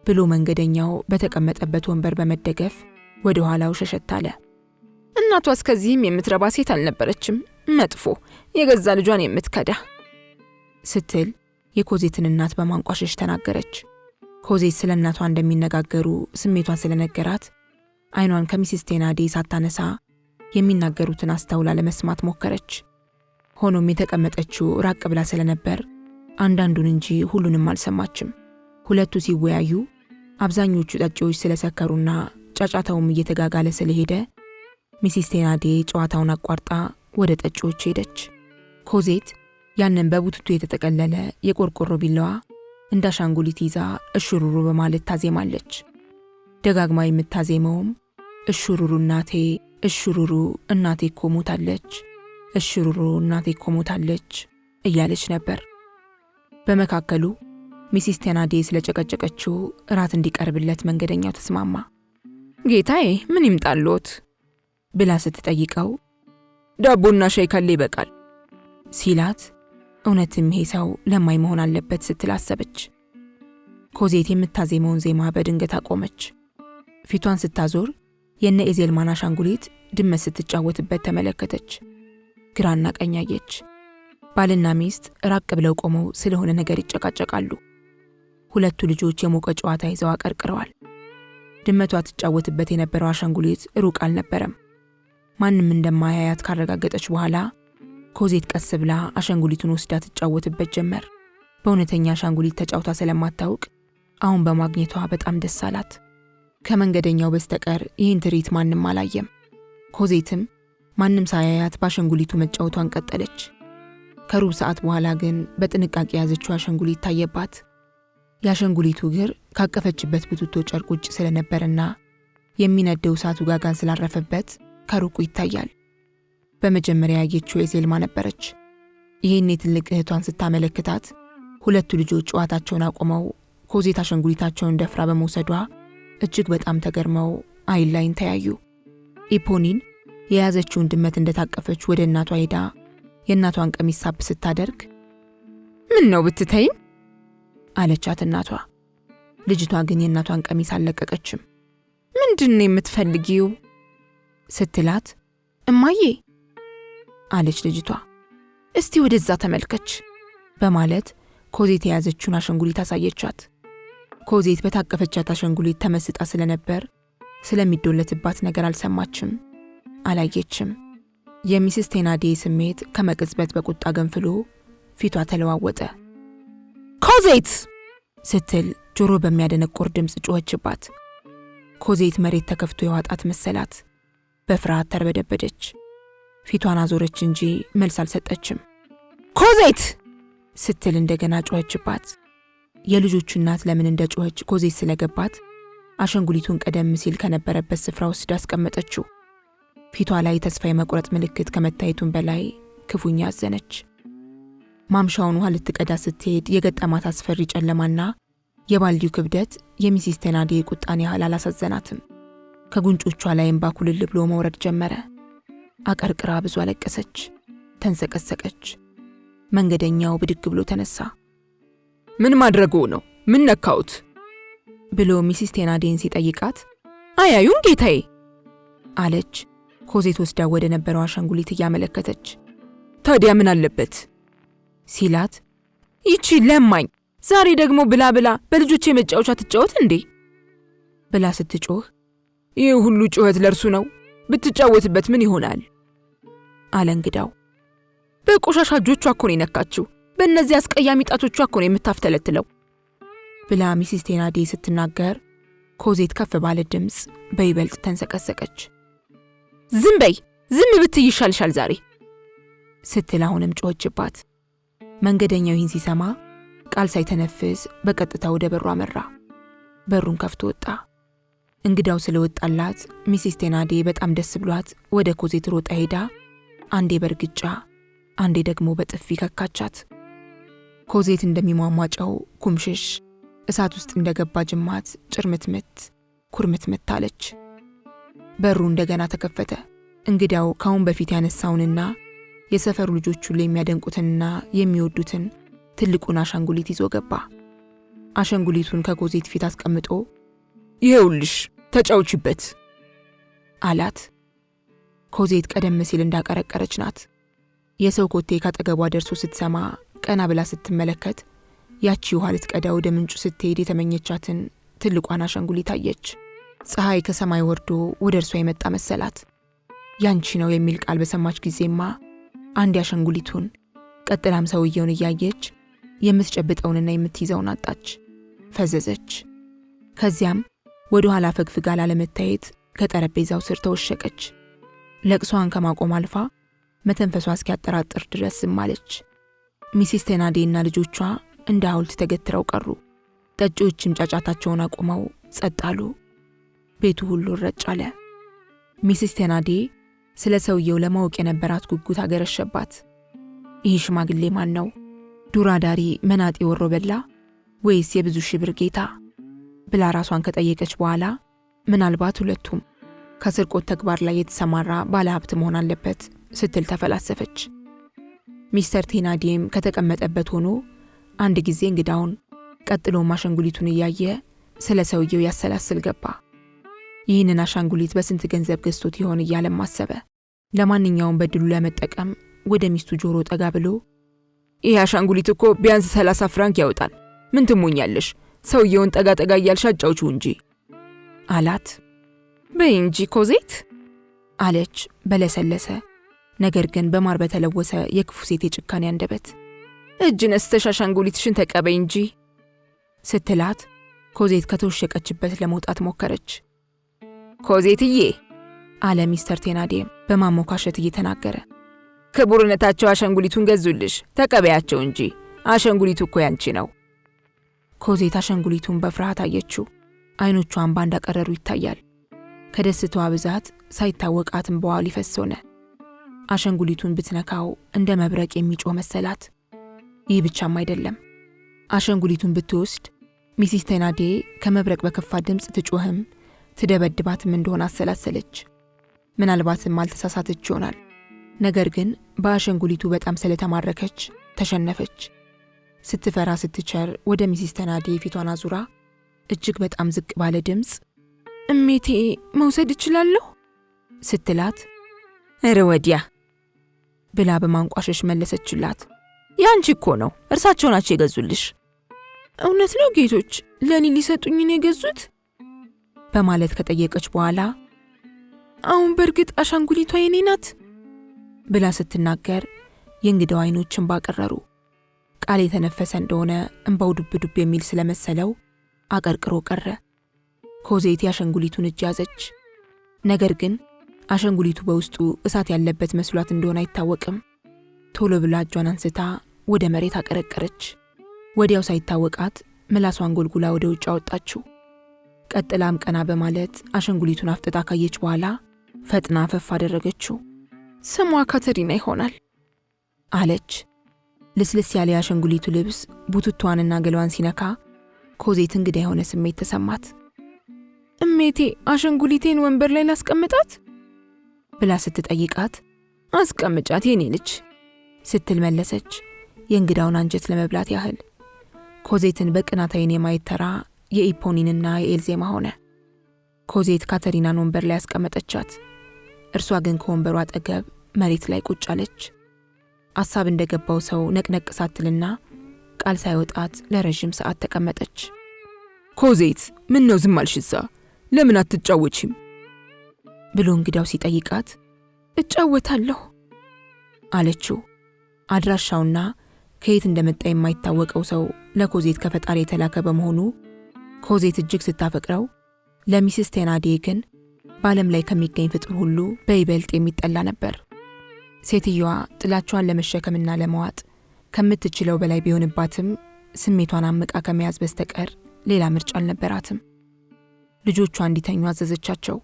ብሎ መንገደኛው በተቀመጠበት ወንበር በመደገፍ ወደ ኋላው ሸሸት አለ። እናቷ እስከዚህም የምትረባ ሴት አልነበረችም። መጥፎ የገዛ ልጇን የምትከዳ ስትል የኮዜትን እናት በማንቋሸሽ ተናገረች። ኮዜት ስለ እናቷ እንደሚነጋገሩ ስሜቷን ስለነገራት አይኗን ከሚስስ ቴናዲዬ ሳታነሳ የሚናገሩትን አስተውላ ለመስማት ሞከረች። ሆኖም የተቀመጠችው ራቅ ብላ ስለነበር አንዳንዱን እንጂ ሁሉንም አልሰማችም። ሁለቱ ሲወያዩ አብዛኞቹ ጠጪዎች ስለሰከሩና ጫጫታውም እየተጋጋለ ስለሄደ ሚሲስ ቴናዴ ጨዋታውን አቋርጣ ወደ ጠጪዎች ሄደች። ኮዜት ያንን በቡትቱ የተጠቀለለ የቆርቆሮ ቢላዋ እንደ አሻንጉሊት ይዛ እሽሩሩ በማለት ታዜማለች። ደጋግማ የምታዜመውም እሽሩሩ እናቴ፣ እሽሩሩ እናቴ እኮ ሞታለች፣ እሽሩሩ እናቴ እኮ ሞታለች እያለች ነበር። በመካከሉ ሚሲስ ቴናዴ ስለጨቀጨቀችው እራት እንዲቀርብለት መንገደኛው ተስማማ። ጌታዬ ምን ይምጣልዎት ብላ ስትጠይቀው ዳቦና ሻይ ካለ ይበቃል ሲላት እውነትም ይሄ ሰው ለማይ መሆን አለበት ስትል አሰበች። ኮዜት የምታዜመውን ዜማ በድንገት አቆመች። ፊቷን ስታዞር የነ ኤዜልማን አሻንጉሊት ድመት ስትጫወትበት ተመለከተች። ግራና ቀኝ አየች። ባልና ሚስት ራቅ ብለው ቆመው ስለሆነ ነገር ይጨቃጨቃሉ። ሁለቱ ልጆች የሞቀ ጨዋታ ይዘው አቀርቅረዋል። ድመቷ ትጫወትበት የነበረው አሻንጉሊት ሩቅ አልነበረም። ማንም እንደማያያት ካረጋገጠች በኋላ ኮዜት ቀስ ብላ አሻንጉሊቱን ወስዳ ትጫወትበት ጀመር። በእውነተኛ አሻንጉሊት ተጫውታ ስለማታውቅ አሁን በማግኘቷ በጣም ደስ አላት። ከመንገደኛው በስተቀር ይህን ትርኢት ማንም አላየም። ኮዜትም ማንም ሳያያት በአሻንጉሊቱ መጫወቷን ቀጠለች። ከሩብ ሰዓት በኋላ ግን በጥንቃቄ ያዘችው አሻንጉሊት ታየባት። የአሻንጉሊቱ እግር ካቀፈችበት ብቱቶ ጨርቅ ውጭ ስለነበርና የሚነደው እሳቱ ጋጋን ስላረፈበት ከሩቁ ይታያል። በመጀመሪያ ያየችው ኤዜልማ ነበረች። ይህን የትልቅ እህቷን ስታመለክታት ሁለቱ ልጆች ጨዋታቸውን አቆመው ኮዜት አሻንጉሊታቸውን ደፍራ በመውሰዷ እጅግ በጣም ተገርመው አይን ላይን ተያዩ። ኢፖኒን የያዘችውን ድመት እንደታቀፈች ወደ እናቷ ሄዳ የእናቷን ቀሚስ ሳብ ስታደርግ ምን ነው ብትተይኝ አለቻት እናቷ። ልጅቷ ግን የእናቷን ቀሚስ አልለቀቀችም። ምንድነው የምትፈልጊው ስትላት እማዬ አለች ልጅቷ። እስቲ ወደዛ ተመልከች በማለት ኮዜት የያዘችውን አሻንጉሊት አሳየቻት። ኮዜት በታቀፈቻት አሻንጉሊት ተመስጣ ስለነበር ስለሚዶለትባት ነገር አልሰማችም፣ አላየችም። የሚስስ ቴናዴ ስሜት ከመቅጽበት በቁጣ ገንፍሎ ፊቷ ተለዋወጠ። ኮዜት ስትል ጆሮ በሚያደነቆር ድምፅ ጮኸችባት። ኮዜት መሬት ተከፍቶ የዋጣት መሰላት። በፍርሃት ተርበደበደች። ፊቷን አዞረች እንጂ መልስ አልሰጠችም። ኮዜት ስትል እንደገና ጮኸችባት። የልጆቹ እናት ለምን እንደ ጮኸች ኮዜት ስለገባት አሻንጉሊቱን ቀደም ሲል ከነበረበት ስፍራ ወስዳ አስቀመጠችው። ፊቷ ላይ ተስፋ የመቁረጥ ምልክት ከመታየቱም በላይ ክፉኛ አዘነች። ማምሻውን ውሃ ልትቀዳ ስትሄድ የገጠማት አስፈሪ ጨለማና የባልዲው ክብደት የሚሲስ ቴናዴ ቁጣን ያህል አላሳዘናትም። ከጉንጮቿ ላይ እንባ ኩልል ብሎ መውረድ ጀመረ። አቀርቅራ ብዙ አለቀሰች፣ ተንሰቀሰቀች። መንገደኛው ብድግ ብሎ ተነሳ። ምን ማድረጉ ነው? ምን ነካውት? ብሎ ሚሲስ ቴናዴን ሲጠይቃት አያዩም ጌታዬ አለች። ኮዜት ወስዳ ወደ ነበረው አሻንጉሊት እያመለከተች ታዲያ ምን አለበት ሲላት ይቺ ለማኝ ዛሬ ደግሞ ብላ ብላ በልጆቼ መጫወቻ ትጫወት እንዴ ብላ ስትጮህ ይህ ሁሉ ጩኸት ለርሱ ነው? ብትጫወትበት ምን ይሆናል አለ እንግዳው። በቆሻሻ እጆቿ እኮ ነው የነካችው። በእነዚህ አስቀያሚ ጣቶቿ እኮ ነው የምታፍተለትለው ብላ ሚሲስ ቴናዴ ስትናገር ኮዜት ከፍ ባለ ድምፅ በይበልጥ ተንሰቀሰቀች። ዝም በይ፣ ዝም ብትይ ይሻልሻል ዛሬ ስትል አሁንም ጮኸችባት። መንገደኛው ይህን ሲሰማ ቃል ሳይተነፍስ በቀጥታ ወደ በሩ አመራ። በሩን ከፍቶ ወጣ። እንግዳው ስለወጣላት ሚሲስ ቴናዴ በጣም ደስ ብሏት ወደ ኮዜት ሮጣ ሄዳ አንዴ በርግጫ አንዴ ደግሞ በጥፊ ከካቻት። ኮዜት እንደሚሟሟጨው ኩምሽሽ እሳት ውስጥ እንደገባ ጅማት ጭርምትምት ኩርምትምት አለች። በሩ እንደገና ተከፈተ። እንግዳው ካሁን በፊት ያነሳውንና የሰፈሩ ልጆች ሁሉ የሚያደንቁትንና የሚወዱትን ትልቁን አሻንጉሊት ይዞ ገባ። አሻንጉሊቱን ከኮዜት ፊት አስቀምጦ ይሄውልሽ ተጫውችበት አላት። ኮዜት ቀደም ሲል እንዳቀረቀረች ናት። የሰው ኮቴ ካጠገቧ ደርሶ ስትሰማ ቀና ብላ ስትመለከት ያቺ ውሃ ልትቀዳ ወደ ምንጩ ስትሄድ የተመኘቻትን ትልቋን አሻንጉሊት አየች። ፀሐይ ከሰማይ ወርዶ ወደ እርሷ የመጣ መሰላት። ያንቺ ነው የሚል ቃል በሰማች ጊዜማ አንድ አሻንጉሊቱን ቀጥላም ሰውየውን እያየች የምትጨብጠውንና የምትይዘውን አጣች። ፈዘዘች። ከዚያም ወደ ኋላ ፈግፍጋ ላለመታየት ከጠረጴዛው ስር ተወሸቀች። ለቅሷን ከማቆም አልፋ መተንፈሷ እስኪያጠራጥር ድረስ ዝም አለች። ሚሲስ ቴናዴና ልጆቿ እንደ ሐውልት ተገትረው ቀሩ። ጠጪዎችም ጫጫታቸውን አቁመው ጸጥ አሉ። ቤቱ ሁሉ ረጭ አለ። ሚሲስ ቴናዴ ስለ ሰውየው ለማወቅ የነበራት ጉጉት አገረሸባት። ይህ ሽማግሌ ማን ነው? ዱር አዳሪ መናጤ ወሮ በላ ወይስ የብዙ ሺህ ብር ጌታ ብላ ራሷን ከጠየቀች በኋላ ምናልባት ሁለቱም ከስርቆት ተግባር ላይ የተሰማራ ባለሀብት መሆን አለበት ስትል ተፈላሰፈች። ሚስተር ቴናዴም ከተቀመጠበት ሆኖ አንድ ጊዜ እንግዳውን ቀጥሎም አሻንጉሊቱን እያየ ስለ ሰውየው ያሰላስል ገባ። ይህንን አሻንጉሊት በስንት ገንዘብ ገዝቶት ይሆን እያለም አሰበ። ለማንኛውም በድሉ ለመጠቀም ወደ ሚስቱ ጆሮ ጠጋ ብሎ ይህ አሻንጉሊት እኮ ቢያንስ 30 ፍራንክ ያወጣል። ምን ትሞኛለሽ? ሰውየውን ጠጋ ጠጋ እያልሽ አጫውቺው እንጂ አላት። በይ እንጂ ኮዜት አለች በለሰለሰ ነገር ግን በማር በተለወሰ የክፉ ሴት የጭካኔ አንደበት። እጅ ነስተሽ አሻንጉሊትሽን ተቀበይ እንጂ ስትላት ኮዜት ከተወሸቀችበት ለመውጣት ሞከረች። ኮዜትዬ አለ ሚስተር ቴናዴም በማሞካሸት እየተናገረ፣ ክቡርነታቸው አሻንጉሊቱን ገዙልሽ፣ ተቀበያቸው እንጂ አሻንጉሊቱ እኮ ያንቺ ነው። ኮዜት አሻንጉሊቱን በፍርሃት አየችው። አይኖቿ እንባ እንዳቀረሩ ይታያል። ከደስታዋ ብዛት ሳይታወቃት እንባዋ ሊፈስ ሆነ። አሻንጉሊቱን ብትነካው እንደ መብረቅ የሚጮህ መሰላት። ይህ ብቻም አይደለም። አሻንጉሊቱን ብትወስድ ሚሲስ ቴናዴ ከመብረቅ በከፋ ድምፅ ትጮህም ትደበድባትም እንደሆነ አሰላሰለች። ምናልባትም አልተሳሳተች ይሆናል። ነገር ግን በአሻንጉሊቱ በጣም ስለተማረከች ተሸነፈች። ስትፈራ ስትቸር ወደ ሚሲስ ቴናዴ ፊቷን አዙራ እጅግ በጣም ዝቅ ባለ ድምፅ እሜቴ መውሰድ እችላለሁ ስትላት እረ ወዲያ ብላ በማንቋሸሽ መለሰችላት። ያንቺ እኮ ነው፣ እርሳቸው ናቸው የገዙልሽ። እውነት ነው ጌቶች፣ ለኔ ሊሰጡኝ ነው የገዙት በማለት ከጠየቀች በኋላ አሁን በርግጥ አሻንጉሊቷ የኔ ናት ብላ ስትናገር የእንግዳው አይኖችን ባቀረሩ። ቃል የተነፈሰ እንደሆነ እንባው ዱብ ዱብ የሚል ስለመሰለው አቀርቅሮ ቀረ። ኮዜት የአሻንጉሊቱን እጅ ያዘች። ነገር ግን አሻንጉሊቱ በውስጡ እሳት ያለበት መስሏት እንደሆነ አይታወቅም። ቶሎ ብላ እጇን አንስታ ወደ መሬት አቀረቀረች። ወዲያው ሳይታወቃት ምላሷን ጎልጉላ ወደ ውጭ አወጣችው። ቀጥላም ቀና በማለት አሻንጉሊቱን አፍጥጣ ካየች በኋላ ፈጥና ፈፍ አደረገችው። ስሟ ካተሪና ይሆናል አለች። ልስልስ ያለ የአሻንጉሊቱ ልብስ ቡትቷንና ገሏን ሲነካ ኮዜት እንግዳ የሆነ ስሜት ተሰማት። እሜቴ አሻንጉሊቴን ወንበር ላይ ላስቀምጣት ብላ ስትጠይቃት አስቀምጫት የኔ ልጅ ስትል መለሰች፣ የእንግዳውን አንጀት ለመብላት ያህል። ኮዜትን በቅናት ዓይን የማየት ተራ የኢፖኒንና የኤልዜማ ሆነ። ኮዜት ካተሪናን ወንበር ላይ ያስቀመጠቻት። እርሷ ግን ከወንበሩ አጠገብ መሬት ላይ ቁጭ አለች። ሐሳብ እንደገባው ሰው ነቅነቅ ሳትልና ቃል ሳይወጣት ለረጅም ሰዓት ተቀመጠች። ኮዜት ምን ነው ዝም አልሽሳ? ለምን አትጫወቺም ብሎ እንግዳው ሲጠይቃት እጫወታለሁ አለችው። አድራሻውና ከየት እንደመጣ የማይታወቀው ሰው ለኮዜት ከፈጣሪ የተላከ በመሆኑ ኮዜት እጅግ ስታፈቅረው፣ ለሚስስ ቴናዴ ግን በዓለም ላይ ከሚገኝ ፍጡር ሁሉ በይበልጥ የሚጠላ ነበር። ሴትዮዋ ጥላቿን ለመሸከምና ለመዋጥ ከምትችለው በላይ ቢሆንባትም ስሜቷን አምቃ ከመያዝ በስተቀር ሌላ ምርጫ አልነበራትም። ልጆቿ እንዲተኙ አዘዘቻቸው።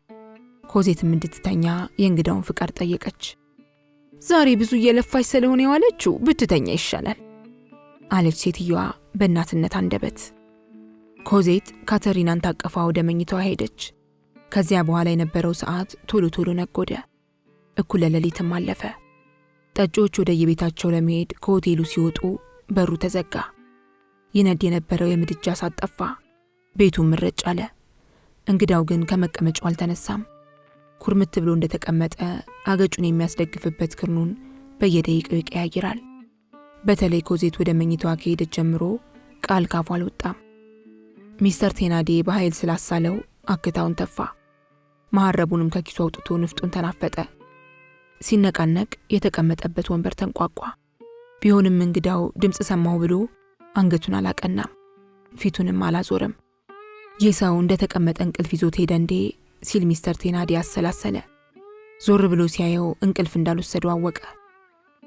ኮዜትም እንድትተኛ የእንግዳውን ፍቃድ ጠየቀች። ዛሬ ብዙ እየለፋች ስለሆነ የዋለችው ብትተኛ ይሻላል አለች ሴትዮዋ በእናትነት አንደበት። ኮዜት ካተሪናን ታቀፋ ወደ መኝታዋ ሄደች። ከዚያ በኋላ የነበረው ሰዓት ቶሎ ቶሎ ነጎደ። እኩለ ሌሊትም አለፈ። ጠጪዎች ወደ የቤታቸው ለመሄድ ከሆቴሉ ሲወጡ በሩ ተዘጋ። ይነድ የነበረው የምድጃ እሳት ጠፋ። ቤቱም ምርጭ አለ። እንግዳው ግን ከመቀመጫው አልተነሳም። ኩርምት ብሎ እንደተቀመጠ አገጩን የሚያስደግፍበት ክርኑን በየደቂቃው ይቀያይራል። በተለይ ኮዜት ወደ መኝታዋ ከሄደች ጀምሮ ቃል ካፉ አልወጣም። ሚስተር ቴናዴ በኃይል ስላሳለው አክታውን ተፋ። መሐረቡንም ከኪሱ አውጥቶ ንፍጡን ተናፈጠ። ሲነቃነቅ የተቀመጠበት ወንበር ተንቋቋ። ቢሆንም እንግዳው ድምፅ ሰማው ብሎ አንገቱን አላቀናም፣ ፊቱንም አላዞረም። ይህ ሰው እንደተቀመጠ እንቅልፍ ይዞት ሄደ እንዴ ሲል ሚስተር ቴናዲ አሰላሰለ። ዞር ብሎ ሲያየው እንቅልፍ እንዳልወሰደው አወቀ።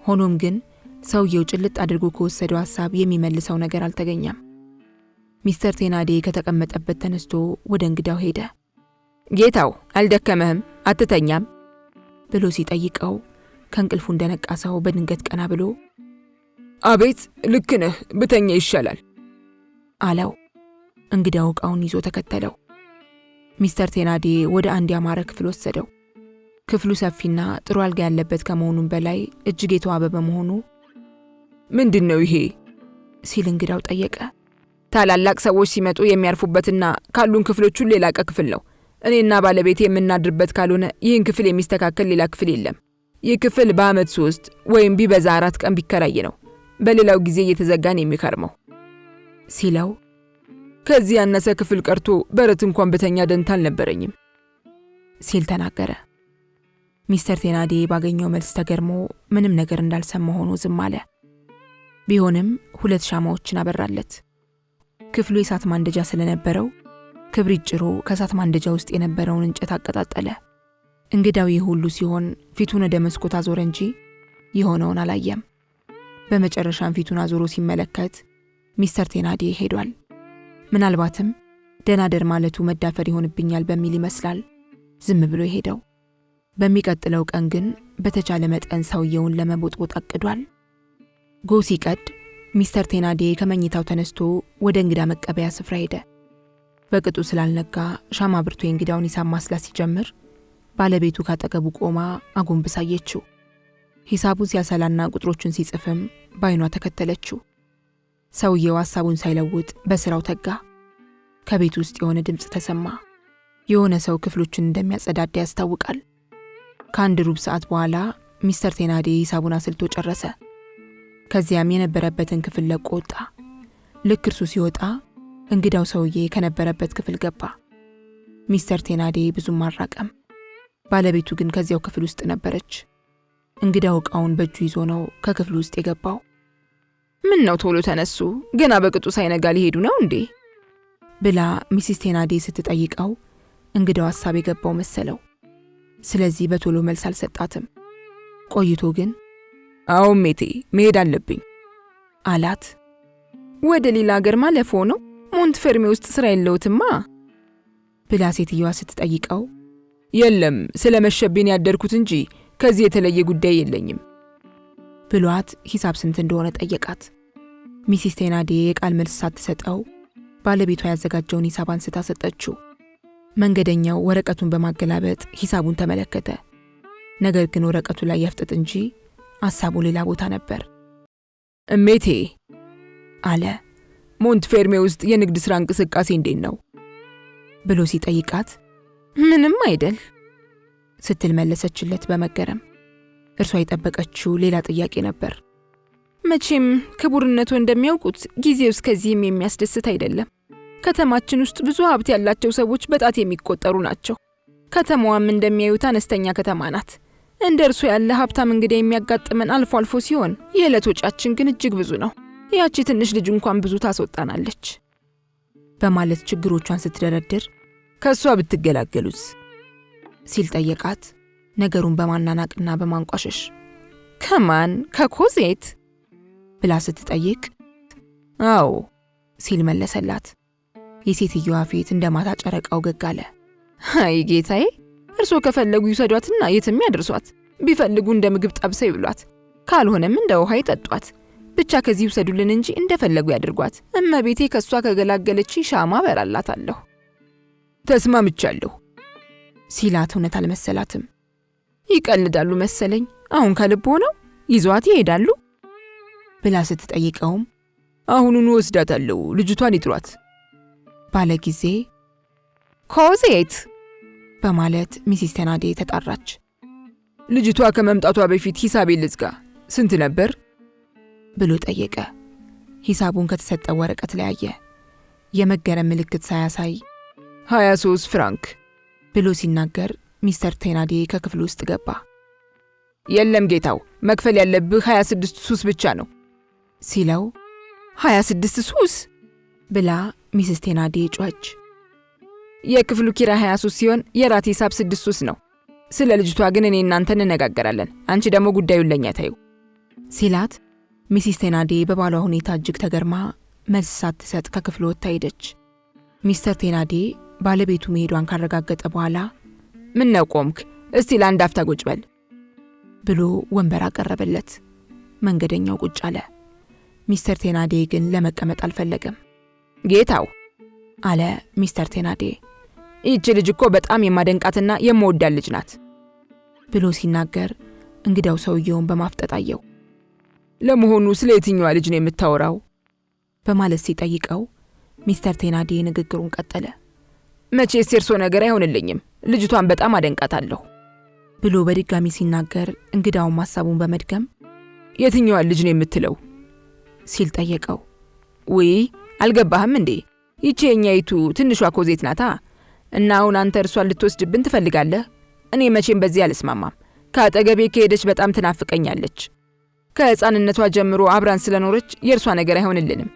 ሆኖም ግን ሰውየው ጭልጥ አድርጎ ከወሰደው ሐሳብ የሚመልሰው ነገር አልተገኘም። ሚስተር ቴናዲ ከተቀመጠበት ተነስቶ ወደ እንግዳው ሄደ። ጌታው አልደከመህም? አትተኛም? ብሎ ሲጠይቀው ከእንቅልፉ እንደነቃ ሰው በድንገት ቀና ብሎ አቤት፣ ልክ ነህ፣ ብተኛ ይሻላል አለው። እንግዳው ዕቃውን ይዞ ተከተለው። ሚስተር ቴናዲ ወደ አንድ ያማረ ክፍል ወሰደው። ክፍሉ ሰፊና ጥሩ አልጋ ያለበት ከመሆኑም በላይ እጅግ የተዋበ በመሆኑ ምንድነው ይሄ ሲል እንግዳው ጠየቀ። ታላላቅ ሰዎች ሲመጡ የሚያርፉበትና ካሉን ክፍሎቹ ሌላ ክፍል ነው። እኔና ባለቤቴ የምናድርበት ካልሆነ ይህን ክፍል የሚስተካከል ሌላ ክፍል የለም። ይህ ክፍል በዓመት 3 ወይም ቢበዛ 4 ቀን ቢከራይ ነው። በሌላው ጊዜ እየተዘጋን የሚከርመው ሲለው ከዚህ ያነሰ ክፍል ቀርቶ በረት እንኳን በተኛ ደንታ አልነበረኝም ሲል ተናገረ። ሚስተር ቴናዲ ባገኘው መልስ ተገርሞ ምንም ነገር እንዳልሰማ ሆኖ ዝም አለ። ቢሆንም 2 ሻማዎችን አበራለት። ክፍሉ የእሳት ማንደጃ ስለነበረው ክብሪት ጭሮ ከእሳት ማንደጃ ውስጥ የነበረውን እንጨት አቀጣጠለ። እንግዳው ይህ ሁሉ ሲሆን ፊቱን ወደ መስኮት አዞረ እንጂ የሆነውን አላየም። በመጨረሻም ፊቱን አዞሮ ሲመለከት ሚስተር ቴናዲ ሄዷል። ምናልባትም ደናደር ማለቱ መዳፈር ይሆንብኛል በሚል ይመስላል ዝም ብሎ ሄደው። በሚቀጥለው ቀን ግን በተቻለ መጠን ሰውየውን ለመቦጥቦጥ አቅዷል። ጎህ ሲቀድ ሚስተር ቴናዲ ከመኝታው ተነስቶ ወደ እንግዳ መቀበያ ስፍራ ሄደ። በቅጡ ስላልነጋ ሻማ ብርቶ የእንግዳውን ሂሳብ ማስላት ሲጀምር ባለቤቱ ካጠገቡ ቆማ አጎንብሳ አየችው። ሂሳቡን ሲያሰላና ቁጥሮቹን ሲጽፍም በዓይኗ ተከተለችው። ሰውየው ሐሳቡን ሳይለውጥ በስራው ተጋ። ከቤት ውስጥ የሆነ ድምፅ ተሰማ። የሆነ ሰው ክፍሎቹን እንደሚያጸዳዳ ያስታውቃል። ከአንድ ሩብ ሰዓት በኋላ ሚስተር ቴናዲ ሂሳቡን አስልቶ ጨረሰ። ከዚያም የነበረበትን ክፍል ለቆ ወጣ። ልክ እርሱ ሲወጣ እንግዳው ሰውዬ ከነበረበት ክፍል ገባ። ሚስተር ቴናዲ ብዙም አልራቀም። ባለቤቱ ግን ከዚያው ክፍል ውስጥ ነበረች። እንግዳው ዕቃውን በእጁ ይዞ ነው ከክፍሉ ውስጥ የገባው። ምን ነው ቶሎ ተነሱ? ገና በቅጡ ሳይነጋ ሊሄዱ ነው እንዴ? ብላ ሚስስ ቴናዲ ስትጠይቀው እንግዳው ሐሳብ የገባው መሰለው። ስለዚህ በቶሎ መልስ አልሰጣትም። ቆይቶ ግን አዎ ሜቴ፣ መሄድ አለብኝ አላት። ወደ ሌላ ሀገር ማለፎ ነው? ሞንትፌርሜ ውስጥ ስራ የለውትማ ብላ ሴትዮዋ ስትጠይቀው የለም፣ ስለመሸብኝ ያደርኩት እንጂ ከዚህ የተለየ ጉዳይ የለኝም ብሏት ሂሳብ ስንት እንደሆነ ጠየቃት። ሚስስ ቴናዲ የቃል መልስ ሳትሰጠው ባለቤቷ ያዘጋጀውን ሂሳብ አንስታ ሰጠችው። መንገደኛው ወረቀቱን በማገላበጥ ሂሳቡን ተመለከተ። ነገር ግን ወረቀቱ ላይ ያፍጥጥ እንጂ ሐሳቡ ሌላ ቦታ ነበር። እሜቴ አለ። ሞንትፌርሜ ውስጥ የንግድ ሥራ እንቅስቃሴ እንዴት ነው ብሎ ሲጠይቃት ምንም አይደል ስትል መለሰችለት በመገረም። እርሷ የጠበቀችው ሌላ ጥያቄ ነበር። መቼም ክቡርነቱ እንደሚያውቁት ጊዜው እስከዚህም የሚያስደስት አይደለም። ከተማችን ውስጥ ብዙ ሀብት ያላቸው ሰዎች በጣት የሚቆጠሩ ናቸው። ከተማዋም እንደሚያዩት አነስተኛ ከተማ ናት። እንደ እርሱ ያለ ሀብታም እንግዳ የሚያጋጥመን አልፎ አልፎ ሲሆን የዕለት ወጫችን ግን እጅግ ብዙ ነው። ያቺ ትንሽ ልጅ እንኳን ብዙ ታስወጣናለች በማለት ችግሮቿን ስትደረድር ከሷ ብትገላገሉስ ሲል ጠየቃት። ነገሩን በማናናቅና በማንቋሸሽ ከማን ከኮዜት ብላ ስትጠይቅ አዎ ሲል መለሰላት። የሴትዮዋ ፊት እንደማታ ጨረቃው ገጋለ። አይ ጌታዬ፣ እርሶ ከፈለጉ ይሰዷትና የትም ያድርሷት። ቢፈልጉ እንደ ምግብ ጠብሰው ይብሏት፣ ካልሆነም እንደ ውሃ ይጠጧት። ብቻ ከዚህ ይውሰዱልን እንጂ እንደፈለጉ ያድርጓት። እመቤቴ ከሷ ከገላገለች ሻማ በራላታለሁ። ተስማምቻለሁ ሲላት እውነት አልመሰላትም። ይቀልዳሉ መሰለኝ። አሁን ከልብ ሆነው ይዟት ይሄዳሉ ብላ ስትጠይቀውም አሁኑኑ ወስዳታለሁ፣ ልጅቷን ይጥሯት ባለ ጊዜ ኮዜት በማለት ሚስስ ቴናዲ ተጣራች። ልጅቷ ከመምጣቷ በፊት ሂሳቤን ልዝጋ፣ ስንት ነበር ብሎ ጠየቀ። ሂሳቡን ከተሰጠው ወረቀት ላይ አየ። የመገረም ምልክት ሳያሳይ 23 ፍራንክ ብሎ ሲናገር ሚስተር ቴናዲ ከክፍሉ ውስጥ ገባ። የለም ጌታው፣ መክፈል ያለብህ 26 ሱስ ብቻ ነው ሲለው 26 ሱስ ብላ ሚስስ ቴናዲ ጮኸች። የክፍሉ ኪራይ 23 ሲሆን የራት ሂሳብ 6 ነው። ስለ ልጅቷ ግን እኔ እናንተ እንነጋገራለን። አንቺ ደግሞ ጉዳዩን ለኛ ታዩ ሲላት ሚሲስ ቴናዴ በባሏ ሁኔታ እጅግ ተገርማ መልስ ሳትሰጥ ከክፍሉ ወጥታ ሄደች። ሚስተር ቴናዴ ባለቤቱ መሄዷን ካረጋገጠ በኋላ ምን ነው ቆምክ? እስቲ ለአንድ አፍታ ቁጭ በል ብሎ ወንበር አቀረበለት። መንገደኛው ቁጭ አለ። ሚስተር ቴናዴ ግን ለመቀመጥ አልፈለገም። ጌታው አለ ሚስተር ቴናዴ፣ ይህች ልጅ እኮ በጣም የማደንቃትና የምወዳት ልጅ ናት ብሎ ሲናገር እንግዳው ሰውየውን በማፍጠጥ አየው። ለመሆኑ ስለ የትኛዋ ልጅ ነው የምታወራው? በማለት ሲጠይቀው ሚስተር ቴናዴ ንግግሩን ቀጠለ። መቼስ የእርሶ ነገር አይሆንልኝም፣ ልጅቷን በጣም አደንቃታለሁ ብሎ በድጋሚ ሲናገር እንግዳውን ሐሳቡን በመድገም የትኛዋ ልጅ ነው የምትለው ሲል ጠየቀው። ውይ አልገባህም እንዴ? ይቺ የኛይቱ ትንሿ ኮዜት ናታ። እና አሁን አንተ እርሷን ልትወስድብን ትፈልጋለህ? እኔ መቼም በዚህ አልስማማም። ከአጠገቤ ከሄደች በጣም ትናፍቀኛለች። ከሕፃንነቷ ጀምሮ አብራን ስለኖረች የእርሷ ነገር አይሆንልንም።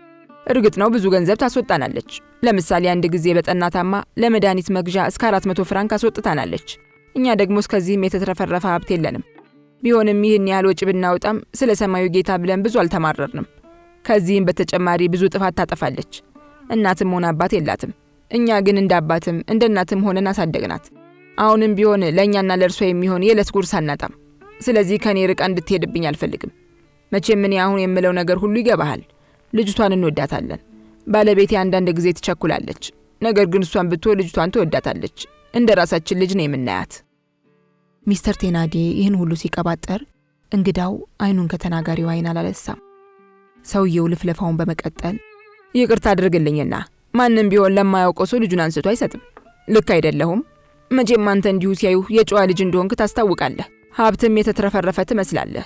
እርግጥ ነው ብዙ ገንዘብ ታስወጣናለች። ለምሳሌ አንድ ጊዜ በጠናታማ ለመድኃኒት መግዣ እስከ 400 ፍራንክ አስወጥታናለች። እኛ ደግሞ እስከዚህም የተትረፈረፈ ሀብት የለንም። ቢሆንም ይህን ያህል ወጪ ብናወጣም ስለ ሰማዩ ጌታ ብለን ብዙ አልተማረርንም። ከዚህም በተጨማሪ ብዙ ጥፋት ታጠፋለች። እናትም ሆነ አባት የላትም። እኛ ግን እንደ አባትም እንደ እናትም ሆነን አሳደግናት። አሁንም ቢሆን ለእኛና ለእርሷ የሚሆን የዕለት ጉርስ አናጣም። ስለዚህ ከኔ ርቃ እንድትሄድብኝ አልፈልግም። መቼም እኔ አሁን የምለው ነገር ሁሉ ይገባሃል። ልጅቷን እንወዳታለን። ባለቤቴ አንዳንድ ጊዜ ትቸኩላለች። ነገር ግን እሷን ብትሆን ልጅቷን ትወዳታለች። እንደ ራሳችን ልጅ ነው የምናያት። ሚስተር ቴናዴ ይህን ሁሉ ሲቀባጠር እንግዳው አይኑን ከተናጋሪው አይን አላለሳም። ሰውየው ልፍለፋውን በመቀጠል ይቅርታ አድርግልኝና ማንም ቢሆን ለማያውቀው ሰው ልጁን አንስቶ አይሰጥም። ልክ አይደለሁም? መቼም አንተ እንዲሁ ሲያዩ የጨዋ ልጅ እንደሆንክ ታስታውቃለህ። ሀብትም የተትረፈረፈ ትመስላለህ።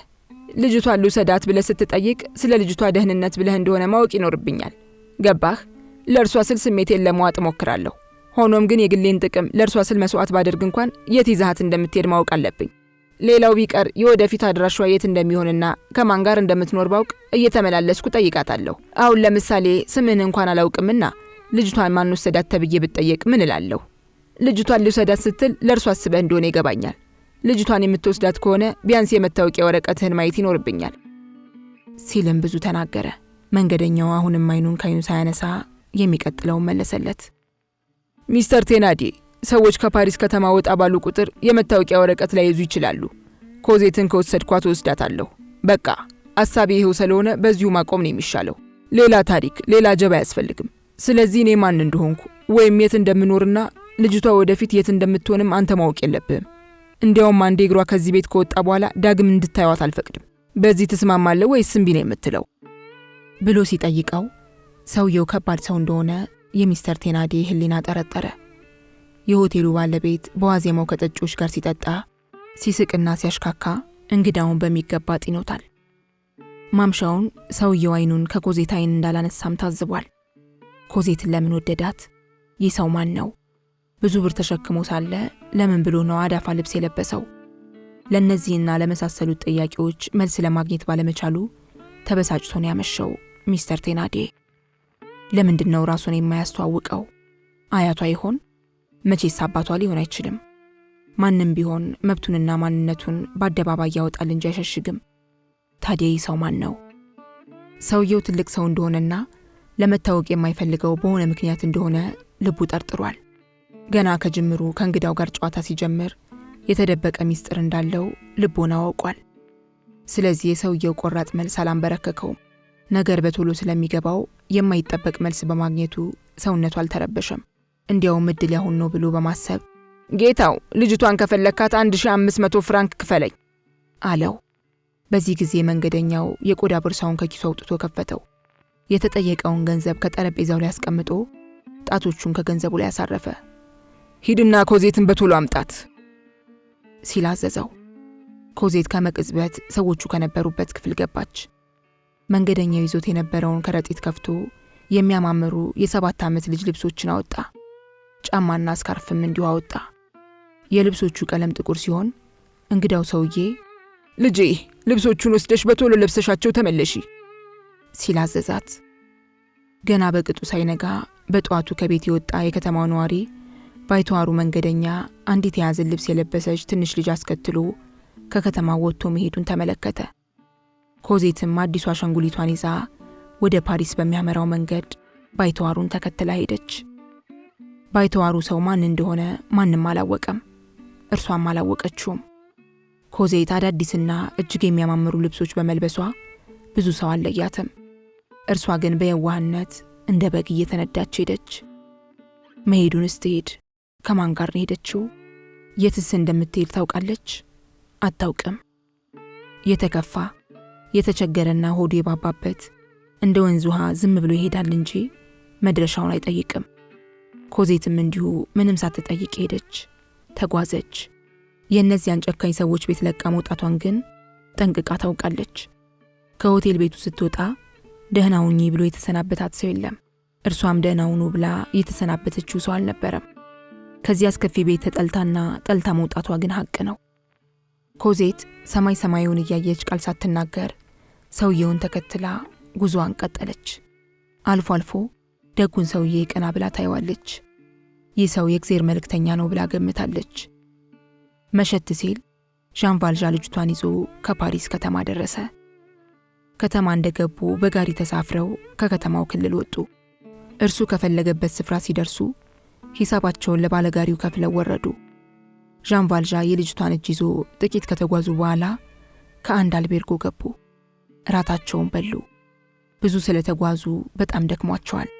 ልጅቷን ልውሰዳት ብለህ ስትጠይቅ ስለ ልጅቷ ደህንነት ብለህ እንደሆነ ማወቅ ይኖርብኛል። ገባህ? ለእርሷ ስል ስሜቴን ለመዋጥ ሞክራለሁ። ሆኖም ግን የግሌን ጥቅም ለእርሷ ስል መስዋዕት ባደርግ እንኳን የት ይዛሃት እንደምትሄድ ማወቅ አለብኝ። ሌላው ቢቀር የወደፊት አድራሿ የት እንደሚሆንና ከማን ጋር እንደምትኖር ባውቅ እየተመላለስኩ ጠይቃታለሁ። አሁን ለምሳሌ ስምህን እንኳን አላውቅምና ልጅቷን ማን ወሰዳት ተብዬ ብትጠየቅ ምን እላለሁ? ልጅቷን ልውሰዳት ስትል ለእርሷ አስበህ እንደሆነ ይገባኛል። ልጅቷን የምትወስዳት ከሆነ ቢያንስ የመታወቂያ ወረቀትህን ማየት ይኖርብኛል ሲልም ብዙ ተናገረ። መንገደኛው አሁንም አይኑን ካይኑ ሳያነሳ የሚቀጥለውን መለሰለት። ሚስተር ቴናዴ፣ ሰዎች ከፓሪስ ከተማ ወጣ ባሉ ቁጥር የመታወቂያ ወረቀት ላይ ይዙ ይችላሉ። ኮዜትን ከወሰድኳት ወስዳታለሁ። በቃ ሐሳቤ ይሄው ስለሆነ በዚሁ ማቆም ነው የሚሻለው። ሌላ ታሪክ፣ ሌላ ጀባ አያስፈልግም። ስለዚህ እኔ ማን እንደሆንኩ ወይም የት እንደምኖርና ልጅቷ ወደፊት የት እንደምትሆንም አንተ ማወቅ የለብህም። እንዲያውም አንዴ እግሯ ከዚህ ቤት ከወጣ በኋላ ዳግም እንድታዩት አልፈቅድም። በዚህ ትስማማለህ ወይስ እምቢ ነው የምትለው ብሎ ሲጠይቀው ሰውየው ከባድ ሰው እንደሆነ የሚስተር ቴናዴ ህሊና ጠረጠረ። የሆቴሉ ባለቤት በዋዜማው ከጠጮች ጋር ሲጠጣ ሲስቅና ሲያሽካካ እንግዳውን በሚገባ ጢኖታል። ማምሻውን ሰውየው አይኑን ከኮዜት አይን እንዳላነሳም ታዝቧል። ኮዜትን ለምን ወደዳት? ይህ ሰው ማን ነው? ብዙ ብር ተሸክሞ ሳለ ለምን ብሎ ነው አዳፋ ልብስ የለበሰው? ለነዚህና ለመሳሰሉት ጥያቄዎች መልስ ለማግኘት ባለመቻሉ ተበሳጭቶ ነው ያመሸው ሚስተር ቴናዴ። ለምንድን ነው ራሱን የማያስተዋውቀው? አያቷ ይሆን? መቼስ አባቷ ሊሆን አይችልም። ማንም ቢሆን መብቱንና ማንነቱን በአደባባይ ያወጣል እንጂ አይሸሽግም። ታዲያ ይህ ሰው ማን ነው? ሰውየው ትልቅ ሰው እንደሆነና ለመታወቅ የማይፈልገው በሆነ ምክንያት እንደሆነ ልቡ ጠርጥሯል። ገና ከጅምሩ ከእንግዳው ጋር ጨዋታ ሲጀምር የተደበቀ ሚስጥር እንዳለው ልቦና አውቋል። ስለዚህ የሰውየው ቆራጥ መልስ አላንበረከከውም። ነገር በቶሎ ስለሚገባው የማይጠበቅ መልስ በማግኘቱ ሰውነቱ አልተረበሸም። እንዲያውም እድል ያሁን ነው ብሎ በማሰብ ጌታው፣ ልጅቷን ከፈለካት 1500 ፍራንክ ክፈለኝ አለው። በዚህ ጊዜ መንገደኛው የቆዳ ቦርሳውን ከኪሱ አውጥቶ ከፈተው። የተጠየቀውን ገንዘብ ከጠረጴዛው ላይ አስቀምጦ ጣቶቹን ከገንዘቡ ላይ አሳረፈ። ሂድና ኮዜትን በቶሎ አምጣት ሲል አዘዘው። ኮዜት ከመቅጽበት ሰዎቹ ከነበሩበት ክፍል ገባች። መንገደኛው ይዞት የነበረውን ከረጢት ከፍቶ የሚያማምሩ የ7 ዓመት ልጅ ልብሶችን አወጣ። ጫማና ስካርፍም እንዲሁ አወጣ። የልብሶቹ ቀለም ጥቁር ሲሆን እንግዳው ሰውዬ ልጄ፣ ልብሶቹን ወስደሽ በቶሎ ለብሰሻቸው ተመለሺ ሲል አዘዛት። ገና በቅጡ ሳይነጋ በጠዋቱ ከቤት የወጣ የከተማው ነዋሪ ባይተዋሩ መንገደኛ አንዲት የያዘን ልብስ የለበሰች ትንሽ ልጅ አስከትሎ ከከተማው ወጥቶ መሄዱን ተመለከተ። ኮዜትም አዲሷ አሻንጉሊቷን ይዛ ወደ ፓሪስ በሚያመራው መንገድ ባይተዋሩን ተከትላ ሄደች። ባይተዋሩ ሰው ማን እንደሆነ ማንም አላወቀም፣ እርሷም አላወቀችውም። ኮዜት አዳዲስና እጅግ የሚያማምሩ ልብሶች በመልበሷ ብዙ ሰው አለያትም። እርሷ ግን በየዋህነት እንደ በግ እየተነዳች ሄደች። መሄዱን ስትሄድ ከማን ጋር ነው ሄደችው? የትስ እንደምትሄድ ታውቃለች? አታውቅም። የተከፋ የተቸገረና ሆዱ የባባበት እንደ ወንዝ ውሃ ዝም ብሎ ይሄዳል እንጂ መድረሻውን አይጠይቅም። ኮዜትም እንዲሁ ምንም ሳትጠይቅ ሄደች፣ ተጓዘች። የእነዚያን ጨካኝ ሰዎች ቤት ለቃ መውጣቷን ግን ጠንቅቃ ታውቃለች። ከሆቴል ቤቱ ስትወጣ ደህና ሁኚ ብሎ የተሰናበታት ሰው የለም። እርሷም ደህና ሁኑ ብላ የተሰናበተችው ሰው አልነበረም። ከዚያ አስከፊ ቤት ተጠልታና ጠልታ መውጣቷ ግን ሀቅ ነው። ኮዜት ሰማይ ሰማዩን እያየች ቃል ሳትናገር ሰውየውን ተከትላ ጉዞዋን ቀጠለች። አልፎ አልፎ ደጉን ሰውዬ ቀና ብላ ታየዋለች። ይህ ሰው የእግዚአብሔር መልእክተኛ ነው ብላ ገምታለች። መሸት ሲል ዣን ቫልዣ ልጅቷን ይዞ ከፓሪስ ከተማ ደረሰ። ከተማ እንደገቡ በጋሪ ተሳፍረው ከከተማው ክልል ወጡ። እርሱ ከፈለገበት ስፍራ ሲደርሱ ሂሳባቸውን ለባለጋሪው ከፍለው ወረዱ። ዣን ቫልዣ የልጅቷን እጅ ይዞ ጥቂት ከተጓዙ በኋላ ከአንድ አልቤርጎ ገቡ። እራታቸውን በሉ። ብዙ ስለተጓዙ በጣም ደክሟቸዋል።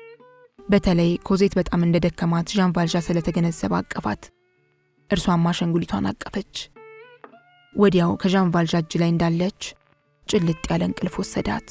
በተለይ ኮዜት በጣም እንደደከማት ዣን ቫልዣ ስለተገነዘበ አቀፋት። እርሷም አሻንጉሊቷን አቀፈች። ወዲያው ከዣን ቫልዣ እጅ ላይ እንዳለች ጭልጥ ያለ እንቅልፍ ወሰዳት።